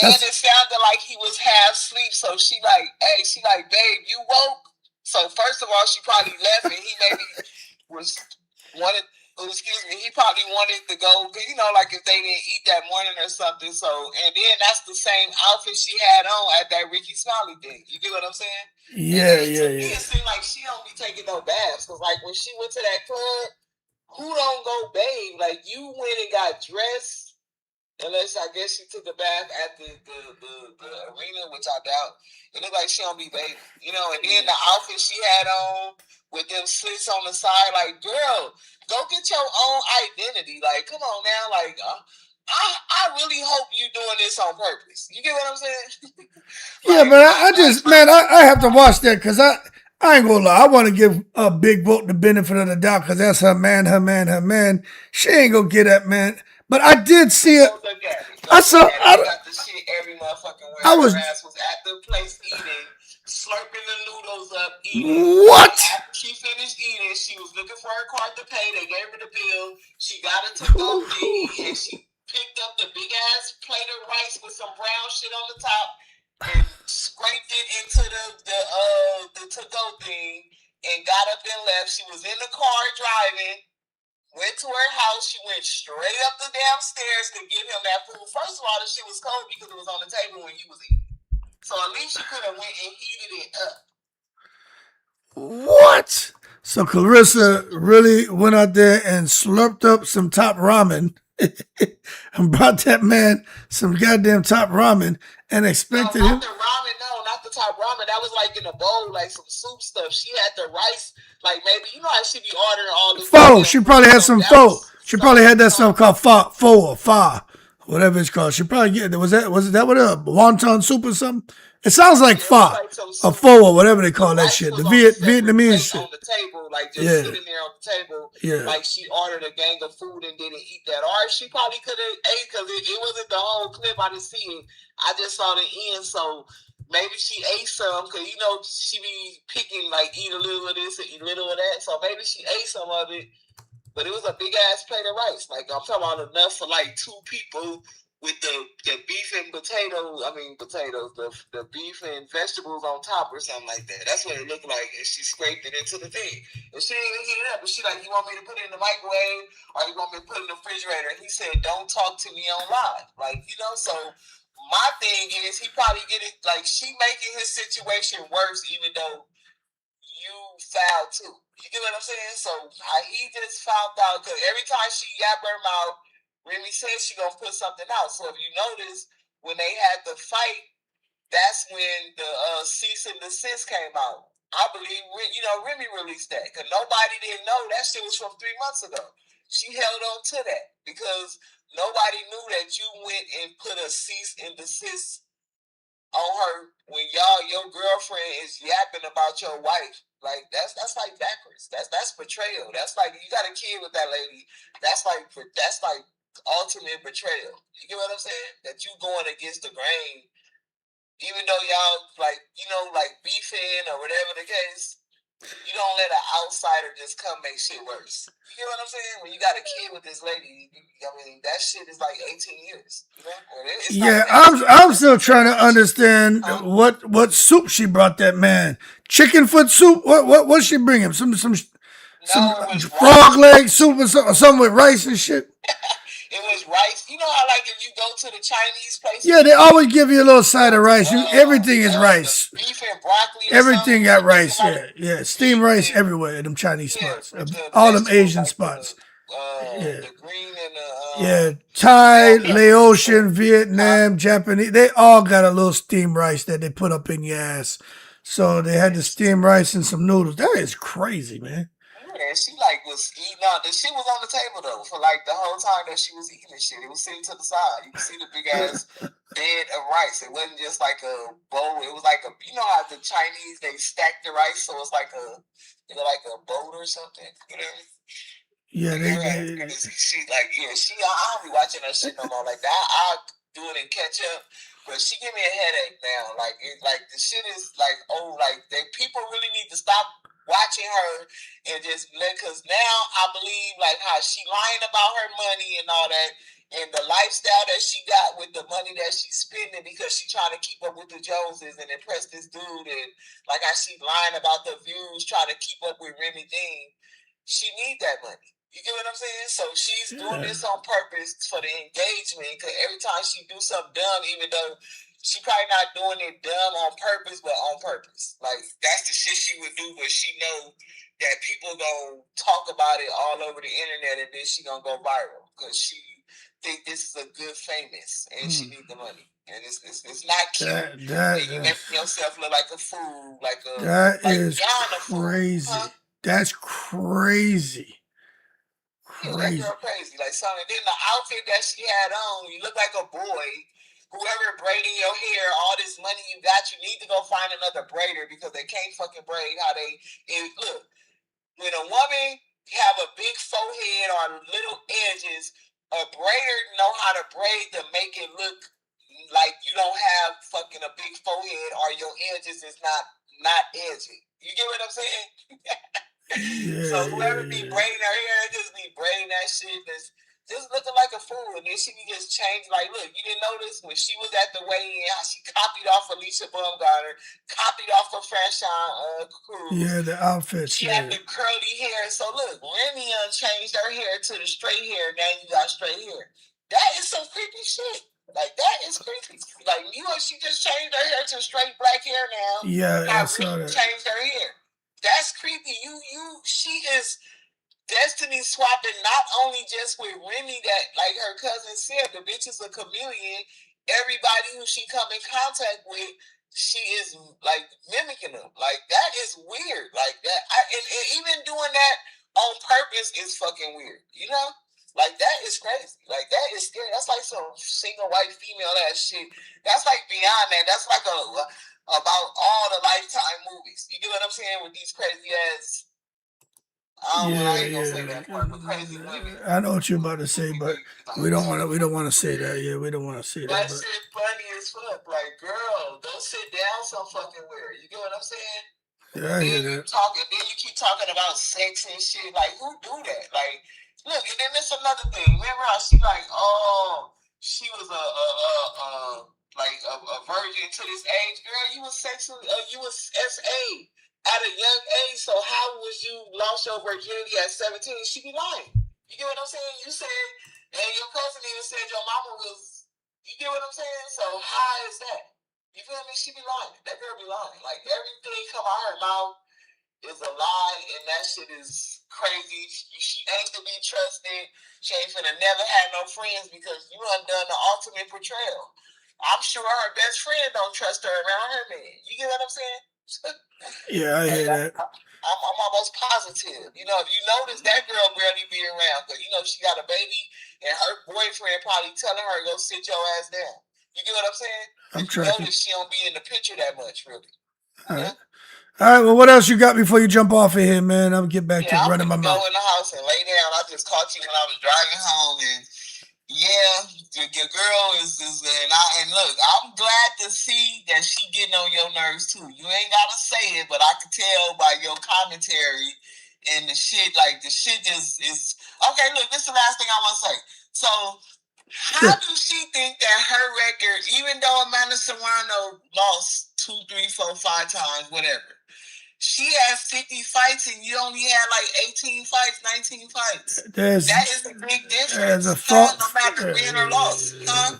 And it sounded like he was half asleep. So she like, babe, you woke? So first of all, she probably left and he maybe he probably wanted to go, like if they didn't eat that morning or something. So, and then that's the same outfit she had on at that Ricky Smiley thing. You get what I'm saying? Yeah. Me, it seemed like she don't be taking no baths. Because like when she went to that club, who don't go bathe? Like you went and got dressed. Unless I guess she took a bath at the arena, which I doubt. It looked like she don't be bathing, And then the outfit she had on with them slits on the side, like, girl, go get your own identity. Like, come on now, like, I really hope you doing this on purpose. You get what I'm saying? Yeah, but I have to watch that because I ain't gonna lie. I want to give a big vote the benefit of the doubt because that's her man. She ain't gonna get that, man. But I did see it. I got the shit every motherfucking where. Her ass was at the place eating, slurping the noodles up, eating. What? After she finished eating, she was looking for her card to pay. They gave her the bill. She got it to go thing, and she picked up the big ass plate of rice with some brown shit on the top and scraped it into the to-go thing and got up and left. She was in the car driving. Went to her house. She went straight up the damn stairs to give him that food. First of all, the shit was cold because it was on the table when he was eating. So at least she could have went and heated it up. What? So Claressa really went out there and slurped up some top ramen and brought that man some goddamn top ramen and expected him. Not the top ramen. That was like in a bowl, like some soup stuff. She had the rice. Like maybe, how she be ordering all this. Pho. She probably had some pho. She probably had that stuff called fa, whatever it's called. She probably get was that what a wonton soup or something? It sounds like fa, or pho, or whatever they call that shit. The Vietnamese shit. On the table, like just Yeah. sitting there on the table, Yeah. like she ordered a gang of food and didn't eat that. Or she probably could have ate because it wasn't the whole clip. I didn't see it. I just saw the end. So maybe she ate some because you know she be picking like eat a little of this and eat a little of that. So maybe she ate some of it. But it was a big ass plate of rice. Like I'm talking about enough for like 2 people with the beef and potatoes. The beef and vegetables on top or something like that. That's what it looked like. And she scraped it into the thing. And she didn't even heat it up. And she like, you want me to put it in the microwave or you want me to put it in the refrigerator? And he said, don't talk to me on live. Like, you know, so my thing is he probably get it like she making his situation worse even though you fouled too. You get what I'm saying? So he just found out because every time she yap her mouth, Remy says she gonna put something out. So if you notice, when they had the fight, that's when the cease and desist came out. I believe Remy released that because nobody didn't know that shit was from 3 months ago. She held on to that because nobody knew that you went and put a cease and desist on her when your girlfriend is yapping about your wife. Like that's like backwards. That's betrayal. That's like you got a kid with that lady. That's like ultimate betrayal. You get what I'm saying? That you going against the grain, even though y'all like beefing or whatever the case. You don't let an outsider just come make shit worse. You get what I'm saying? When you got a kid with this lady, I mean that shit is like 18 years. You know? It's Yeah, I'm still trying to understand what soup she brought that man. Chicken foot soup? What she bring him? Some frog leg soup or something with rice and shit. It was rice. You know how like if you go to the Chinese place? Yeah, they always give you a little side of rice. Everything is rice. Beef and broccoli. Everything got rice. Yeah. Steamed rice everywhere at them Chinese spots. All them Asian spots. The green and the Thai, Laotian, Vietnam, Japanese. They all got a little steamed rice that they put up in your ass. So they had the steamed rice and some noodles. That is crazy, man. Yeah, she like was eating out. The shit was on the table though for like the whole time that she was eating this shit. It was sitting to the side. You can see the big ass bed of rice. It wasn't just like a bowl. It was like how the Chinese they stack the rice, so it's like a boat or something. Whatever. Yeah, She like I don't be watching that shit no more like that. I do it in catch up. But she give me a headache now. Like the shit is like people really need to stop watching her and just because now I believe like how she lying about her money and all that and the lifestyle that she got with the money that she's spending because she trying to keep up with the Joneses and impress this dude and like how she lying about the views trying to keep up with Remy Dean. She need that money. You get what I'm saying? So she's doing this on purpose for the engagement because every time she do something dumb, even though she probably not doing it dumb on purpose, but on purpose. Like, that's the shit she would do, but she know that people gonna talk about it all over the internet and then she gonna go viral because she think this is a good famous and she need the money. And it's not cute. You make yourself look like a fool, that is crazy. That's crazy. Yeah, that girl crazy. Like something. Then the outfit that she had on, you look like a boy. Whoever braiding your hair, all this money you got, you need to go find another braider because they can't fucking braid how they look. When a woman have a big forehead or little edges, a braider know how to braid to make it look like you don't have fucking a big forehead or your edges is not edgy. You get what I'm saying? So whoever be braiding her hair, just be braiding that shit that's just looking like a fool. And then she can just change. Like, look, you didn't notice when she was at the weigh-in, how she copied off Alicia Baumgartner, copied off of Franchon Cruz. Yeah, the outfit. She had the curly hair. So look, Remy changed her hair to the straight hair. Now you got straight hair. That is some creepy shit. Like, that is creepy. Like, she just changed her hair to straight black hair now. Yeah, I saw that. Changed her hair. That's creepy. She is destiny swapping not only just with Remy that, like her cousin said, the bitch is a chameleon. Everybody who she come in contact with, she is like mimicking them. Like that is weird. Like that, and even doing that on purpose is fucking weird. You know? Like, that is crazy. Like, that is scary. That's like some single white female ass shit. That's like beyond that. That's like about all the Lifetime movies. You get what I'm saying? With these crazy ass. I ain't gonna say that part, but crazy women. I know what you're about to say, but we don't want to say that. Yeah, we don't want to say that. That shit funny as fuck. Like, girl, don't sit down some fucking where. You get what I'm saying? Yeah, I hear that. Then you keep talking about sex and shit. Like, who do that? Like, look, and then there's another thing. Remember how she like, oh, she was a virgin to this age. Girl, you was you was SA at a young age. So how was you lost your virginity at 17? She be lying. You get what I'm saying? You said, and your cousin even said your mama was. You get what I'm saying? So how is that? You feel me? She be lying. That girl be lying. Like, everything come out her mouth is a lie, and that shit is crazy. She ain't to be trusted. She ain't finna never have no friends because you undone the ultimate betrayal. I'm sure her best friend don't trust her around her man. You get what I'm saying? Yeah, I hear that. I'm almost positive. You know, if you notice, that girl barely be around because, you know, she got a baby and her boyfriend probably telling her, go sit your ass down. You get what I'm saying? I'm tracking. You tracking. notice she don't be in the picture that much, really. All right. All right, well, what else you got before you jump off of here, man? I'm gonna get back to running my mouth. Go in the house and lay down. I just caught you when I was driving home, and yeah, your girl is and look, I'm glad to see that she getting on your nerves too. You ain't gotta say it, but I can tell by your commentary and the shit. Like, the shit just is okay. Look, this is the last thing I want to say. So, how do she think that her record, even though Amanda Serrano lost 2, 3, 4, 5 times, whatever, she has 50 fights and you only had like 18 fights, 19 fights. That is a big difference. No matter win or loss.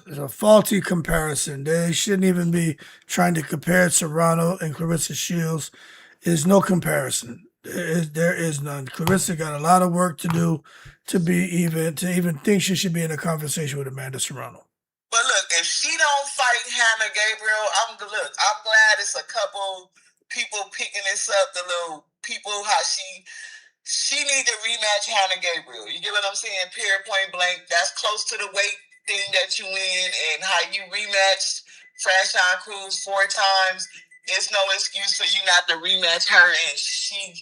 It's a faulty comparison. They shouldn't even be trying to compare Serrano and Claressa Shields. There's no comparison. There is none. Claressa got a lot of work to do to even think she should be in a conversation with Amanda Serrano. But look, if she don't fight Hannah Gabriel, I'm glad it's a couple people picking this up. The little people, how she need to rematch Hannah Gabriel. You get what I'm saying? Period, point blank. That's close to the weight thing that you win, and how you rematched Franchon Cruz 4 times. It's no excuse for you not to rematch her, and she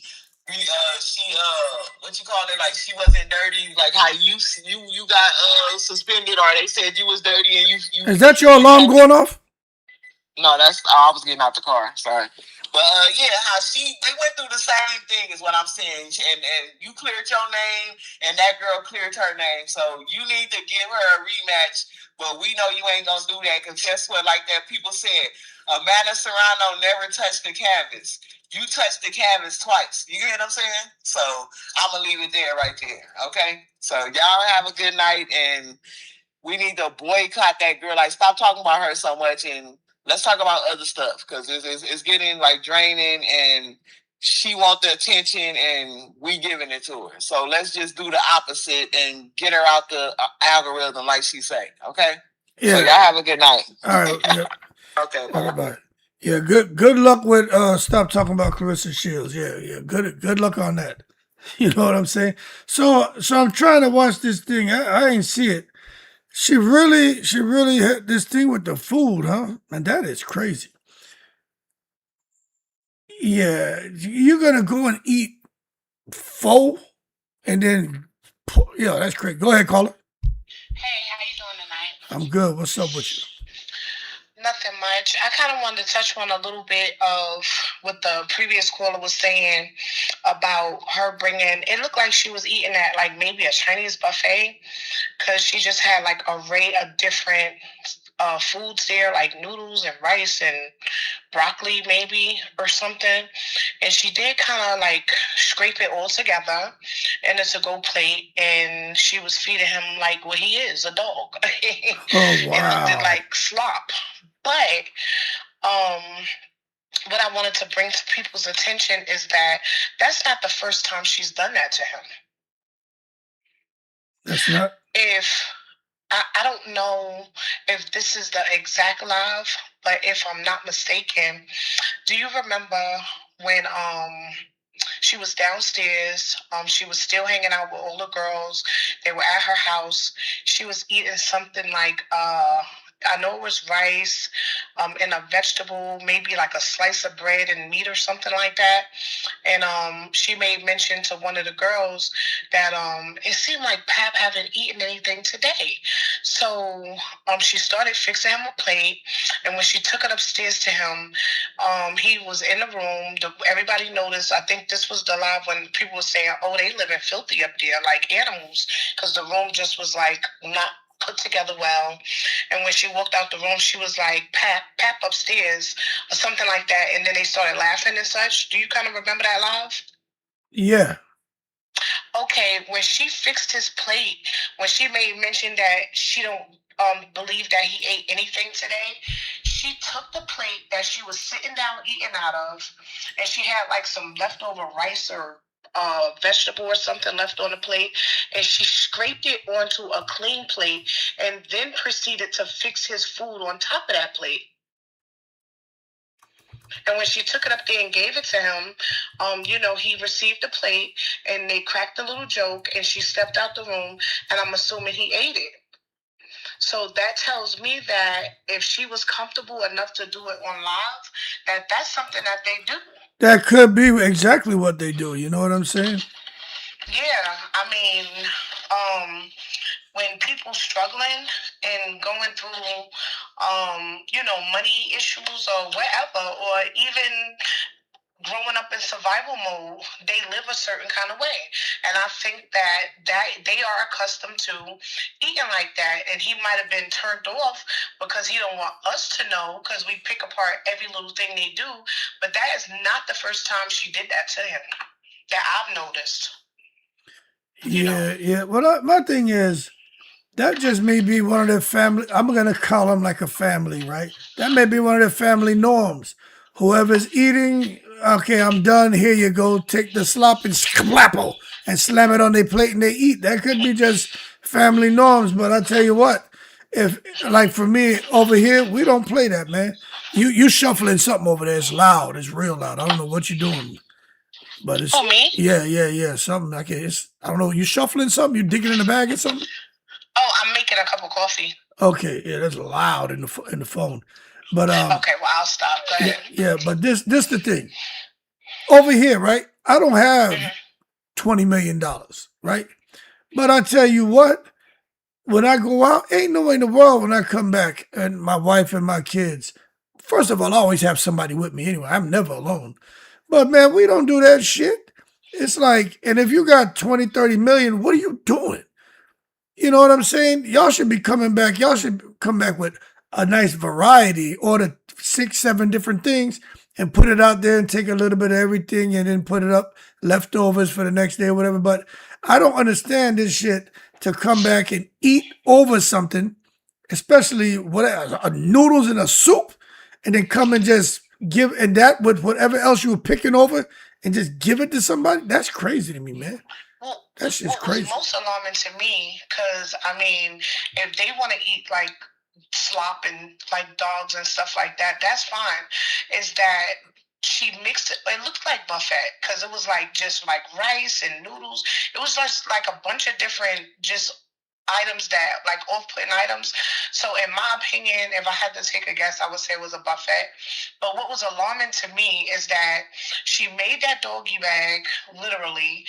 what you call it, like, she wasn't dirty, like how you got suspended, or they said you was dirty, and you Is that your alarm going off? No, that's I was getting out the car. Sorry. But yeah, how they went through the same thing is what I'm saying. And you cleared your name, and that girl cleared her name. So you need to give her a rematch. But we know you ain't gonna do that, because guess what? Like that people said, Amanda Serrano never touched the canvas. You touched the canvas twice. You get what I'm saying? So I'm gonna leave it there, right there. Okay. So y'all have a good night, and we need to boycott that girl. Like, stop talking about her so much, and let's talk about other stuff, because it's getting like draining, and she wants the attention and we giving it to her. So let's just do the opposite and get her out the algorithm, like she say. Okay. Yeah. So y'all have a good night. All right. Yeah. Okay. Bye. Bye. Yeah. Good luck with stop talking about Claressa Shields. Yeah. Good luck on that. You know what I'm saying? So I'm trying to watch this thing. I ain't see it. She really had this thing with the food, huh? And that is crazy. Yeah, you're gonna go and eat pho, and then, yeah, that's great. Go ahead, caller. Hey, how you doing tonight? I'm good. What's up with you? Nothing much. I kind of wanted to touch on a little bit of what the previous caller was saying about her bringing. It looked like she was eating at like maybe a Chinese buffet, because she just had like an array of different foods there, like noodles and rice and broccoli maybe or something. And she did kind of like scrape it all together in a to-go plate, and she was feeding him like what he is, a dog. Oh, wow. It looked like slop. But what I wanted to bring to people's attention is that that's not the first time she's done that to him. That's not. If I don't know if this is the exact live, but if I'm not mistaken, do you remember when She was downstairs. She was still hanging out with all the girls. They were at her house. She was eating something like I know it was rice, and a vegetable, maybe like a slice of bread and meat or something like that. And she made mention to one of the girls that it seemed like Pap haven't eaten anything today. So she started fixing him a plate, and when she took it upstairs to him, he was in the room. Everybody noticed. I think this was the live when people were saying, "Oh, they living filthy up there like animals," because the room just was like not put together well. And when she walked out the room, she was like, Pap upstairs, or something like that. And then they started laughing and such. Do you kind of remember that live? Yeah. Okay, when she fixed his plate, when she made mention that she don't believe that he ate anything today, she took the plate that she was sitting down eating out of, and she had like some leftover rice or vegetable or something left on the plate, and she scraped it onto a clean plate and then proceeded to fix his food on top of that plate. And when she took it up there and gave it to him, he received the plate, and they cracked a little joke, and she stepped out the room, and I'm assuming he ate it. So that tells me that if she was comfortable enough to do it on live, that's something that they do. That could be exactly what they do. You know what I'm saying? Yeah, I mean, when people struggling and going through, money issues or whatever, or even growing up in survival mode, they live a certain kind of way. And I think that they are accustomed to eating like that. And he might have been turned off because he don't want us to know, because we pick apart every little thing they do. But that is not the first time she did that to him that I've noticed. Yeah. Well, my thing is, that just may be one of their family. I'm going to call them like a family, right? That may be one of their family norms. Whoever's eating, okay, I'm done. Here you go. Take the slop and sklapple and slam it on their plate and they eat. That could be just family norms. But I tell you what, if like for me over here, we don't play that, man. You shuffling something over there. It's loud. It's real loud. I don't know what you're doing. But it's me? Yeah. Something like it's I don't know. You shuffling something? You digging in the bag or something? Oh, I'm making a cup of coffee. Okay, yeah, that's loud in the phone. But okay, well I'll stop. Go ahead. Yeah, but this the thing. Over here, right? I don't have $20 million, right? But I tell you what, when I go out, ain't no way in the world when I come back and my wife and my kids. First of all, I always have somebody with me anyway. I'm never alone. But man, we don't do that shit. It's like, and if you got 20, 30 million, what are you doing? You know what I'm saying? Y'all should be coming back. Y'all should come back with a nice variety, order 6, 7 different things and put it out there and take a little bit of everything and then put it up, leftovers for the next day or whatever. But I don't understand this shit to come back and eat over something, especially noodles and a soup, and then come and just give, and that with whatever else you were picking over and just give it to somebody. That's crazy to me, man. That shit's crazy. What was most alarming to me, because I mean, if they want to eat like slop and like dogs and stuff like that, that's fine. Is that she mixed it? It looked like buffet because it was like just like rice and noodles. It was just like a bunch of different just items that like off-putting items. So in my opinion, if I had to take a guess, I would say it was a buffet. But what was alarming to me is that she made that doggy bag literally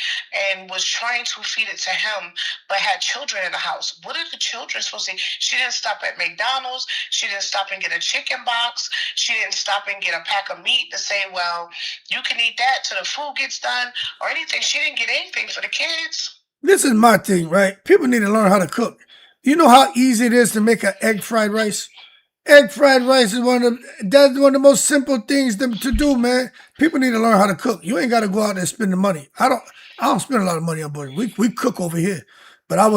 and was trying to feed it to him, but had children in the house. What are the children supposed to eat? She didn't stop at McDonald's. She didn't stop and get a chicken box. She didn't stop and get a pack of meat to say, well, you can eat that till the food gets done or anything. She didn't get anything for the kids. This is my thing, right? People need to learn how to cook. You know how easy it is to make an egg fried rice? Egg fried rice is one of the most simple things to do, man. People need to learn how to cook. You ain't got to go out there and spend the money. I don't spend a lot of money on burgers. We cook over here. But I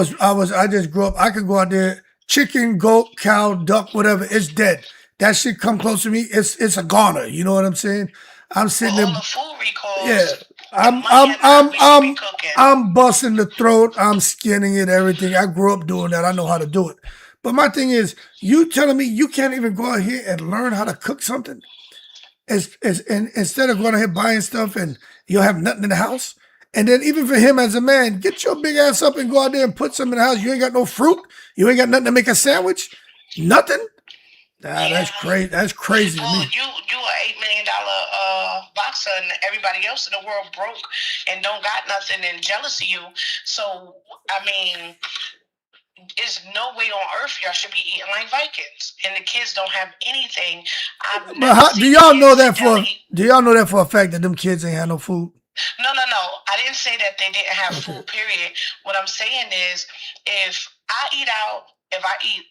just grew up. I could go out there, chicken, goat, cow, duck, whatever. It's dead. That shit come close to me. It's a goner. You know what I'm saying? I'm sitting there. All the food recalls. Yeah. I'm busting the throat. I'm skinning it, everything. I grew up doing that. I know how to do it. But my thing is, you telling me you can't even go out here and learn how to cook something? instead of going ahead buying stuff and you'll have nothing in the house. And then even for him as a man, get your big ass up and go out there and put some in the house. You ain't got no fruit. You ain't got nothing to make a sandwich. Nothing. Nah, that's crazy. That's crazy to me. You a $8 million boxer, and everybody else in the world broke and don't got nothing and jealous of you. So I mean, there's no way on earth y'all should be eating like Vikings, and the kids don't have anything. But do y'all know that for a fact that them kids ain't had no food? No. I didn't say that they didn't have food, period. What I'm saying is, if I eat out, if I eat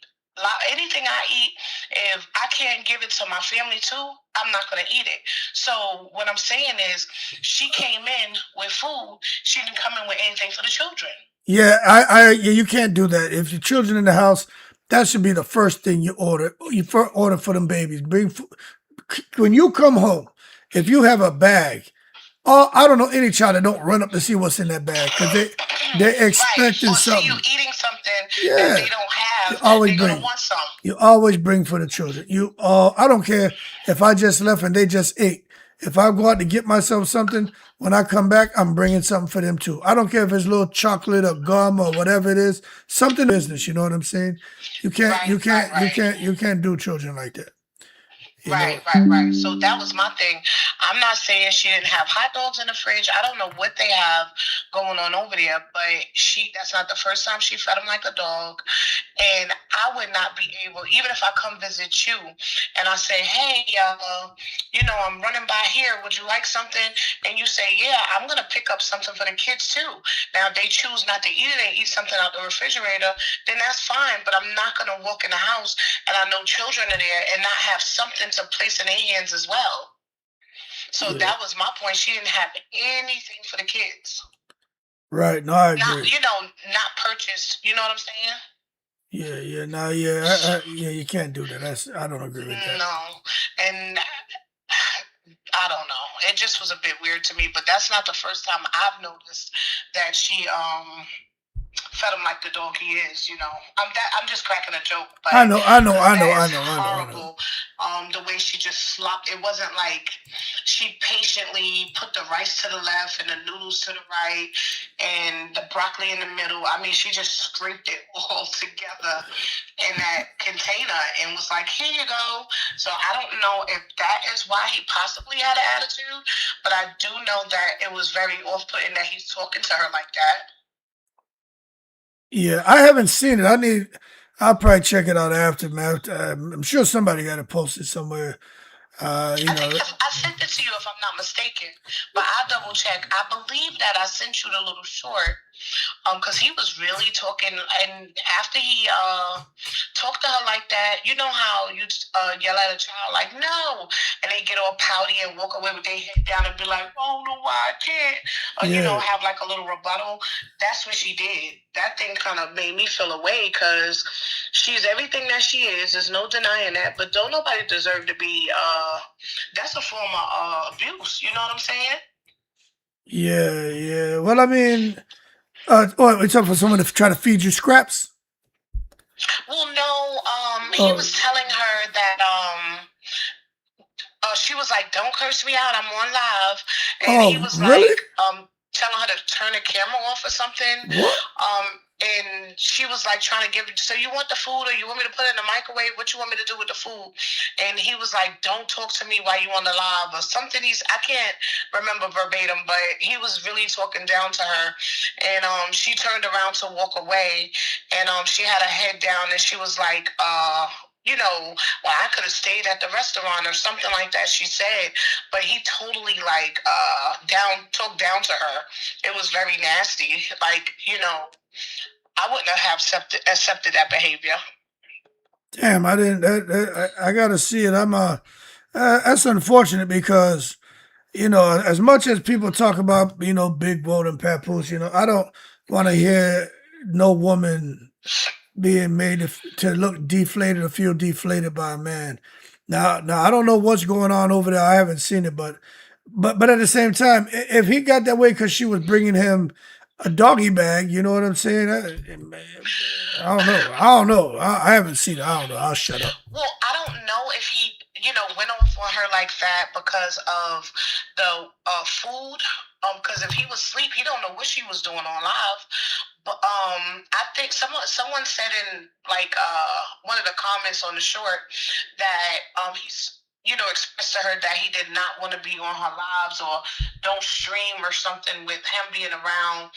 anything I eat, if I can't give it to my family too, I'm not going to eat it. So what I'm saying is, she came in with food. She didn't come in with anything for the children. Yeah, you can't do that. If your children in the house, that should be the first thing you order. You first order for them babies. Bring food. When you come home, if you have a bag, I don't know any child that don't run up to see what's in that bag because they're expecting something. See you eating something that they don't have. Always they're bring. Gonna want some. You always bring for the children. I don't care if I just left and they just ate. If I go out to get myself something, when I come back, I'm bringing something for them too. I don't care if it's little chocolate or gum or whatever it is. Something business. You know what I'm saying? You can't do children like that. Right. So that was my thing. I'm not saying she didn't have hot dogs in the fridge. I don't know what they have going on over there, but that's not the first time she fed him like a dog. And I would not be able, even if I come visit you and I say, hey, I'm running by here. Would you like something? And you say, yeah, I'm going to pick up something for the kids too. Now, if they choose not to eat it and eat something out the refrigerator, then that's fine. But I'm not going to walk in the house and I know children are there and not have something to place in their hands as well. So that was my point. She didn't have anything for the kids. Right. No, I agree. Not purchased. You know what I'm saying? You can't do that. I don't agree with that. No, and I don't know. It just was a bit weird to me. But that's not the first time I've noticed that she fed him like the dog he is. I'm just cracking a joke. But I know. Horrible. The way she just slopped. It wasn't like she patiently put the rice to the left and the noodles to the right and the broccoli in the middle. I mean, she just scraped it all together in that container and was like, here you go. So I don't know if that is why he possibly had an attitude, but I do know that it was very off-putting that he's talking to her like that. Yeah, I haven't seen it. I'll probably check it out after, man. I'm sure somebody got it posted somewhere. I think I sent it to you if I'm not mistaken, but I'll double check. I believe that I sent you the little short, because he was really talking, and after he talked to her like that, you know how you yell at a child like no, and they get all pouty and walk away with their head down and be like, I don't know why I can't, or have like a little rebuttal. That's what she did. That thing kind of made me feel away because she's everything that she is. There's no denying that, but don't nobody deserve to be. That's a form of abuse. You know what I'm saying? Yeah. Well, I mean, it's up for someone to try to feed you scraps. Well, no. He was telling her that she was like, "Don't curse me out. I'm on live," and he was really? like, telling her to turn the camera off or something. What? And she was like trying to give it, so you want the food or you want me to put it in the microwave? What you want me to do with the food? And he was like, don't talk to me while you on the live or something. I can't remember verbatim, but he was really talking down to her. And she turned around to walk away, and she had her head down and she was like, well, I could have stayed at the restaurant or something like that, she said. But he totally talked down to her. It was very nasty. I wouldn't have accepted that behavior. Damn, I didn't. I gotta see it. That's unfortunate because, as much as people talk about, big bold and papoose, I don't want to hear no woman being made to look deflated or feel deflated by a man. Now I don't know what's going on over there. I haven't seen it, but at the same time, if he got that way because she was bringing him a doggy bag, you know what I'm saying? I don't know. I haven't seen it. I don't know. I'll shut up. Well, I don't know if he, went off on her like that because of the food. Because if he was asleep, he don't know what she was doing on live. But I think someone said in like one of the comments on the short that he's expressed to her that he did not want to be on her lives or don't stream or something with him being around.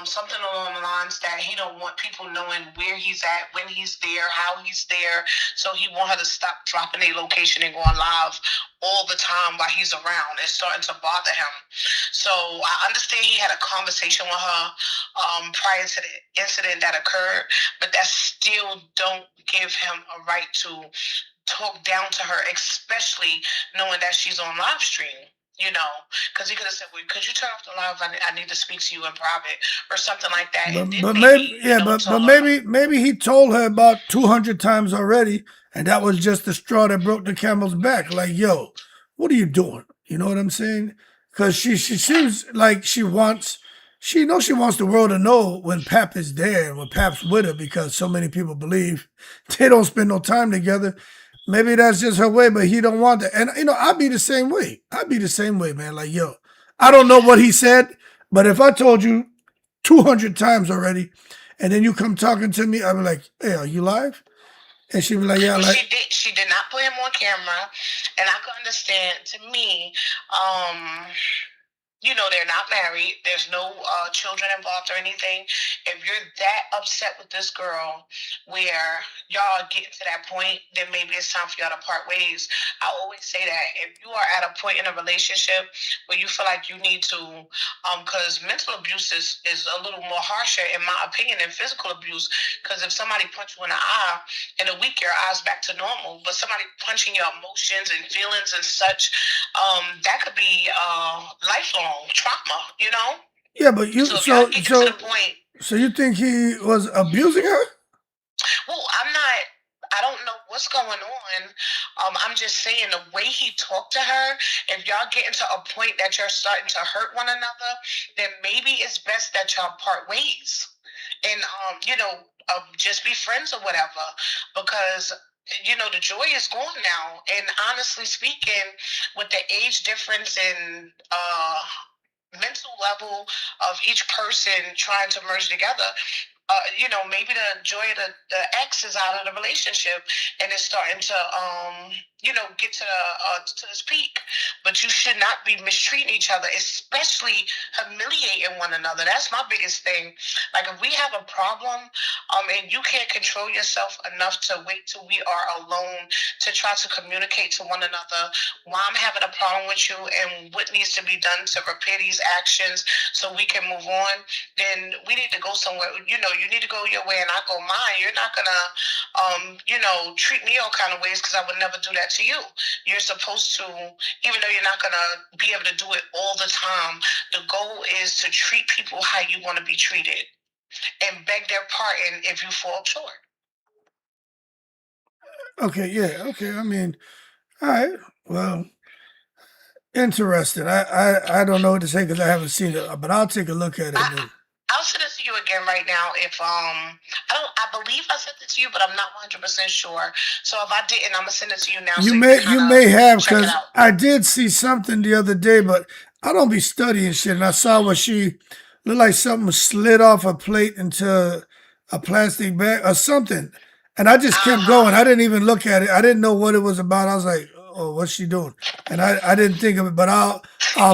Something along the lines that he don't want people knowing where he's at, when he's there, how he's there. So he want her to stop dropping a location and going live all the time while he's around. It's starting to bother him. So I understand he had a conversation with her prior to the incident that occurred, but that still don't give him a right to talk down to her, especially knowing that she's on live stream. Because he could have said, "Well, could you turn off the live? I need to speak to you in private," or something like that. Maybe he told her about 200 times already, and that was just the straw that broke the camel's back. Like, yo, what are you doing? You know what I'm saying? Because she seems like she wants the world to know when Pap is there and when Pap's with her, because so many people believe they don't spend no time together. Maybe that's just her way, but he don't want that. And, I'd be the same way. Man. Like, yo, I don't know what he said, but if I told you 200 times already, and then you come talking to me, I'd be like, hey, are you live? And she'd be like, yeah, like. She did not put him on camera, and I could understand. To me, they're not married. There's no children involved or anything. If you're that upset with this girl where y'all get to that point, then maybe it's time for y'all to part ways. I always say that if you are at a point in a relationship where you feel like you need to, because mental abuse is a little more harsher, in my opinion, than physical abuse. Because if somebody punch you in the eye, in a week your eye's back to normal. But somebody punching your emotions and feelings and such, that could be lifelong trauma, Yeah, but you so get to the point. So you think he was abusing her? Well, I don't know what's going on. I'm just saying the way he talked to her, if y'all get into a point that you're starting to hurt one another, then maybe it's best that y'all part ways. And just be friends or whatever. Because the joy is gone now. And honestly speaking, with the age difference and mental level of each person trying to merge together, maybe the joy of the ex is out of the relationship and it's starting to, get to this peak. But you should not be mistreating each other, especially humiliating one another. That's my biggest thing. Like, if we have a problem, and you can't control yourself enough to wait till we are alone to try to communicate to one another why I'm having a problem with you and what needs to be done to repair these actions so we can move on, then we need to go somewhere. You need to go your way and I go mine. You're not gonna, treat me all kind of ways because I would never do that to you. You're supposed to, even though you're not gonna be able to do it all the time, the goal is to treat people how you want to be treated and beg their pardon if you fall short. Okay, yeah, okay. I mean, all right. Well, interesting. I don't know what to say because I haven't seen it, but I'll take a look at it. I'll send it to you again right now. If I believe I sent it to you, but I'm not 100% sure. So if I didn't, I'm gonna send it to you now. You may have, because I did see something the other day, but I don't be studying shit, and I saw where she looked like something slid off a plate into a plastic bag or something, and I just kept going. I didn't even look at it. I didn't know what it was about. I was like, oh, what's she doing? And I didn't think of it, but I'll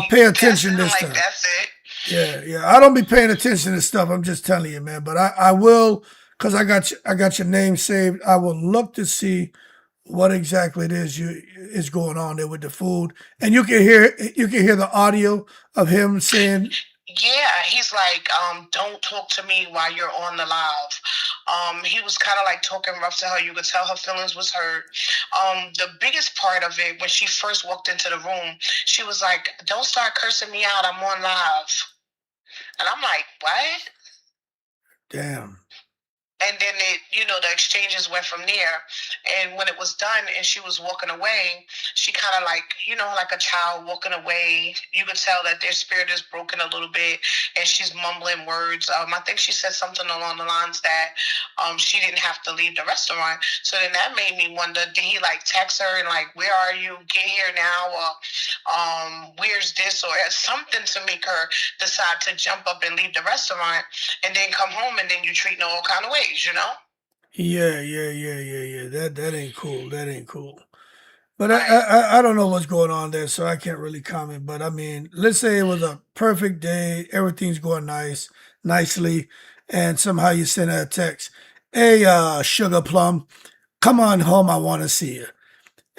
pay attention this time. That's it. Yeah. I don't be paying attention to stuff. I'm just telling you, man. But I will, because I got your name saved. I will look to see what exactly it is going on there with the food, and you can hear the audio of him saying. Yeah, he's like, don't talk to me while you're on the live. He was kind of like talking rough to her. You could tell her feelings was hurt. The biggest part of it, when she first walked into the room, she was like, don't start cursing me out. I'm on live. And I'm like, what? Damn. And then the exchanges went from there. And when it was done and she was walking away, she kind of like, like a child walking away. You could tell that their spirit is broken a little bit, and she's mumbling words. I think she said something along the lines that she didn't have to leave the restaurant. So then that made me wonder, did he like text her and like, where are you? Get here now. Or where's this? Or something to make her decide to jump up and leave the restaurant and then come home, and then you treat her all kind of ways, Yeah. That ain't cool. That ain't cool. But Right. I don't know what's going on there, so I can't really comment. But I mean, let's say it was a perfect day, everything's going nicely, and somehow you send her a text, "Hey, sugar plum, come on home. I want to see you."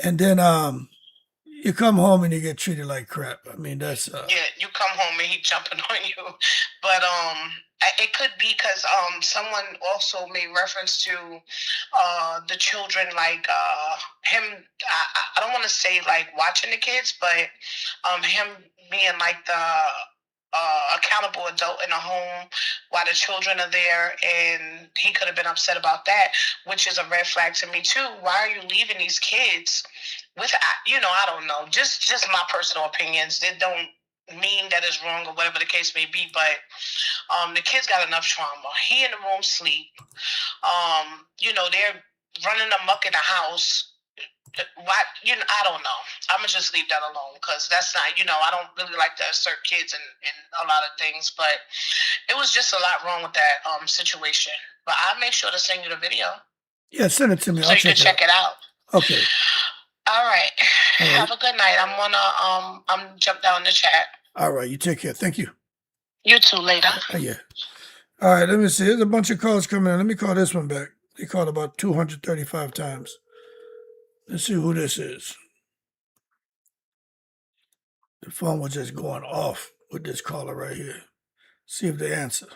And then you come home and you get treated like crap. I mean, that's Yeah, you come home and he jumping on you. But it could be because someone also made reference to the children, like him. I don't want to say like watching the kids, but him being like the accountable adult in a home while the children are there, and he could have been upset about that, which is a red flag to me too. Why are you leaving these kids with, I don't know, just my personal opinions. They don't mean that it's wrong or whatever the case may be, but the kids got enough trauma. He in the room sleep. They're running amok in the house. Why? I don't know. I'm gonna just leave that alone because that's not. I don't really like to assert kids in a lot of things, but it was just a lot wrong with that situation. But I'll make sure to send you the video. Yeah, send it to me. So I'll you can check it out. Okay. All right. Have a good night. I'm gonna jump down the chat. All right. You take care. Thank you. You too. Later. Yeah. All right. Let me see. There's a bunch of calls coming in. Let me call this one back. They called about 235 times. Let's see who this is. The phone was just going off with this caller right here. See if they answer.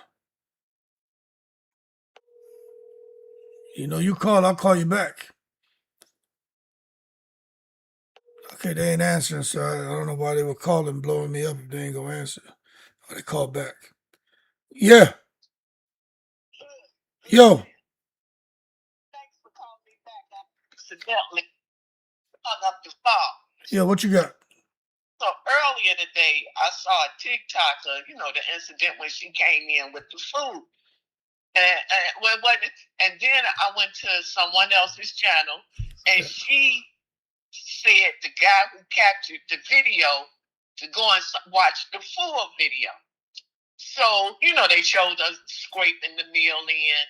You call, I'll call you back. Okay, they ain't answering, so I don't know why they were calling, blowing me up if they ain't gonna answer. Or they call back. Yeah. Yo. Thanks for calling me back. I accidentally hung up the phone. Yeah, what you got? So earlier today, I saw a TikToker, the incident when she came in with the food. And then I went to someone else's channel, and she said the guy who captured the video to go and watch the full video. So, they showed us scraping the meal in,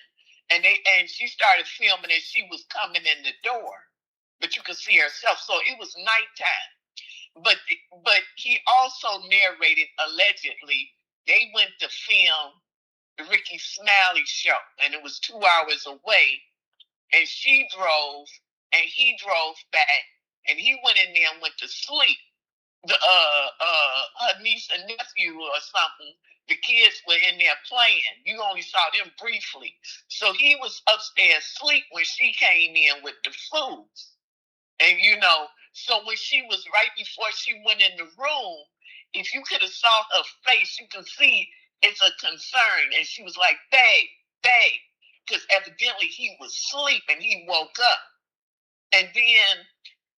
and she started filming as she was coming in the door. But you could see herself. So it was nighttime. But he also narrated, allegedly, they went to film the Ricky Smiley show, and it was 2 hours away. And she drove, and he drove back, and he went in there and went to sleep. Her niece and nephew or something, the kids were in there playing. You only saw them briefly. So he was upstairs asleep when she came in with the food. And so when she was right before she went in the room, if you could have saw her face, you could see it's a concern. And she was like, babe, because evidently he was asleep and he woke up. And then,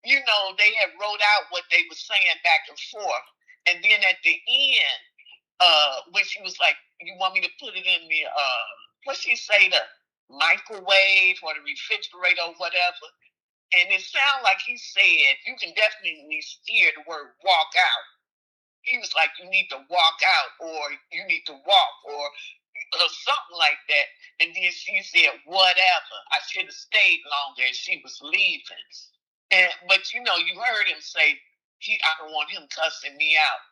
they had wrote out what they were saying back and forth. And then at the end, when she was like, you want me to put it in the, what she say, the microwave or the refrigerator or whatever. And it sounded like he said, you can definitely hear the word walk out. He was like, you need to walk out, or you need to walk, or something like that. And then she said, whatever. I should have stayed longer, and she was leaving. But you heard him say, I don't want him cussing me out.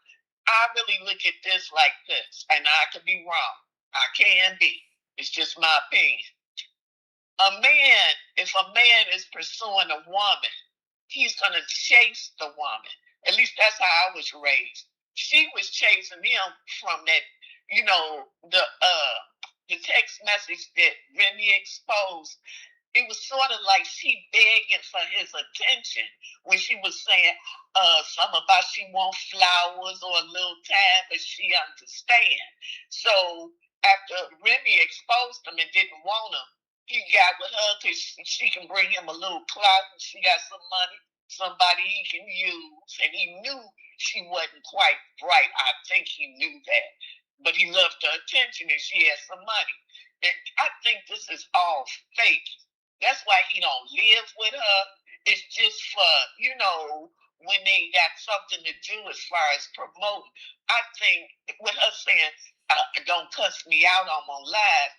I really look at this like this, and I could be wrong. I can be. It's just my opinion. If a man is pursuing a woman, he's going to chase the woman. At least that's how I was raised. She was chasing him from that, the text message that Remy exposed. It was sort of like she begging for his attention when she was saying something about she want flowers or a little time, but she understand. So after Remy exposed him and didn't want him, he got with her because she can bring him a little clout and she got some money, somebody he can use. And he knew she wasn't quite right. I think he knew that. But he loved her attention and she had some money. And I think this is all fake. That's why he don't live with her. It's just for, when they got something to do as far as promoting. I think with her saying, don't cuss me out, I'm on live,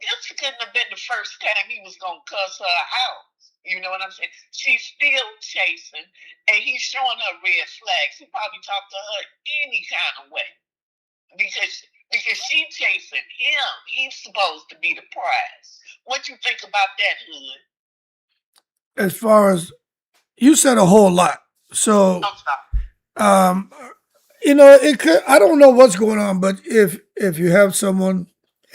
this couldn't have been the first time he was going to cuss her out. You know what I'm saying? She's still chasing, and he's showing her red flags. He probably talked to her any kind of way because she's chasing him. He's supposed to be the prize. What you think about that, Hood? As far as you said a whole lot. So, Don't stop. it could. I don't know what's going on, but if you have someone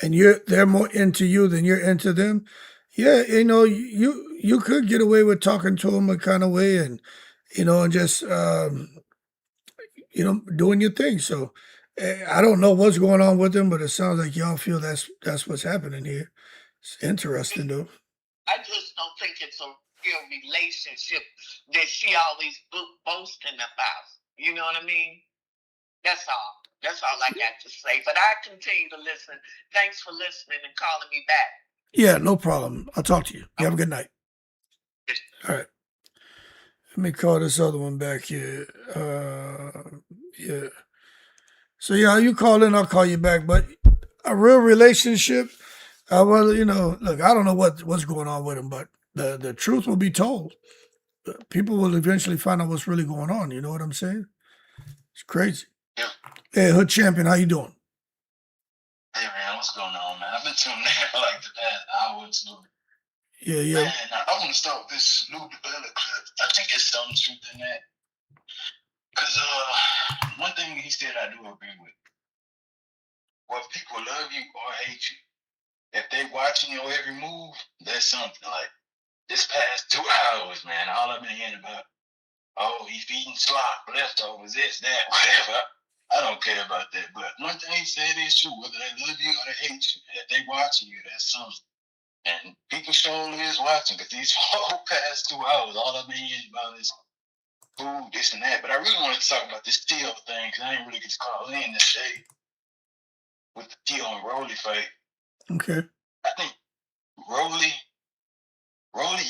and they're more into you than you're into them, yeah, you could get away with talking to them a kind of way, and and just doing your thing. So, I don't know what's going on with them, but it sounds like y'all feel that's what's happening here. It's interesting though. I just don't think it's a real relationship that she always boasting about. You know what I mean? That's all. That's all I got to say. But I continue to listen. Thanks for listening and calling me back. Yeah, no problem. I'll talk to you. You have a good night. All right. Let me call this other one back here. Yeah. So yeah, you call in, I'll call you back. But a real relationship, well, look, I don't know what's going on with him, but the truth will be told. People will eventually find out what's really going on. You know what I'm saying? It's crazy. Yeah. Hey, Hood Champion, how you doing? Hey man, what's going on, man? I've been tuning in for like the past hour or two. Yeah. Man, I want to start with this new development clip. I think there's some truth in that. Cause one thing he said I do agree with. Well, people love you or hate you. If they watching your every move, that's something. Like this past 2 hours, man, all I've been hearing about, oh, he's feeding slop, leftovers, this, that, whatever. I don't care about that. But one thing he said is true. Whether they love you or they hate you, if they watching you, that's something. And people surely is watching because these whole past 2 hours, all I've been hearing about is food, this and that. But I really wanted to talk about this Tio thing because I didn't really get to call in that day with the Tio and Rolly fight. Okay. I think Rolly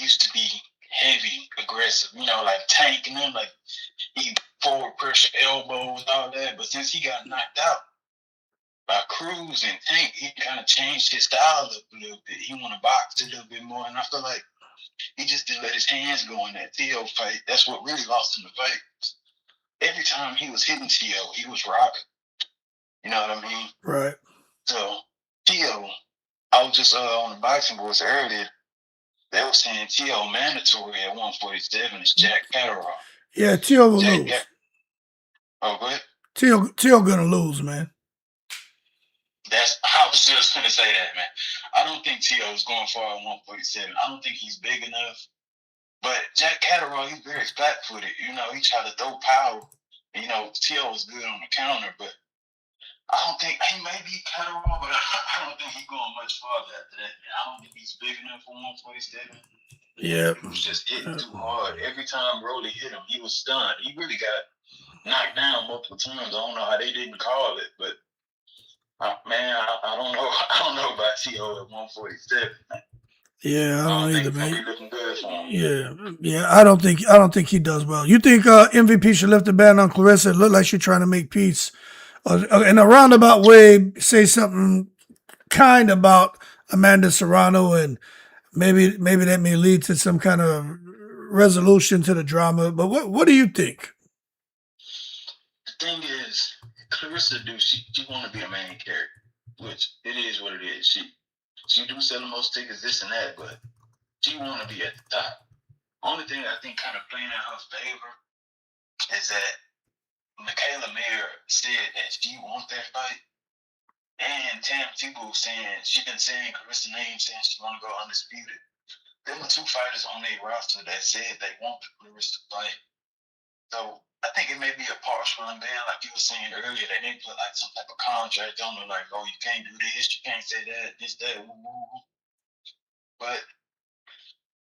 used to be heavy, aggressive, like tanking him, like he forward pressure, elbows, all that. But since he got knocked out by Cruz and Tank, he kind of changed his style up a little bit. He want to box a little bit more, and I feel like he just didn't let his hands go in that Tio fight. That's what really lost him the fight. Every time he was hitting Tio, he was rocking. You know what I mean? Right. So Tio, I was just on the boxing boards earlier. They were saying Tio mandatory at 147 is Jack Catterall. Yeah, Tio will lose. Oh, go ahead. Tio gonna lose, man. I was just gonna say that, man. I don't think Tio is going far at 147. I don't think he's big enough. But Jack Catterall, he's very flat-footed. He tried to throw power. Tio was good on the counter, but I don't think he may be Catterall, but I don't think he's going much farther after that. Man. I don't think he's big enough for 147. Yeah. He was just hitting too hard. Every time Rolly hit him, he was stunned. He really got knocked down multiple times. I don't know how they didn't call it, but man, I don't know. I don't know about Tio at 147. Yeah, I don't either, man. Looking good for him. Yeah. I don't think he does well. You think MVP should lift the ban on Claressa? It looked like she's trying to make peace, or in a roundabout way, say something kind about Amanda Serrano, and maybe that may lead to some kind of resolution to the drama. But what do you think? The thing is, Claressa she want to be a main character, which it is what it is. She do sell the most tickets, this and that, but she want to be at the top. Only thing I think kind of playing in her favor is that Michaela Mayer said that she wants that fight, and Tam Tebow saying she been saying Claressa's name, saying she want to go undisputed. There were 2 fighters on their roster that said they want Claressa to fight. So I think it may be a partial unban, like you were saying earlier. They didn't put like some type of contract on her, like, oh, you can't do this, you can't say that, this, that, woo, woo. But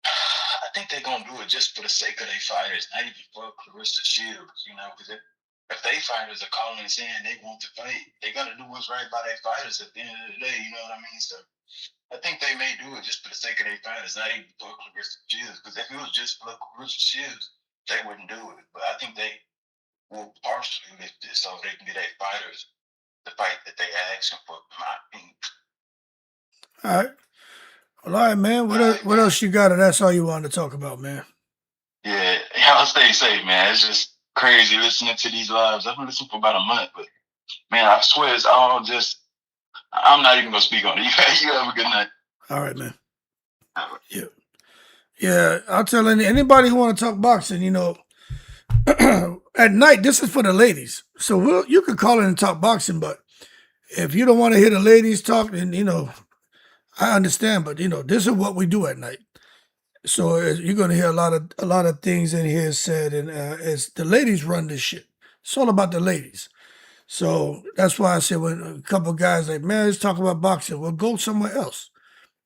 I think they're gonna do it just for the sake of their fighters, not even for Claressa Shields, you know, because if they fighters are calling and saying they want to fight, they gotta do what's right by their fighters at the end of the day, you know what I mean? So I think they may do it just for the sake of their fighters, not even for Claressa Shields. Because if it was just for Claressa Shields, they wouldn't do it. But I think they will partially lift it so they can get their fighters the fight that they asking for, in my opinion. All right. Well, all right, man. What else you got? Or that's all you wanted to talk about, man? Yeah, y'all stay safe, man. It's just crazy listening to these lives. I've been listening for about a month, but man, I swear it's all just. I'm not even gonna speak on it. You have a good night. All right, man. Yeah, yeah. I'll tell anybody who want to talk boxing, you know, at night. This is for the ladies, so you can call in and talk boxing. But if you don't want to hear the ladies talk, then you know, I understand. But you know, this is what we do at night. So you're gonna hear a lot of things in here said, and as the ladies run this shit, it's all about the ladies. So that's why I said when a couple guys like, man, let's talk about boxing. Well, go somewhere else.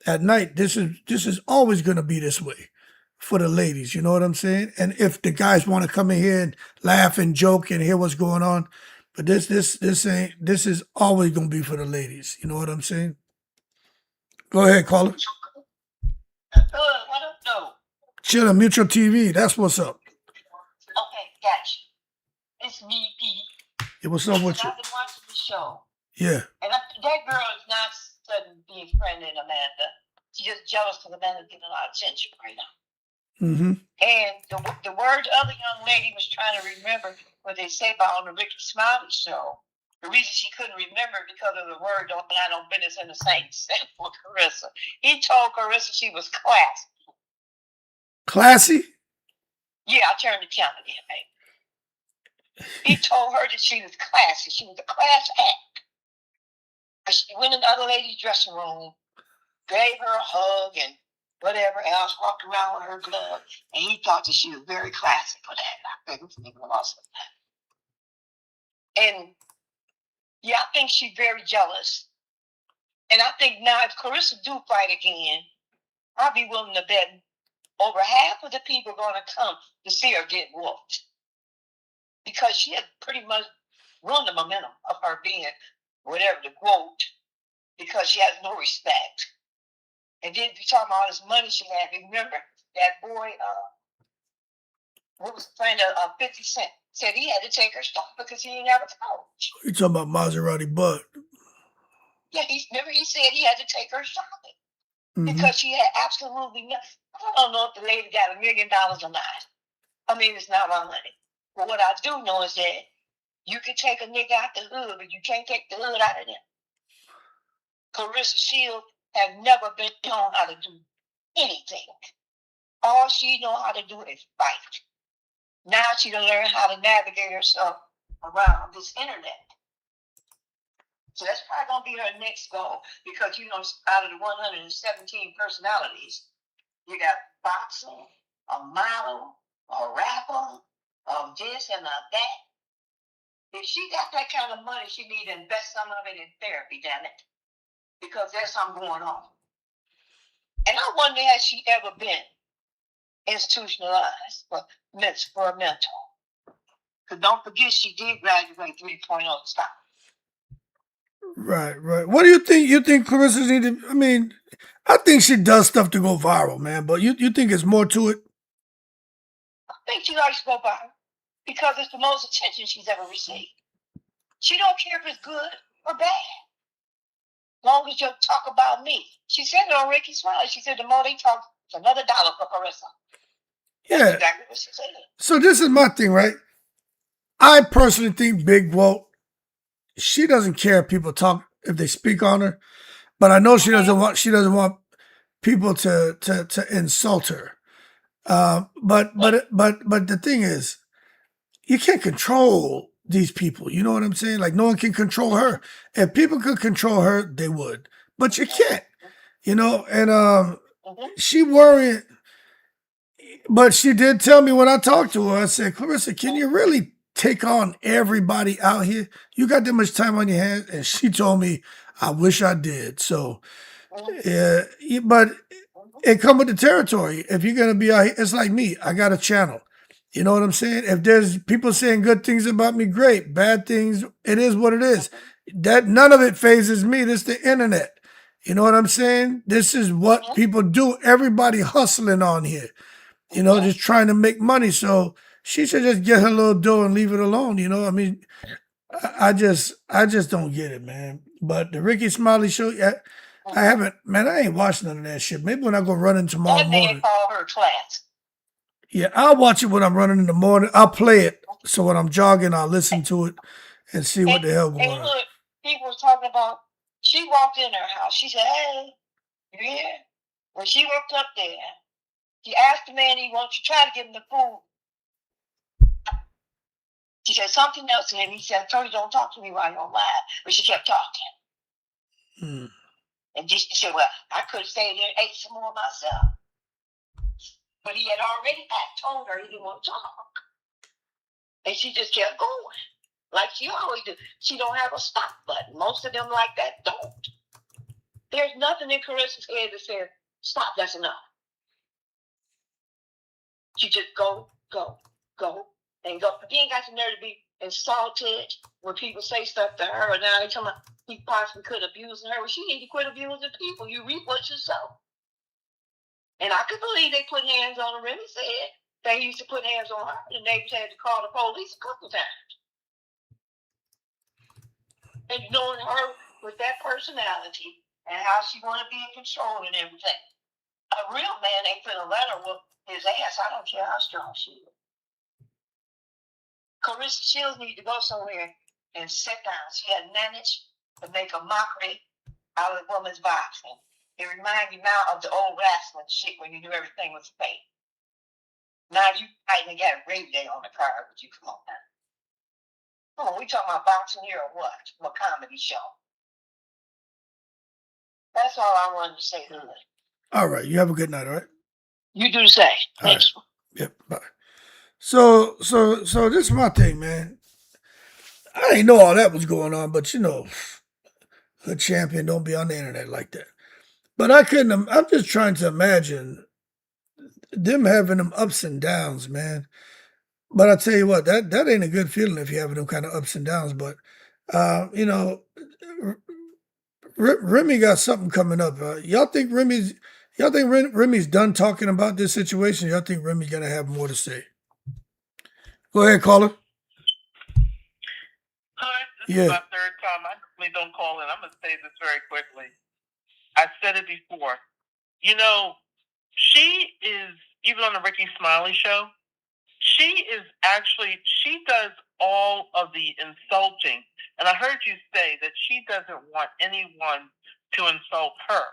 At night, this is always gonna be this way for the ladies. You know what I'm saying? And if the guys want to come in here and laugh and joke and hear what's going on, but this is always gonna be for the ladies. You know what I'm saying? Go ahead, caller. What up, though? Chillin', Mutual TV. That's what's up. Okay, gotcha. It's me, P. Yeah, what's up with you? I've been watching the show. Yeah. And that girl is not suddenly being friendly in Amanda. She's just jealous because Amanda's getting a lot of attention right now. Mm-hmm. And the word the other young lady was trying to remember what they say about on the Ricky Smiley show. The reason she couldn't remember because of the word don't mind no business in the same sense for Claressa. He told Claressa she was classy. Classy? Yeah, I turned the channel again, baby. He told her that she was classy. She was a class act. But she went in the other lady's dressing room, gave her a hug and whatever else, walked around with her glove, and he thought that she was very classy for that. I think it's even awesome. And yeah, I think she's very jealous. And I think now if Claressa do fight again, I'll be willing to bet over half of the people going to come to see her get whooped. Because she had pretty much run the momentum of her being whatever the quote, because she has no respect. And then we talking about all this money she had. Remember that boy, what was the friend of 50 Cent, said he had to take her stuff because he didn't have a coach. You talking about Maserati Bud? Yeah, he said he had to take her shopping because she had absolutely nothing. I don't know if the lady got $1 million or not. I mean, it's not my money. But what I do know is that you can take a nigga out the hood, but you can't take the hood out of them. Claressa Shields has never been shown how to do anything. All she know how to do is fight. Now she done learn how to navigate herself around this internet. So that's probably gonna be her next goal, because you know, out of the 117 personalities, you got boxing, a model, a rapper, of this and of that. If she got that kind of money, she need to invest some of it in therapy, damn it. Because there's something going on. And I wonder, has she ever been institutionalized for a mentor? Because don't forget, she did graduate 3.0 style. Right, right. What do you think? You think Claressa needed? I mean, I think she does stuff to go viral, man. But you think it's more to it? I think she likes to go viral because it's the most attention she's ever received. She don't care if it's good or bad. As long as you talk about me. She said it on Ricky Smiley. She said the more they talk, it's another dollar for Claressa. Yeah. That's exactly what she said. So this is my thing, right? I personally think Big Walt, she doesn't care if people talk, if they speak on her, but I know she doesn't want people to insult her. But the thing is, you can't control these people. You know what I'm saying? Like, no one can control her. If people could control her, they would. But you can't. You know, and she worried. But she did tell me when I talked to her, I said, Claressa, can you really take on everybody out here? You got that much time on your hands? And she told me, I wish I did. So, yeah, but it come with the territory. If you're gonna be out here, it's like me. I got a channel. You know what I'm saying? If there's people saying good things about me, great. Bad things, it is what it is. That none of it phases me. This is the internet. You know what I'm saying? This is what people do. Everybody hustling on here. You know, just trying to make money. So she should just get her little dough and leave it alone. You know, I mean, I just don't get it, man. But the Ricky Smiley show, I haven't, man. I ain't watched none of that shit. Maybe when I go running tomorrow That man morning. called her class. Yeah, I'll watch it when I'm running in the morning. I'll play it. So when I'm jogging, I'll listen to it and see what the hell going And on. look, people was talking about, she walked in her house. She said, hey, you here? When she walked up there, she asked the man he wants to try to give him the food. She said something else to him. He said, sorry, don't talk to me while you're on live. But she kept talking. Hmm. And she said, well, I could have stayed there and ate some more myself. But he had already told her he didn't want to talk. And she just kept going. Like she always do. She don't have a stop button. Most of them like that don't. There's nothing in Claressa's head that says, stop, that's enough. She just go, and go. She ain't got the nerve to be insulted when people say stuff to her, or now they talking about he possibly could abuse her. Well, she need to quit abusing people. You reap what you sow. And I could believe they put hands on her. Remy said they used to put hands on her. The neighbors had to call the police a couple times. And knowing her with that personality and how she want to be in control and everything. A real man ain't finna let her whoop his ass. I don't care how strong she is. Claressa Shields need to go somewhere and sit down. She had managed to make a mockery out of women's boxing. It reminds me now of the old wrestling shit when you knew everything was fake. Now you fighting and got Ray Day on the card, but you come on now. Come on, we talking about boxing here or what? A comedy show. That's all I wanted to say, Lily. All right. You have a good night, all right? You do the same. Thanks. Yep. Bye. So this is my thing, man. I didn't know all that was going on, but you know, a champion don't be on the internet like that. But I'm just trying to imagine them having them ups and downs, man. But I tell you what, that ain't a good feeling if you're having them kind of ups and downs. But you know, Remy got something coming up. Y'all think Remy's done talking about this situation? Y'all think Remy's gonna have more to say? Go ahead, caller. Hi, this is my third time. I normally don't call in. I'm going to say this very quickly. I said it before. You know, she is, even on the Ricky Smiley show, she does all of the insulting. And I heard you say that she doesn't want anyone to insult her.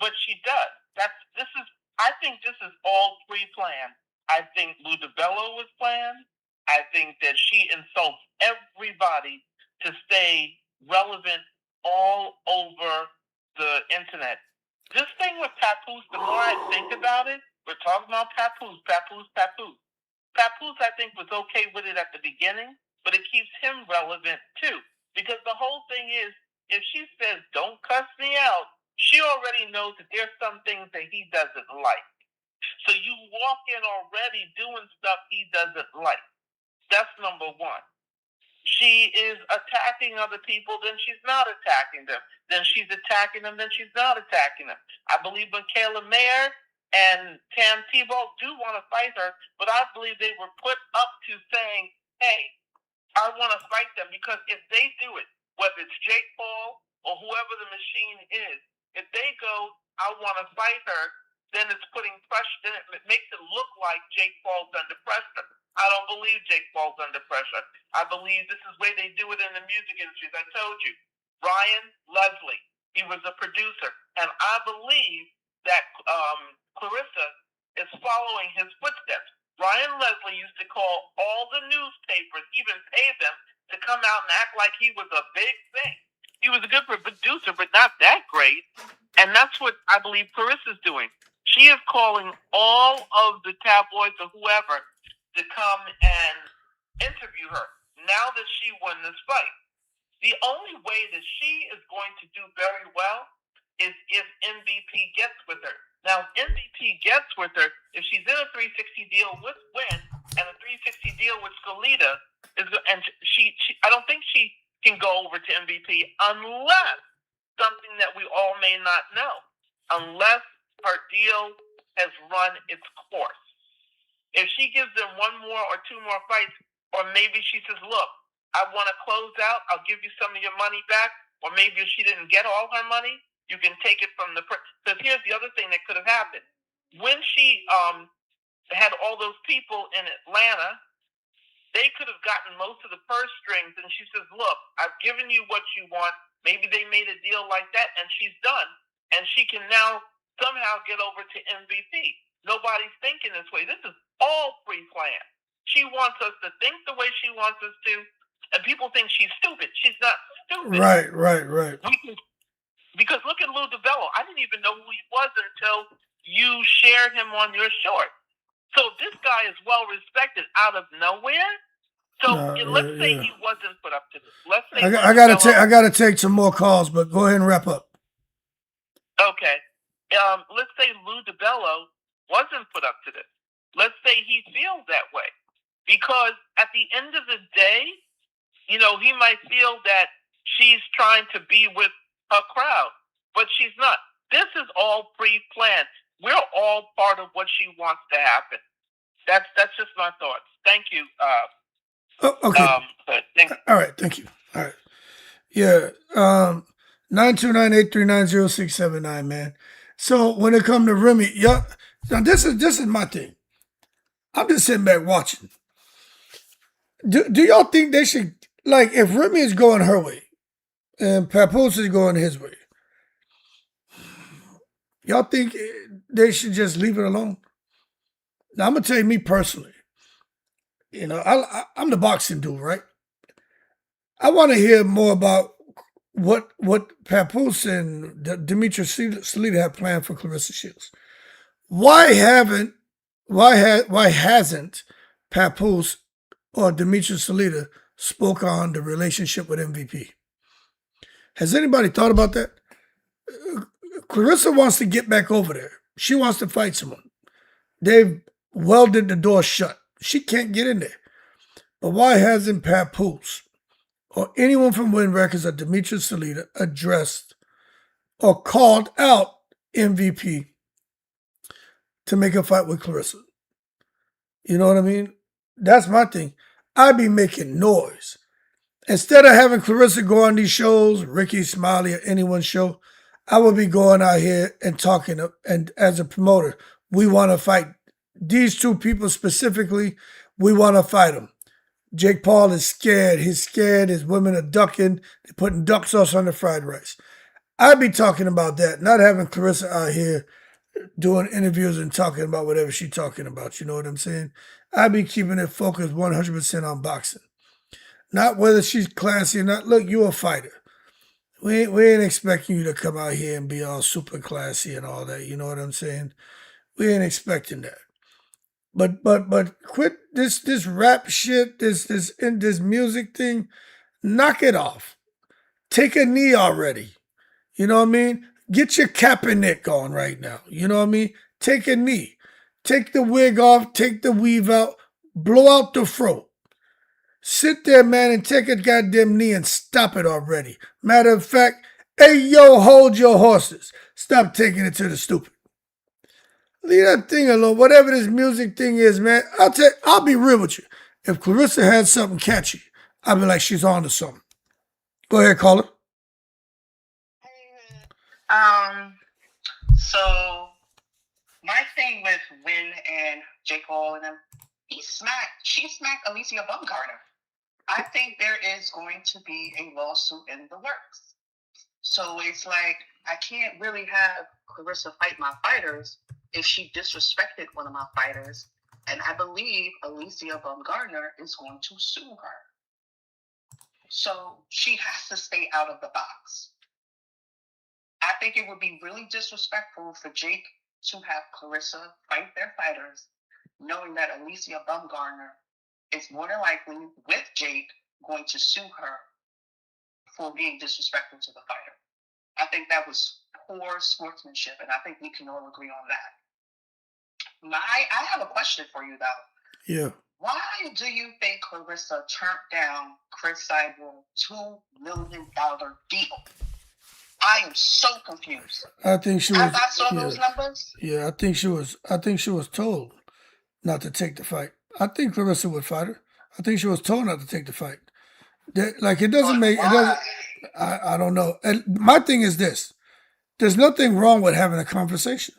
But she does. I think this is all pre-planned. I think Lou DiBello was planned. I think that she insults everybody to stay relevant all over the internet. This thing with Papoose, the more I think about it, we're talking about Papoose. Papoose, I think, was okay with it at the beginning, but it keeps him relevant too. Because the whole thing is, if she says, don't cuss me out, she already knows that there's some things that he doesn't like. So you walk in already doing stuff he doesn't like. That's number one. She is attacking other people, then she's not attacking them. Then she's attacking them, then she's not attacking them. I believe Michaela Mayer and Tam Tebow do want to fight her, but I believe they were put up to saying, hey, I want to fight them, because if they do it, whether it's Jake Paul or whoever the machine is, if they go, I want to fight her, then it's putting pressure, then it makes it look like Jake Paul's under pressure. I don't believe Jake Paul's under pressure. I believe this is the way they do it in the music industry. As I told you, Ryan Leslie, he was a producer, and I believe that Claressa is following his footsteps. Ryan Leslie used to call all the newspapers, even pay them to come out and act like he was a big thing. He was a good producer, but not that great. And that's what I believe Claressa's doing. She is calling all of the tabloids or whoever to come and interview her now that she won this fight. The only way that she is going to do very well is if MVP gets with her. Now, MVP gets with her if she's in a 360 deal with Wynn and a 360 deal with Skalita, and I don't think she can go over to MVP unless something that we all may not know, unless her deal has run its course. If she gives them one more or two more fights, or maybe she says, look, I want to close out, I'll give you some of your money back, or maybe if she didn't get all her money, you can take it from the... Because here's the other thing that could have happened. When she had all those people in Atlanta, they could have gotten most of the purse strings, and she says, look, I've given you what you want. Maybe they made a deal like that, and she's done. And she can now somehow get over to MVP. Nobody's thinking this way. This is all pre-planned. She wants us to think the way she wants us to, and people think she's stupid. She's not stupid. Right. Because look at Lou DiBello. I didn't even know who he was until you shared him on your short. So this guy is well respected out of nowhere. So let's say he wasn't put up to this. Let's say I gotta take some more calls, but go ahead and wrap up. Okay. Let's say Lou DiBello wasn't put up to this. Let's say he feels that way. Because at the end of the day, he might feel that she's trying to be with her crowd, but she's not. This is all pre-planned. We're all part of what she wants to happen. That's just my thoughts. Thank you. Okay. All right. Thank you. All right. Yeah. 929-839-0679, man. So when it comes to Remy, now this is my thing. I'm just sitting back watching. Do y'all think they should, like, if Remy is going her way and Papoose is going his way, y'all think they should just leave it alone? Now I'm gonna tell you, me personally, I'm the boxing dude, right? I want to hear more about what Papoose and Demetrius Salita have planned for Claressa Shields. Why hasn't Papoose or Demetrius Salita spoke on the relationship with MVP? Has anybody thought about that? Claressa wants to get back over there. She wants to fight someone. They've welded the door shut. She can't get in there. But why hasn't Papoose or anyone from Win Records or Demetrius Salita addressed or called out MVP to make a fight with Claressa? You know what I mean? That's my thing. I'd be making noise. Instead of having Claressa go on these shows, Ricky Smiley or anyone's show, I would be going out here and talking, and as a promoter, we want to fight these two people specifically. We want to fight them. Jake Paul is scared. He's scared. His women are ducking. They're putting duck sauce on the fried rice. I'd be talking about that, not having Claressa out here doing interviews and talking about whatever she's talking about. You know what I'm saying? I'd be keeping it focused 100% on boxing. Not whether she's classy or not. Look, you're a fighter. We ain't expecting you to come out here and be all super classy and all that. You know what I'm saying? We ain't expecting that. But quit this rap shit, this music thing. Knock it off. Take a knee already. You know what I mean? Get your Kaepernick on right now. You know what I mean? Take a knee. Take the wig off. Take the weave out. Blow out the fro. Sit there, man, and take a goddamn knee and stop it already. Matter of fact, hey, yo, hold your horses. Stop taking it to the stupid. Leave that thing alone. Whatever this music thing is, man, I'll be real with you. If Claressa had something catchy, I'd be like, she's on to something. Go ahead, caller. So my thing with Wynn and Jake Paul and them, she smacked Alicia Baumgartner. I think there is going to be a lawsuit in the works. So it's like, I can't really have Claressa fight my fighters if she disrespected one of my fighters. And I believe Alicia Baumgartner is going to sue her. So she has to stay out of the box. I think it would be really disrespectful for Jake to have Claressa fight their fighters, knowing that Alicia Baumgartner is more than likely, with Jake, going to sue her for being disrespectful to the fighter. I think that was poor sportsmanship, and I think we can all agree on that. I have a question for you though. Yeah. Why do you think Claressa turned down Chris Cyborg's $2 million deal? I am so confused. I think she was. As I saw those numbers. Yeah, I think she was told not to take the fight. I think Claressa would fight her. I think she was told not to take the fight. Like it doesn't make it doesn't. I don't know. And my thing is this: there's nothing wrong with having a conversation.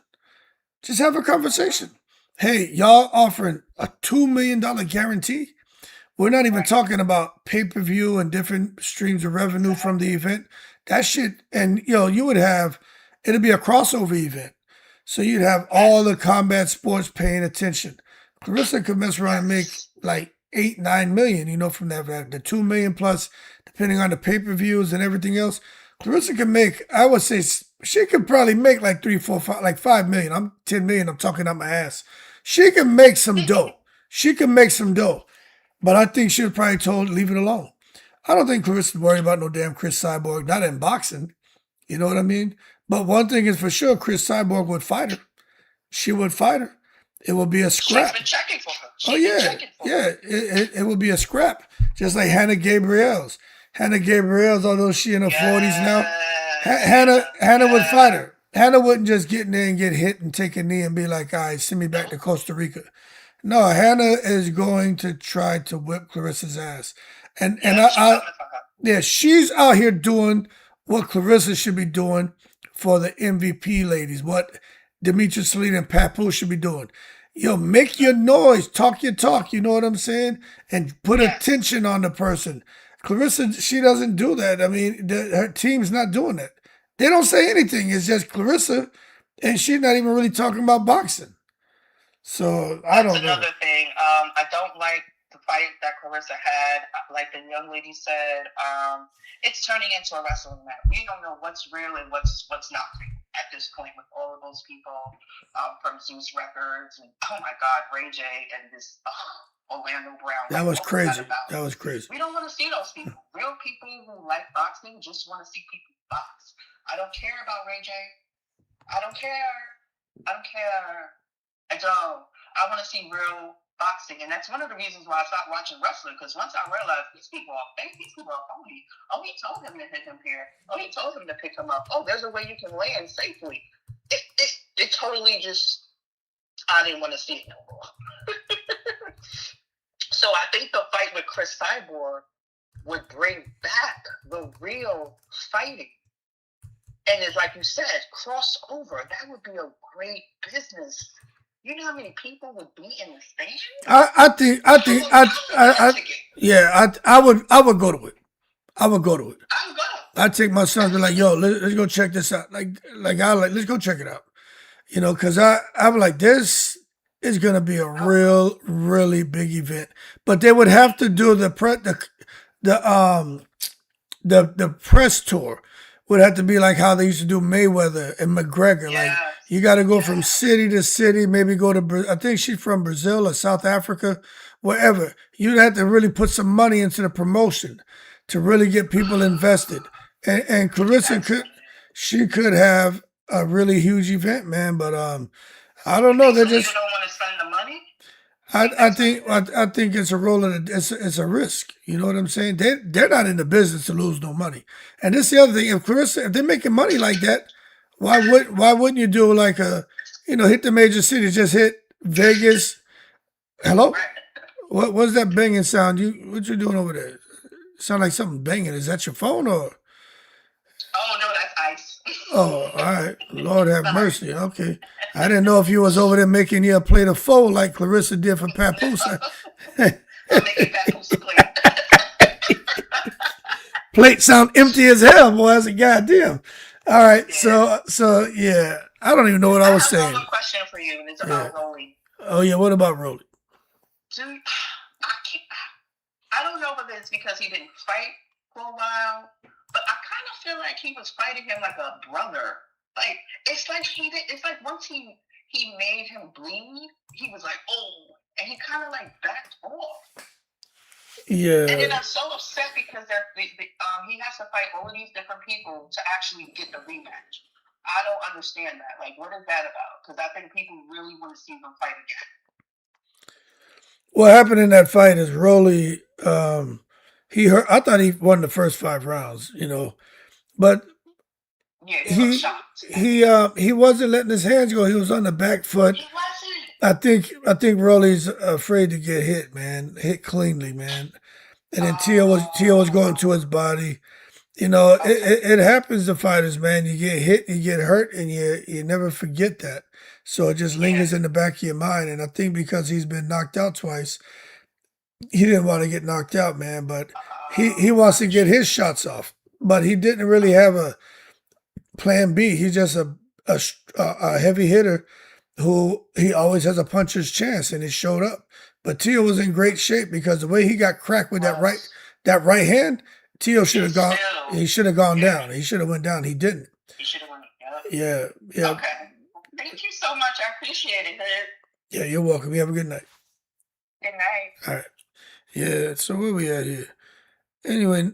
Just have a conversation. Hey, y'all offering a $2 million guarantee? We're not even talking about pay-per-view and different streams of revenue from the event. That shit, and you would have, it'd be a crossover event. So you'd have all the combat sports paying attention. Claressa could mess around and make like 8-9 million, from that. The 2 million plus, depending on the pay-per-views and everything else. Claressa can make, I would say, she could probably make like 3, 4, 5, like 5 million. I'm 10 million. I'm talking out my ass. She can make some dough. But I think she was probably told, leave it alone. I don't think Claressa's worried about no damn Chris Cyborg, not in boxing. You know what I mean? But one thing is for sure, Chris Cyborg would fight her. She would fight her. It would be a scrap. She's been checking for her. It would be a scrap. Just like Hannah Gabriel's. Although she in her 40s now, Hannah would fight her. Hannah wouldn't just get in there and get hit and take a knee and be like, all right, send me back to Costa Rica. No, Hannah is going to try to whip Claressa's ass. And she's out here doing what Claressa should be doing for the MVP ladies, what Demetrius Salita and Papoose should be doing. Make your noise, talk your talk, you know what I'm saying? And put attention on the person. Claressa, she doesn't do that. I mean, her team's not doing that. They don't say anything. It's just Claressa, and she's not even really talking about boxing. So, I don't know. That's another thing. I don't like the fight that Claressa had. Like the young lady said, it's turning into a wrestling match. You don't know what's real and what's not real at this point with all of those people from Zeus Records. And, oh, my God, Ray J and this Orlando Brown. That was crazy. We don't want to see those people. Real people who like boxing just want to see people box. I don't care about Ray J. I don't care. I don't. I want to see real boxing, and that's one of the reasons why I stopped watching wrestling. Because once I realized these people are phony. Oh, he told him to hit him here. Oh, he told him to pick him up. Oh, there's a way you can land safely. It totally just. I didn't want to see it no more. So I think the fight with Chris Cyborg would bring back the real fighting. And it's like you said, crossover. That would be a great business. You know how many people would be in the stand? I would go to it. I'd take my son and be like, yo, let's go check this out. Let's go check it out. Because I'm like, this is going to be a really big event. But they would have to do the press tour. Would have to be like how they used to do Mayweather and McGregor. Like, you got to go from city to city, maybe go to, I think she's from Brazil or South Africa, wherever. You'd have to really put some money into the promotion to really get people invested. And Claressa could have a really huge event, man. But I don't know. They're just. You don't want to spend the money? I think it's a role of it's a risk. You know what I'm saying? They're not in the business to lose no money. And this is the other thing. If they're making money like that, why wouldn't you do like hit the major cities? Just hit Vegas. Hello? What's that banging sound? What you doing over there? Sound like something banging. Is that your phone or? Oh no, that's ice. Oh, all right. Lord have mercy. Okay. I didn't know if you was over there making you a plate of pho like Claressa did for Papoose. Plate sound empty as hell, boy. That's a goddamn. All right. Yeah. So yeah. I don't even know what I was saying. I have a question for you, and it's about Rolly. Oh yeah, what about Rolly? Dude, I don't know whether it's because he didn't fight for a while, but I kind of feel like he was fighting him like a brother. Like it's like once he made him bleed, he was like, oh, and he kind of like backed off. Yeah. And then I'm so upset because he has to fight all of these different people to actually get the rematch. I don't understand that. Like, what is that about? Because I think people really want to see them fight again. What happened in that fight is Rolly, he hurt. I thought he won the first 5 rounds, but Yeah, he looked shocked. he wasn't letting his hands go. He was on the back foot. He wasn't. I think Rolly's afraid to get hit, man. Hit cleanly, man. And then Tio was going to his body. It happens to fighters, man. You get hit, you get hurt, and you never forget that. So it just lingers in the back of your mind. And I think because he's been knocked out twice, he didn't want to get knocked out, man. But he wants to get his shots off. But he didn't really have a plan B. He's just a heavy hitter who he always has a puncher's chance, and it showed up. But Tio was in great shape because the way he got cracked with that right hand, Tio should have gone. He should have gone down. He should have went down. He didn't. He should have went. Yeah. Okay. Thank you so much. I appreciate it. Yeah, you're welcome. You have a good night. Good night. All right. Yeah. So where we at here? Anyway,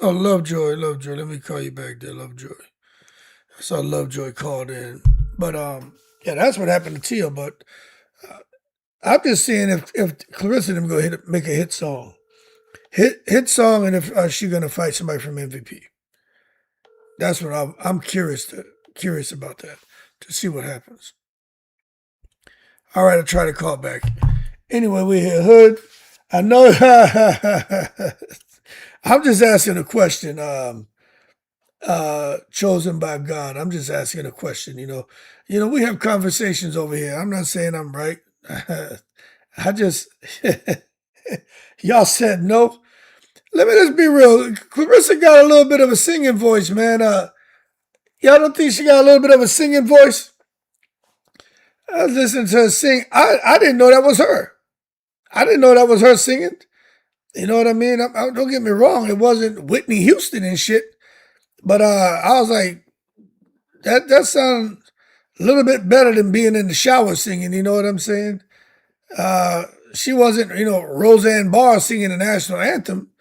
Lovejoy. Let me call you back there, Lovejoy. I saw Lovejoy called in, but that's what happened to Tio. But I'm just seeing if Claressa them go make a hit song. Hit song, and if she's gonna fight somebody from MVP. That's what I'm curious about that, to see what happens. All right, I'll try to call back. Anyway, we here, Hood. I know. I'm just asking a question. Chosen by God. I'm just asking a question. We have conversations over here. I'm not saying I'm right. I just y'all said no. Let me just be real. Claressa got a little bit of a singing voice, man. Y'all don't think she got a little bit of a singing voice? I was listening to her sing. I didn't know that was her. I didn't know that was her singing. You know what I mean? Don't get me wrong. It wasn't Whitney Houston and shit. But I was like, that sounds a little bit better than being in the shower singing. You know what I'm saying? She wasn't, Roseanne Barr singing the national anthem.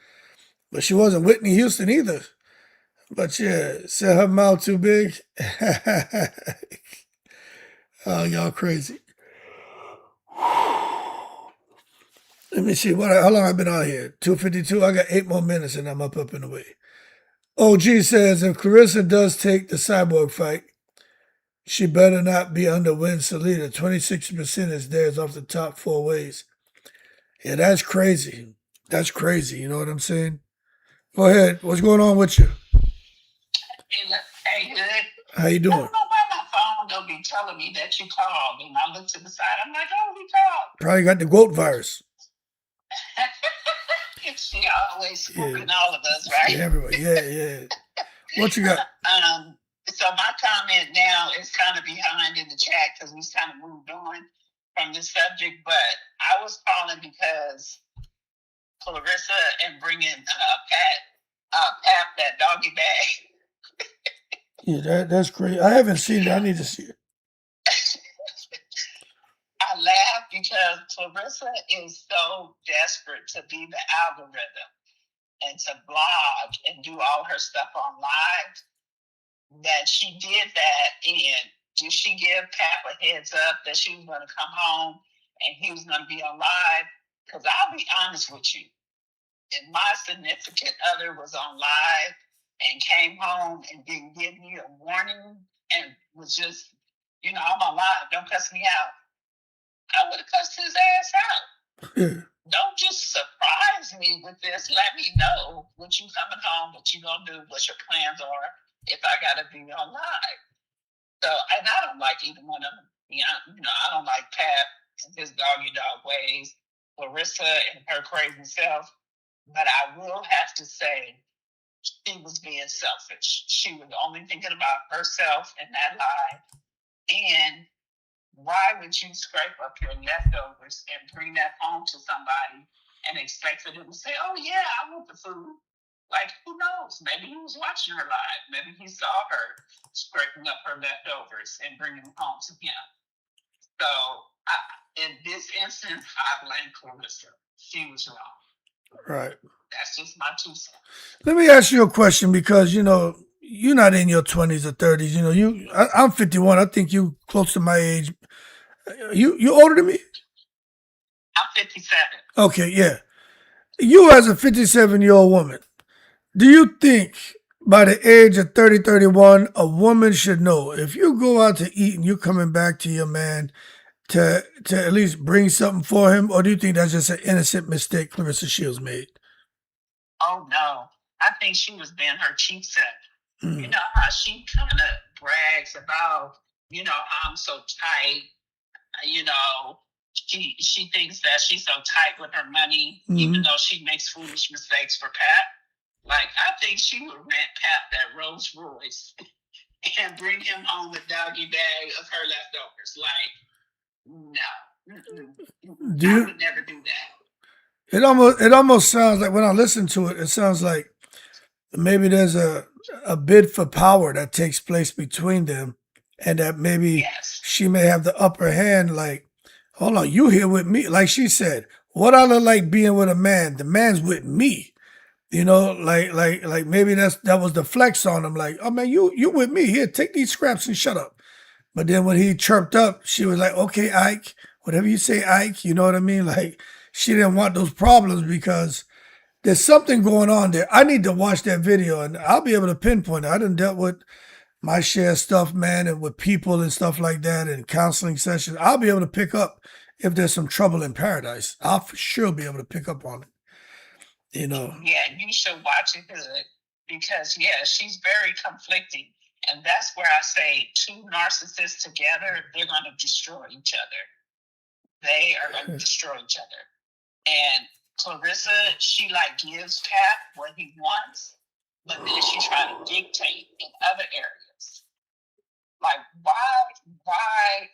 But she wasn't Whitney Houston either. But yeah, said her mouth too big. Oh, y'all crazy. Let me see. How long I've been on here? 2:52. I got 8 more minutes and I'm up and away. OG says if Claressa does take the Cyborg fight, she better not be under Win Salida. 26% is theirs off the top 4 ways. Yeah, that's crazy. That's crazy. You know what I'm saying? Go ahead. What's going on with you? Hey, good. How you doing? I don't know why my phone don't be telling me that you called. And I look to the side. I'm like, oh, we called. Probably got the goat virus. She always spooking all of us, right? Yeah, everybody. Yeah. What you got? So my comment now is kind of behind in the chat because we kind of moved on from this subject. But I was calling because Claressa and bringing Pap that doggy bag. Yeah, that's great. I haven't seen it. I need to see it. I laugh because Claressa is so desperate to be the algorithm and to blog and do all her stuff on live that she did that. And did she give Pap a heads up that she was going to come home and he was going to be on live? Because I'll be honest with you. If my significant other was on live and came home and didn't give me a warning and was just, I'm on live, don't cuss me out, I would have cussed his ass out. Don't just surprise me with this. Let me know what you coming home, what you gonna do, what your plans are if I gotta be on live. So, and I don't like either one of them. I don't like Pap and his doggy dog ways, Claressa and her crazy self. But I will have to say, she was being selfish. She was only thinking about herself in that live. And why would you scrape up your leftovers and bring that home to somebody and expect for them to say, oh, yeah, I want the food? Like, who knows? Maybe he was watching her live. Maybe he saw her scraping up her leftovers and bringing them home to him. So, in this instance, I blame Claressa. She was wrong. Right. That's just my 2 cents. Let me ask you a question because, you're not in your 20s or 30s. You know, I'm 51. I think you close to my age. You older than me? I'm 57. Okay, yeah. You as a 57-year-old woman, do you think by the age of 30, 31, a woman should know if you go out to eat and you're coming back to your man to at least bring something for him, or do you think that's just an innocent mistake Claressa Shields made? Oh no, I think she was being her chief self. Mm. You know how she kind of brags about, you know, how I'm so tight. You know, she thinks that she's so tight with her money, even though she makes foolish mistakes for Pat. Like, I think she would rent Pat that Rolls Royce and bring him home a doggy bag of her leftovers. Like, no. I would never do that. It almost sounds like, when I listen to it, it sounds like maybe there's a bid for power that takes place between them, and that maybe she may have the upper hand. Like, hold on, you here with me? Like she said, what I look like being with a man? The man's with me. You know, like maybe that was the flex on him. Like, oh man, you with me here? Take these scraps and shut up. But then when he chirped up, she was like, okay, Ike, whatever you say, Ike. You know what I mean? Like, she didn't want those problems because there's something going on there. I need to watch that video and I'll be able to pinpoint it. I done dealt with my share of stuff, man, and with people and stuff like that and counseling sessions. I'll be able to pick up if there's some trouble in paradise. I'll for sure be able to pick up on it. You know. Yeah, you should watch it good because, yeah, she's very conflicting. And that's where I say two narcissists together, they're going to destroy each other. They are going to destroy each other. And Claressa, she like gives Pat what he wants, but then she try to dictate in other areas. Like, why,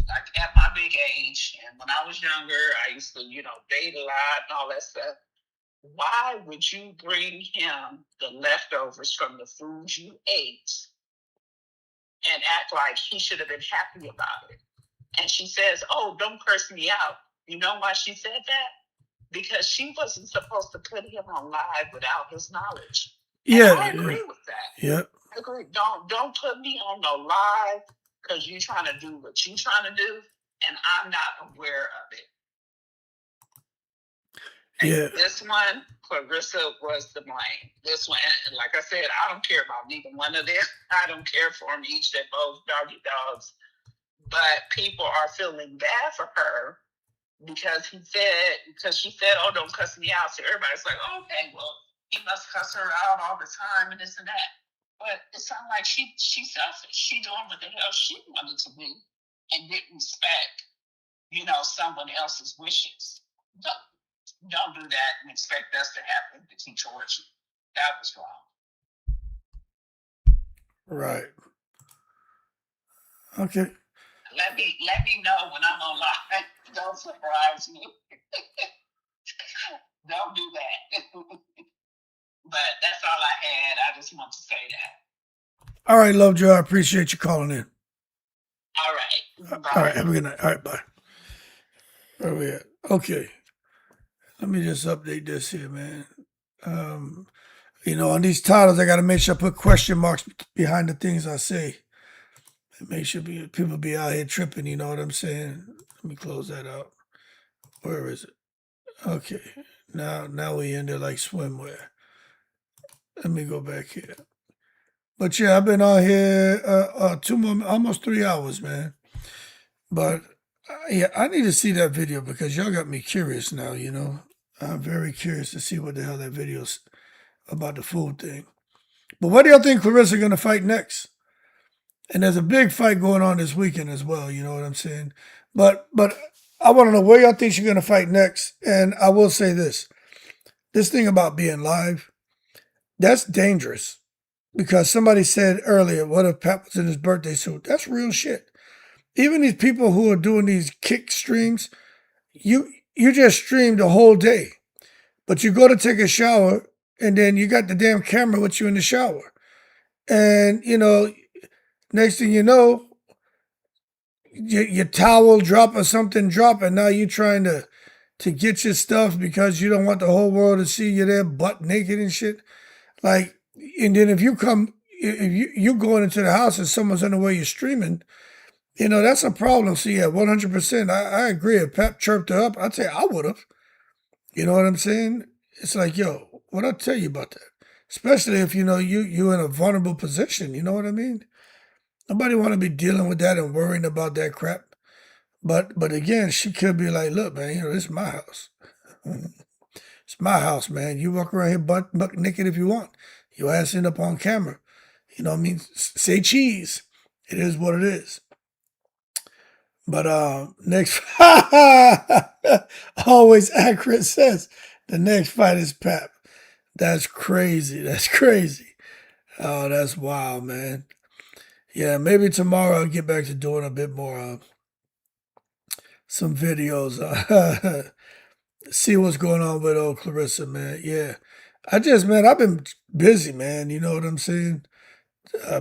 like at my big age, and when I was younger, I used to, you know, date a lot and all that stuff. Why would you bring him the leftovers from the food you ate and act like he should have been happy about it? And she says, oh, don't curse me out. You know why she said that? Because she wasn't supposed to put him on live without his knowledge. Yeah, and I agree with that. Yeah. I agree. Don't put me on no live because you're trying to do what you're trying to do, and I'm not aware of it. Yeah. This one, Claressa was the blame. This one, like I said, I don't care about neither one of them. I don't care for them each. They're both doggy dogs. But people are feeling bad for her because she said, oh, don't cuss me out. So everybody's like, oh, okay, well, he must cuss her out all the time and this and that. But it sounds like she's selfish. She doing what the hell she wanted to do and didn't respect, you know, someone else's wishes. Don't do that and expect us to have empathy towards you. That was wrong. Right. Okay. Let me know when I'm on live. Don't surprise me. Don't do that. But that's all I had. I just want to say that. All right, Lovejoy. I appreciate you calling in. All right. Bye. All right. Have a good night. All right. Bye. Where are we at? Okay. Let me just update this here, man. You know, on these titles, I got to make sure I put question marks behind the things I say. Make sure people be out here tripping, you know what I'm saying? Let me close that out. Where is it? Okay. Now we in there like swimwear. Let me go back here. But yeah, I've been out here almost 3 hours, man. But yeah, I need to see that video because y'all got me curious now, you know. I'm very curious to see what the hell that video's about, the food thing. But what do y'all think Claressa going to fight next? And there's a big fight going on this weekend as well, you know what I'm saying? But I want to know where y'all think she's going to fight next. And I will say this thing about being live, that's dangerous. Because somebody said earlier, what if Pat was in his birthday suit? That's real shit. Even these people who are doing these kick streams, you just stream the whole day. But you go to take a shower, and then you got the damn camera with you in the shower. And, you know, next thing you know, your towel drop or something drop, and now you're trying to get your stuff because you don't want the whole world to see you there butt naked and shit. Like, and then if you come, if you going into the house and someone's in the way you're streaming, you know, that's a problem. So yeah, 100%. I agree. If Pep chirped her up, I'd say I would have. You know what I'm saying? It's like, yo, what I tell you about that? Especially if you know you in a vulnerable position. You know what I mean? Nobody want to be dealing with that and worrying about that crap. But again, she could be like, look, man, you know, this is my house. It's my house, man. You walk around here butt naked if you want. Your ass end up on camera. You know what I mean? Say cheese. It is what it is. But next always accurate says the next fight is Pap. That's crazy. That's crazy. Oh, that's wild, man. Yeah, maybe tomorrow I'll get back to doing a bit more some videos. See what's going on with old Claressa, man. Yeah. Man, I've been busy, man. You know what I'm saying?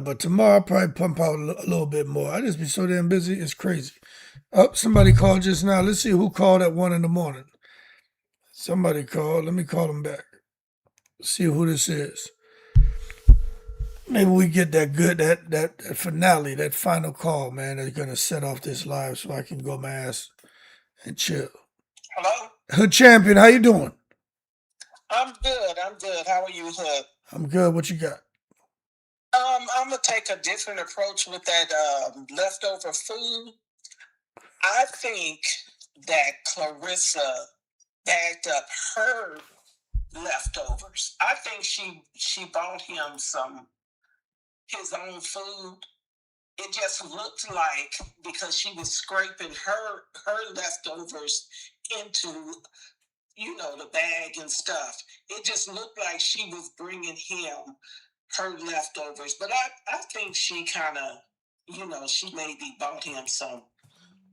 But tomorrow I'll probably pump out a little bit more. I just be so damn busy. It's crazy. Oh, somebody called just now. Let's see who called at 1 a.m. Somebody called. Let me call them back. See who this is. Maybe we get that finale, that final call, man, that's gonna set off this live so I can go my ass and chill. Hello? Hood Champion, how you doing? I'm good. How are you, Hood? I'm good. What you got? I'm gonna take a different approach with that leftover food. I think that Claressa bagged up her leftovers. I think she bought him his own food. It just looked like, because she was scraping her leftovers into, you know, the bag and stuff. It just looked like she was bringing him her leftovers. But I think she kind of, you know, she maybe bought him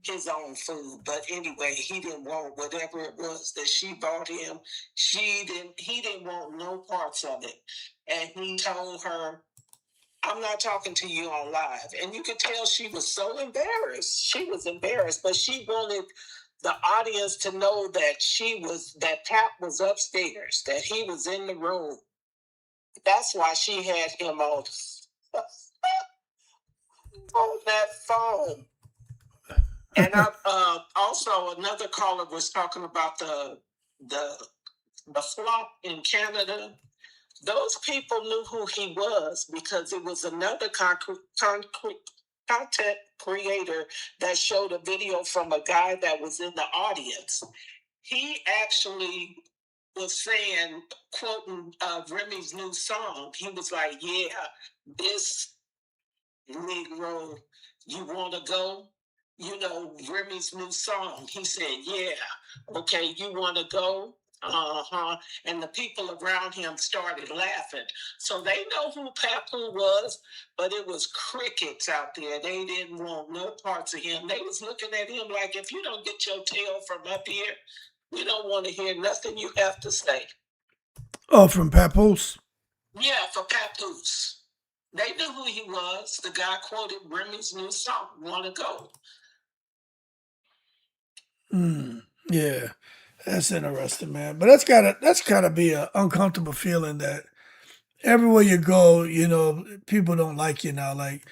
his own food. But anyway, he didn't want whatever it was that she bought him. He didn't want no parts of it. And he told her, I'm not talking to you on live. And you could tell she was so embarrassed. She was embarrassed, but she wanted the audience to know that Pap was upstairs, that he was in the room. That's why she had him on that phone. And also another caller was talking about the flop in Canada. Those people knew who he was because it was another content creator that showed a video from a guy that was in the audience. He actually was saying, quoting Remy's new song, he was like, yeah, this Negro, you want to go? You know, Remy's new song. He said, yeah, okay, you want to go? Uh-huh. And the people around him started laughing. So they know who Papu was, but it was crickets out there. They didn't want no parts of him. They was looking at him like, if you don't get your tail from up here, we don't want to hear nothing you have to say. Oh, from Papoose? Yeah, for Papoose. They knew who he was. The guy quoted Remy's new song, Want to Go. Yeah. That's interesting, man. But that's gotta be an uncomfortable feeling that everywhere you go, you know, people don't like you now. Like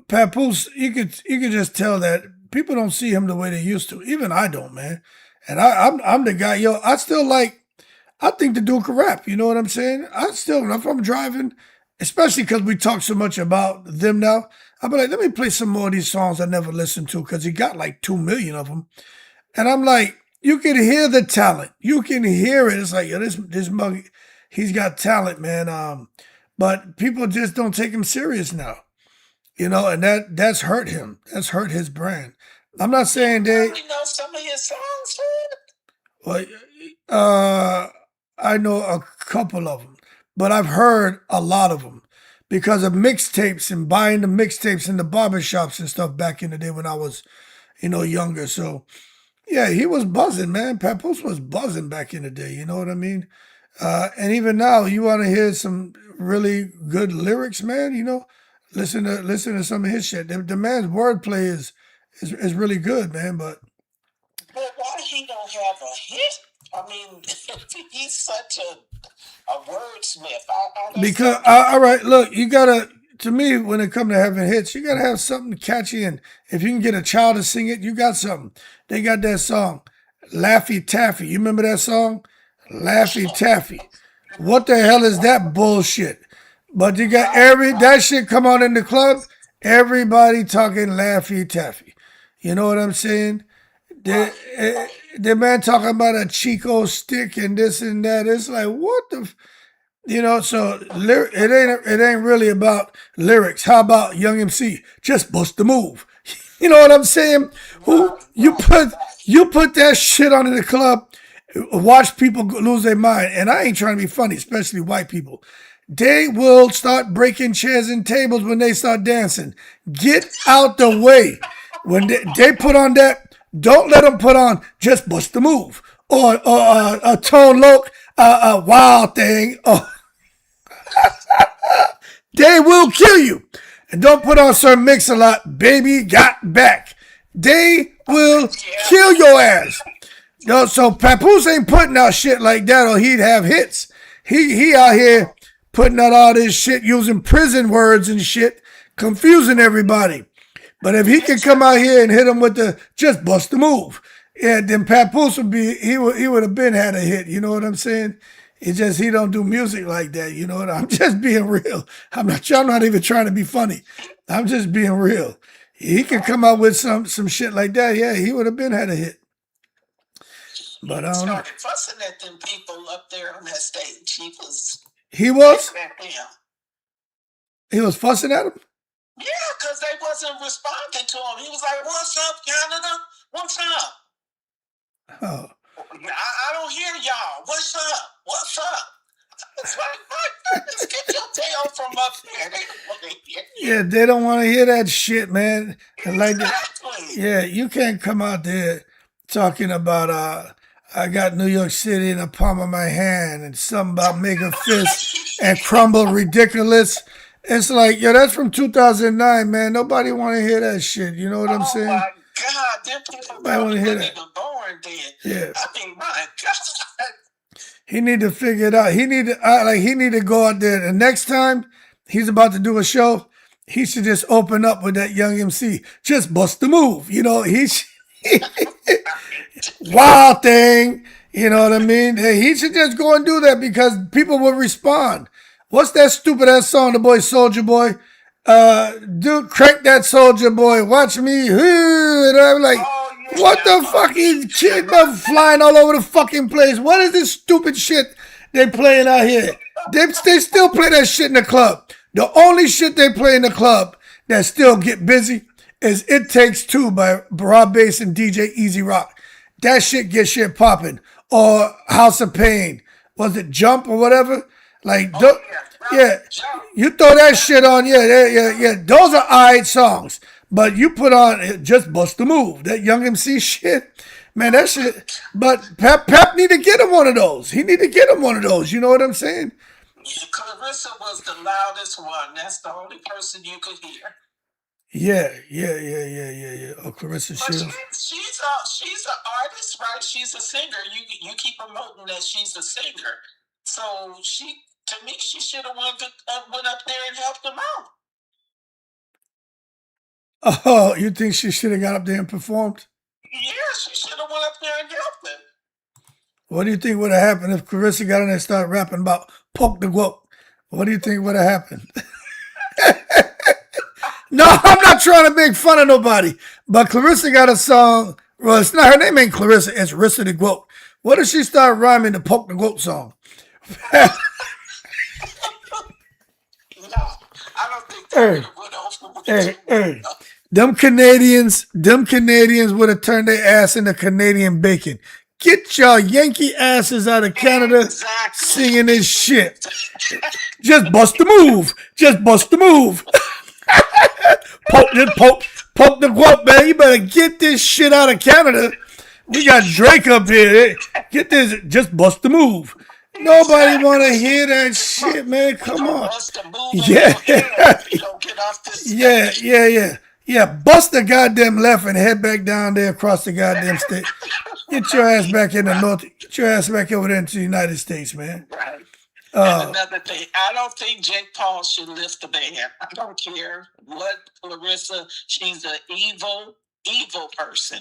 Papoose, you could just tell that people don't see him the way they used to. Even I don't, man. And I'm the guy, yo, I think the dude can rap, you know what I'm saying? I still, if I'm driving, especially because we talk so much about them now, I'll be like, let me play some more of these songs I never listened to, because he got like 2 million of them. And I'm like, you can hear the talent. You can hear it. It's like, yo, this mug, he's got talent, man. But people just don't take him serious now. You know, and that's hurt him. That's hurt his brand. I'm not saying they. You know some of his songs, Well, I know a couple of them, but I've heard a lot of them because of mixtapes and buying the mixtapes in the barbershops and stuff back in the day when I was, you know, younger. So, yeah, he was buzzing, man. Papoose was buzzing back in the day. You know what I mean? And even now, you want to hear some really good lyrics, man. You know, listen to some of his shit. The man's wordplay is really good, man. But why he don't have a hit? I mean, he's such a wordsmith. Because all right, look, you gotta to me, when it comes to having hits, you gotta have something catchy, and if you can get a child to sing it, you got something. They got that song, Laffy Taffy. You remember that song? Laffy Taffy. What the hell is that bullshit? But you got that shit come on in the club, everybody talking Laffy Taffy. You know what I'm saying? The man talking about a Chico stick and this and that. It's like, what the... So it ain't really about lyrics. How about Young MC? Just bust the move. You know what I'm saying? You put that shit on in the club, watch people lose their mind. And I ain't trying to be funny, especially white people. They will start breaking chairs and tables when they start dancing. Get out the way. When they put on that, don't let them put on Just Bust the Move or a Tone Loc, a Wild Thing. They will kill you. And don't put on Sir Mix-a-Lot, Baby Got Back. They will kill your ass. So Papoose ain't putting out shit like that or he'd have hits. He out here putting out all this shit using prison words and shit, confusing everybody. But if he could come out here and hit him with the Just Bust the Move, yeah, then Papoose he would have been had a hit. You know what I'm saying? It's just he don't do music like that. You know what? I'm just being real. I'm not even trying to be funny. I'm just being real. He could come out with some shit like that. Yeah, he would have been had a hit. But I don't know. Started fussing at them people up there on that stage. He was fussing at him? Yeah, because they wasn't responding to him. He was like, "What's up, Canada? What's up?" Oh. I don't hear y'all. What's up? What's up? It's like, just get your tail from up there. They don't want to hear you. Yeah, they don't want to hear that shit, man. Exactly. Yeah, you can't come out there talking about I got New York City in the palm of my hand and something about make a fist and crumble ridiculous. It's like, yo, that's from 2009, man. Nobody want to hear that shit. You know what I'm saying? Oh my God, them people want to hear that. even born then. Yeah. I mean, my God. He need to figure it out. He need to go out there. The next time he's about to do a show, he should just open up with that Young MC. Just bust the move. You know, Wild Thing. You know what I mean? Hey, he should just go and do that because people will respond. What's that stupid ass song, the boy Soulja Boy? Dude, crank that Soulja Boy. Watch me. And I'm like, what the fuck is shit flying all over the fucking place? What is this stupid shit they playing out here? They still play that shit in the club. The only shit they play in the club that still get busy is It Takes Two by Rob Bass and DJ Easy Rock. That shit gets shit popping. Or House of Pain. Was it Jump or whatever? Like, you throw that shit on, yeah. Those are alright songs. But you put on Just Bust the Move, that Young MC shit, man, that shit. But Pep need to get him one of those. He need to get him one of those. You know what I'm saying? Yeah, Claressa was the loudest one. That's the only person you could hear. Yeah. Oh, Claressa Shields. She's an artist, right? She's a singer. You keep promoting that she's a singer. So to me, she should have went up there and helped them out. Oh, you think she should have got up there and performed? Yeah, she should have went up there and helped them. What do you think would have happened if Claressa got in there and started rapping about poke the guap? What do you think would have happened? No, I'm not trying to make fun of nobody, but Claressa got a song. Well, it's not, her name ain't Claressa, it's Rissa the Goat. What if she start rhyming the poke the goat song? No, I don't think that would have Hey. Them Canadians would have turned their ass into Canadian bacon. Get y'all Yankee asses out of Canada singing this shit. Just bust the move. Just bust the move. Poke the guap, man. You better get this shit out of Canada. We got Drake up here. Get this. Just bust the move. Nobody want to hear that shit, man. Come on. Yeah. Bust the goddamn left and head back down there across the goddamn state. Get your ass back in the north. Get your ass back over there into the United States, man. Right. And another thing, I don't think Jake Paul should lift the ban. I don't care what Claressa, she's an evil person.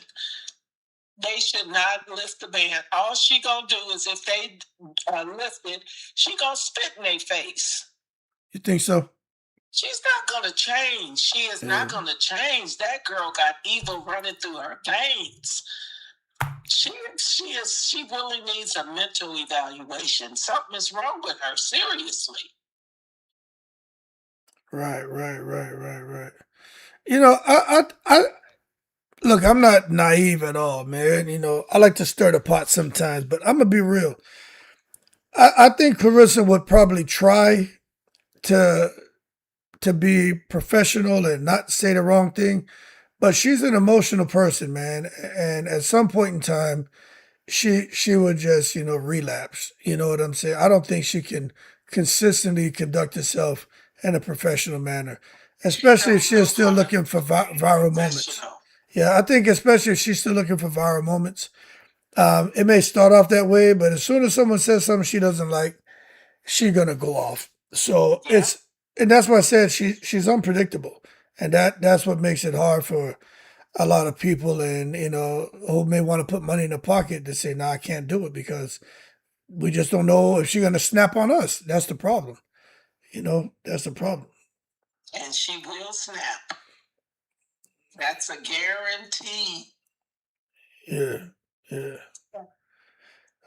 They should not lift the ban. All she gonna do is if they lift it, she gonna spit in their face. You think so? She's not gonna change. She is not gonna change. That girl got evil running through her veins. She really needs a mental evaluation. Something is wrong with her, seriously. Right. You know, I look, I'm not naive at all, man. You know, I like to stir the pot sometimes, but I'm gonna be real. I think Claressa would probably try to be professional and not say the wrong thing, but she's an emotional person, man. And at some point in time, she would just, you know, relapse. You know what I'm saying? I don't think she can consistently conduct herself in a professional manner, especially if she's still looking for viral moments. Yeah, I think especially if she's still looking for viral moments. It may start off that way, but as soon as someone says something she doesn't like, she's gonna go off. So and that's why I said she's unpredictable, and that's what makes it hard for a lot of people, and you know, who may want to put money in the pocket to say, "No, I can't do it," because we just don't know if she's gonna snap on us. That's the problem. You know, that's the problem. And she will snap. That's a guarantee. Yeah.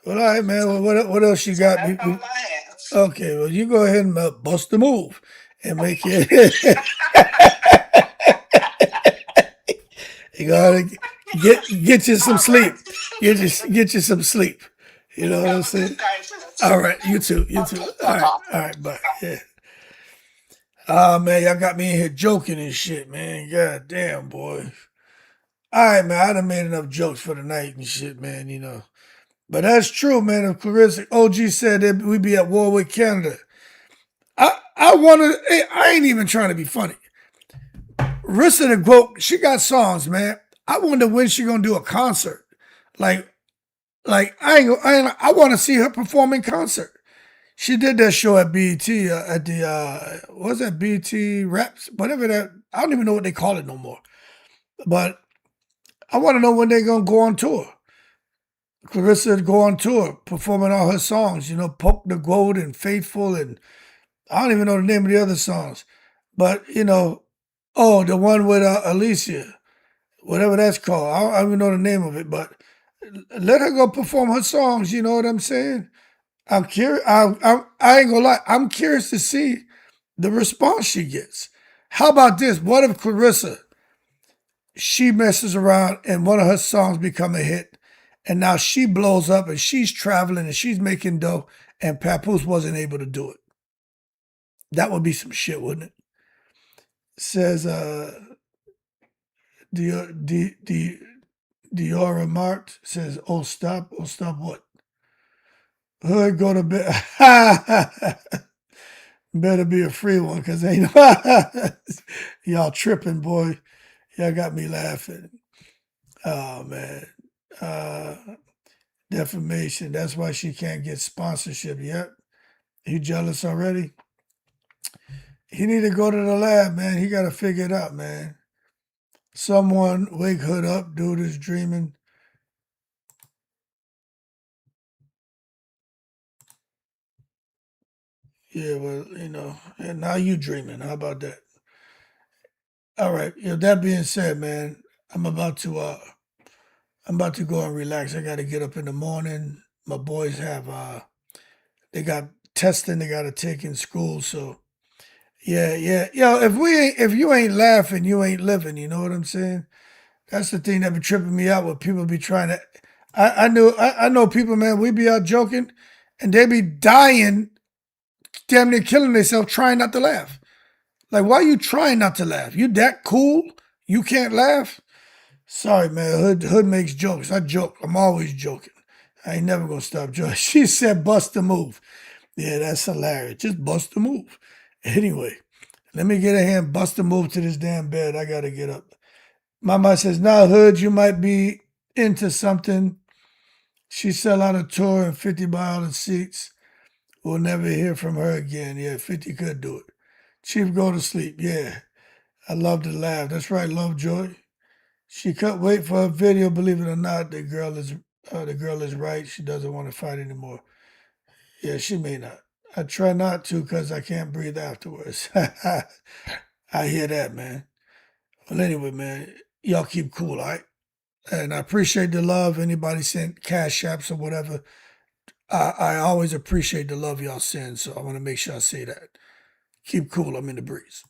Well, all right, man. Well, what else you got? That's all I have. Okay, well, you go ahead and bust the move and make it. You gotta get you some sleep. Get you some sleep. You know what I'm saying? All right, you too. All right, bye. Yeah. Oh man, y'all got me in here joking and shit, man. God damn, boy. All right, man. I done made enough jokes for the night and shit, man. You know. But that's true, man. If Claressa OG said that we'd be at war with Canada, I ain't even trying to be funny. Rissa the Goat, she got songs, man. I wonder when she gonna do a concert. Like I want to see her perform in concert. She did that show at BET at the what was that, BET Raps, whatever that. I don't even know what they call it no more. But I want to know when they're gonna go on tour. Claressa go on tour, performing all her songs, you know, Poke the Goat and Faithful, and I don't even know the name of the other songs. But, you know, the one with Alicia, whatever that's called. I don't even know the name of it, but let her go perform her songs, you know what I'm saying? I'm curious. I ain't gonna lie. I'm curious to see the response she gets. How about this? What if Claressa, she messes around and one of her songs become a hit, and now she blows up and she's traveling and she's making dough, and Papoose wasn't able to do it? That would be some shit, wouldn't it? Says Diora Mart says, oh stop what? Hood go to bed. Better be a free one, because ain't y'all tripping, boy. Y'all got me laughing. Oh man. Defamation. That's why she can't get sponsorship yet. You jealous already? He need to go to the lab, man. He got to figure it out, man. Someone wake Hood up. Dude is dreaming. Yeah, well, you know, and now you dreaming. How about that? All right. You know, that being said, man, I'm about to go and relax. I got to get up in the morning. My boys have they got testing they got to take in school, so yeah. Yo, if you ain't laughing, you ain't living. You know what I'm saying? That's the thing that be tripping me out. When people be trying to, I know people, man. We be out joking, and they be dying, damn near killing themselves trying not to laugh. Like, why you trying not to laugh? You that cool? You can't laugh? Sorry, man. Hood makes jokes. I joke. I'm always joking. I ain't never gonna stop joking. She said, "Bust the move." Yeah, that's hilarious. Just bust the move. Anyway, let me get a hand, bust the move to this damn bed. I gotta get up. Mama says, "Now, Hood, you might be into something." She sell out a tour and 50 by all the seats. We'll never hear from her again. Yeah, 50 could do it. Chief, go to sleep. Yeah. I love to laugh. That's right, Lovejoy. She couldn't wait for a video. Believe it or not, the girl is right. She doesn't want to fight anymore. Yeah, she may not. I try not to because I can't breathe afterwards. I hear that, man. Well, anyway, man, y'all keep cool, all right? And I appreciate the love. Anybody sent cash apps or whatever, I always appreciate the love y'all send. So I want to make sure I say that. Keep cool. I'm in the breeze.